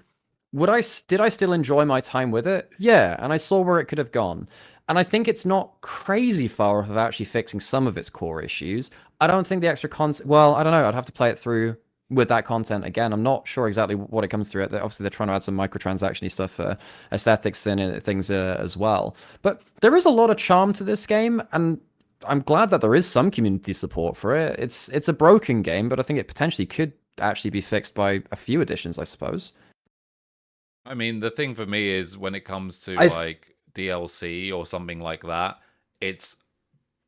Did I still enjoy my time with it? Yeah, and I saw where it could have gone. And I think it's not crazy far off of actually fixing some of its core issues. I don't think the extra content... Well, I don't know. I'd have to play it through with that content again. I'm not sure exactly what it comes through. Obviously, they're trying to add some microtransaction-y stuff for aesthetics and things as well. But there is a lot of charm to this game, and I'm glad that there is some community support for it. It's a broken game, but I think it potentially could actually be fixed by a few additions, I suppose. I mean, the thing for me is when it comes to like DLC or something like that,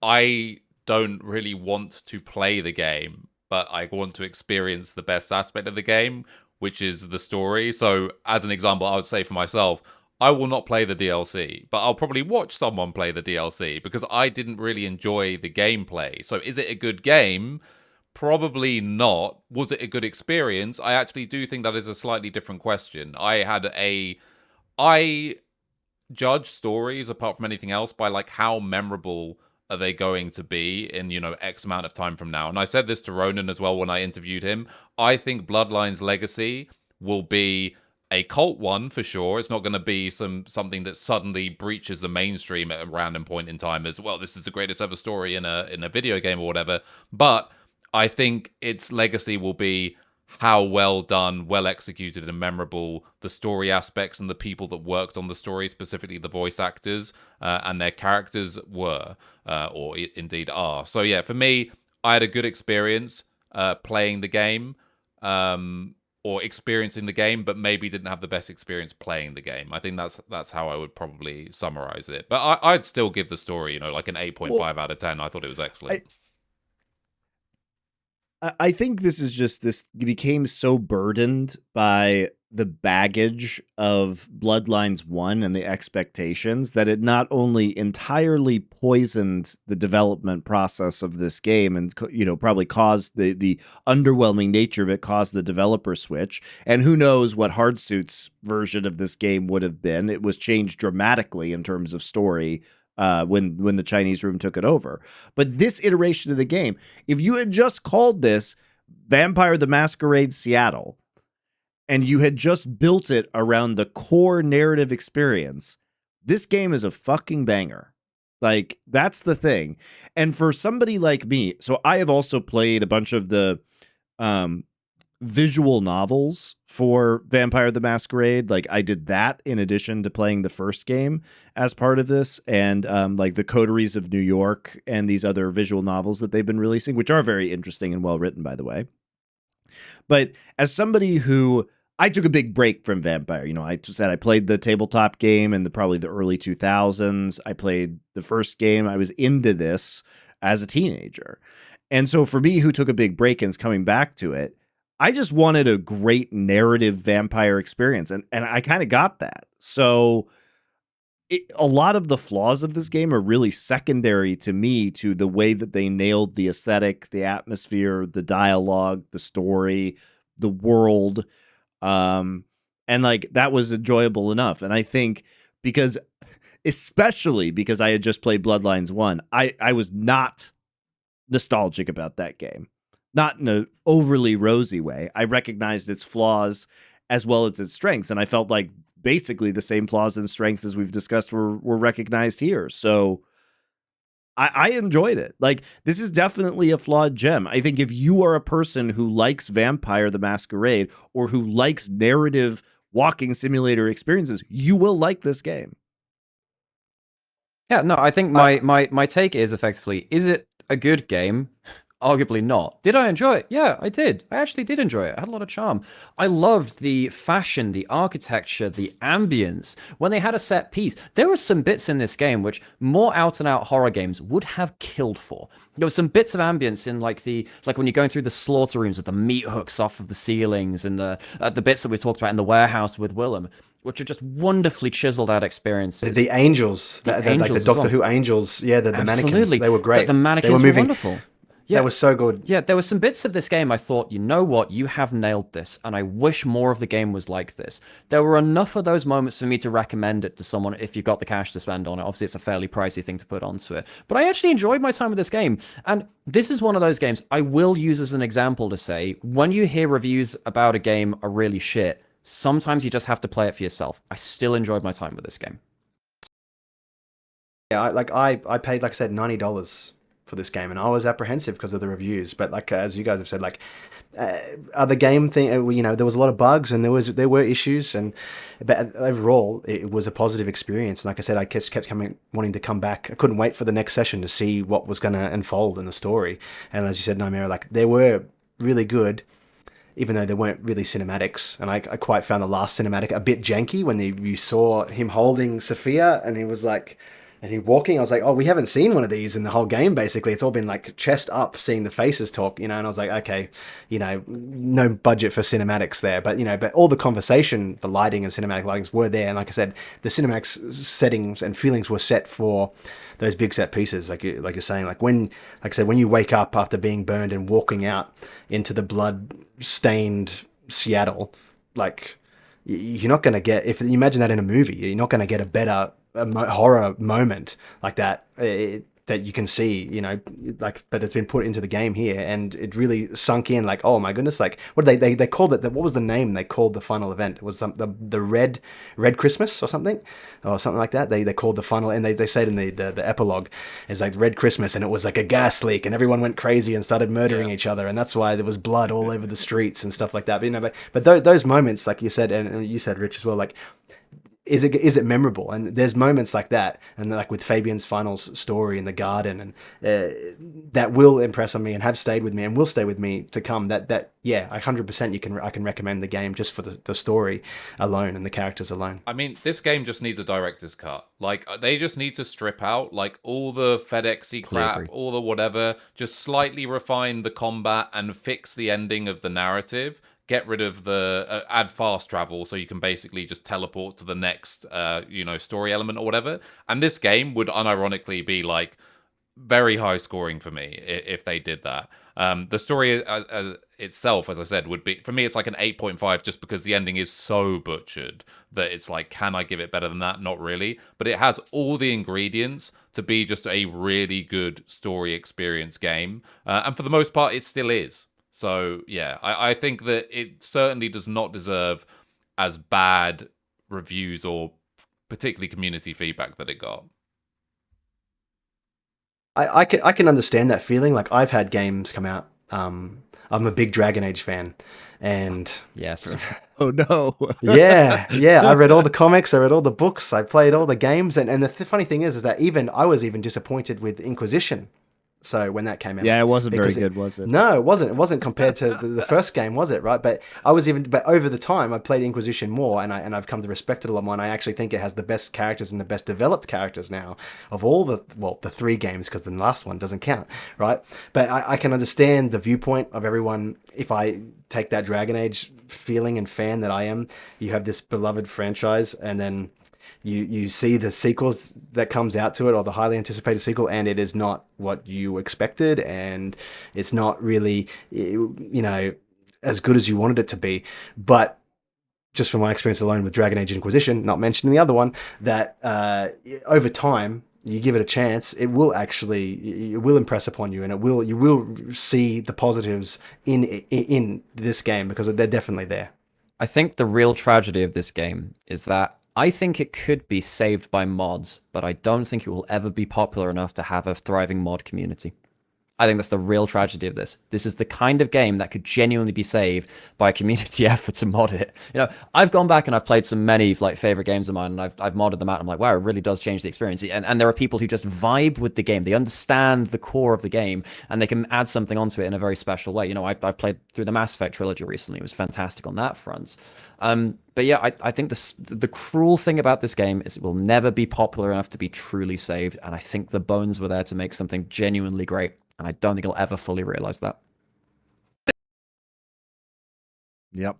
I don't really want to play the game, but I want to experience the best aspect of the game, which is the story. So as an example, I would say for myself, I will not play the DLC, but I'll probably watch someone play the DLC because I didn't really enjoy the gameplay. So is it a good game? Probably not. Was it a good experience? I actually do think that is a slightly different question. I judge stories, apart from anything else, by like how memorable are they going to be in, X amount of time from now. And I said this to Ronan as well when I interviewed him. I think Bloodlines Legacy will be a cult one for sure. It's not going to be something that suddenly breaches the mainstream at a random point in time as well. This is the greatest ever story in a video game or whatever. But I think its legacy will be how well done, well executed, and memorable the story aspects and the people that worked on the story, specifically the voice actors and their characters were, or indeed are. So yeah, for me, I had a good experience playing the game or experiencing the game, but maybe didn't have the best experience playing the game. I think that's how I would probably summarize it. But I'd still give the story, like an 8.5 out of 10. I thought it was excellent. I think this is just this became so burdened by the baggage of Bloodlines 1 and the expectations that it not only entirely poisoned the development process of this game and, probably caused the underwhelming nature of it caused the developer switch. And who knows what Hardsuit's version of this game would have been. It was changed dramatically in terms of story when the Chinese room took it over. But this iteration of the game, if you had just called this Vampire the Masquerade Seattle, and you had just built it around the core narrative experience, this game is a fucking banger. Like, that's the thing. And for somebody like me, so I have also played a bunch of the visual novels for Vampire the Masquerade. Like, I did that in addition to playing the first game as part of this, and like the Coteries of New York and these other visual novels that they've been releasing, which are very interesting and well written, by the way. But as somebody who I took a big break from Vampire, I said I played the tabletop game in probably the early 2000s. I played the first game. I was into this as a teenager. And so for me, who took a big break and is coming back to it, I just wanted a great narrative vampire experience. And I kind of got that. So a lot of the flaws of this game are really secondary to me, to the way that they nailed the aesthetic, the atmosphere, the dialogue, the story, the world. And like that was enjoyable enough. And I think especially because I had just played Bloodlines 1, I was not nostalgic about that game, not in an overly rosy way. I recognized its flaws as well as its strengths, and I felt like basically the same flaws and strengths as we've discussed were recognized here. So I enjoyed it. Like, this is definitely a flawed gem. I think if you are a person who likes Vampire the Masquerade or who likes narrative walking simulator experiences, you will like this game. Yeah, no, I think my take is effectively, is it a good game? Arguably not. Did I enjoy it? Yeah, I did. I actually did enjoy it. I had a lot of charm. I loved the fashion, the architecture, the ambience. When they had a set piece, there were some bits in this game which more out-and-out horror games would have killed for. There were some bits of ambience in like when you're going through the slaughter rooms with the meat hooks off of the ceilings, and the bits that we talked about in the warehouse with Willem, which are just wonderfully chiseled out experiences. The angels, like the Doctor Who angels, the mannequins, they were great. The mannequins were wonderful. Yeah, that was so good. Yeah, there were some bits of this game I thought, you know what, you have nailed this, and I wish more of the game was like this. There were enough of those moments for me to recommend it to someone if you've got the cash to spend on it. Obviously, it's a fairly pricey thing to put onto it. But I actually enjoyed my time with this game, and this is one of those games I will use as an example to say, when you hear reviews about a game are really shit, sometimes you just have to play it for yourself. I still enjoyed my time with this game. Yeah, I paid, like I said, $90 for this game, and I was apprehensive because of the reviews. But like as you guys have said, like the game thing, there was a lot of bugs and there were issues, but overall it was a positive experience. And like I said, I kept wanting to come back. I couldn't wait for the next session to see what was going to unfold in the story. And as you said, Nightmare, like they were really good, even though they weren't really cinematics. And I quite found the last cinematic a bit janky when you saw him holding Safia and he was like, and he walking. I was like, oh, we haven't seen one of these in the whole game, basically. It's all been like chest up, seeing the faces talk, and I was like, okay, no budget for cinematics there. But, but all the conversation, the lighting and cinematic lightings were there. And like I said, the cinematics settings and feelings were set for those big set pieces, like you're saying. Like I said, when you wake up after being burned and walking out into the blood-stained Seattle, like, you're not going to get, if you imagine that in a movie, you're not going to get a better horror moment like that that you can see, like, but it's been put into the game here, and it really sunk in. Like, oh my goodness, like, what they called it? What was the name they called the final event? It was the red Christmas or something like that. They called the final, and they said in the epilogue, it's like Red Christmas, and it was like a gas leak, and everyone went crazy and started murdering each other, and that's why there was blood all over the streets and stuff like that. But those moments, like you said, and you said, Rich, as well, like, is it memorable? And there's moments like that, and like with Fabien's final story in the garden, and that will impress on me and have stayed with me and will stay with me to come. That 100% I can recommend the game just for the story alone and the characters alone. I mean, this game just needs a director's cut. Like, they just need to strip out like all the FedEx-y crap, all the whatever, just slightly refine the combat and fix the ending of the narrative. Get rid of the add fast travel, so you can basically just teleport to the next story element or whatever. And this game would unironically be like very high scoring for me if they did that. The story itself, as I said, would be, for me, it's like an 8.5, just because the ending is so butchered that it's like, can I give it better than that? Not really. But it has all the ingredients to be just a really good story experience game. And for the most part, it still is. So, yeah, I think that it certainly does not deserve as bad reviews or particularly community feedback that it got. I can understand that feeling. Like, I've had games come out. I'm a big Dragon Age fan. And yes. Oh, no. yeah. I read all the comics. I read all the books. I played all the games. And the funny thing is that I was even disappointed with Inquisition. So when that came out, yeah, it wasn't very good, was it? No, it wasn't. It wasn't compared to the first game, was it? Right, but over the time, I played Inquisition more, and I've come to respect it a lot more. And I actually think it has the best characters and the best developed characters now of all the 3 games, because the last one doesn't count, right? But I can understand the viewpoint of everyone. If I take that Dragon Age feeling and fan that I am, you have this beloved franchise, and then you see the sequels that comes out to it, or the highly anticipated sequel, and it is not what you expected, and it's not really, as good as you wanted it to be. But just from my experience alone with Dragon Age Inquisition, not mentioning the other one, that over time, you give it a chance, it will impress upon you, and you will see the positives in this game, because they're definitely there. I think the real tragedy of this game is that I think it could be saved by mods, but I don't think it will ever be popular enough to have a thriving mod community. I think that's the real tragedy of this. This is the kind of game that could genuinely be saved by a community effort to mod it. I've gone back and I've played many favorite games of mine, and I've modded them out. I'm like, wow, it really does change the experience. And there are people who just vibe with the game. They understand the core of the game, and they can add something onto it in a very special way. I've played through the Mass Effect trilogy recently. It was fantastic on that front. But yeah, I think the cruel thing about this game is it will never be popular enough to be truly saved. And I think the bones were there to make something genuinely great. And I don't think I'll ever fully realize that. Yep.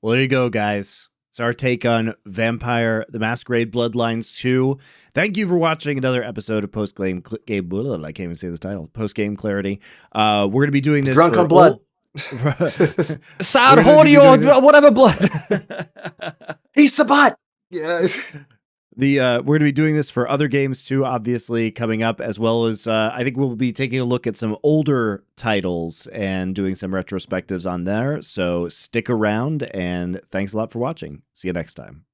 Well, there you go, guys. It's our take on Vampire: The Masquerade Bloodlines 2. Thank you for watching another episode of Post-Game... I can't even say this title. Post-Game Clarity. We're going to be doing this Drunk on blood. Sad, horny, or whatever blood. Ysabella! Yes. We're going to be doing this for other games too, obviously, coming up, as well as I think we'll be taking a look at some older titles and doing some retrospectives on there. So stick around, and thanks a lot for watching. See you next time.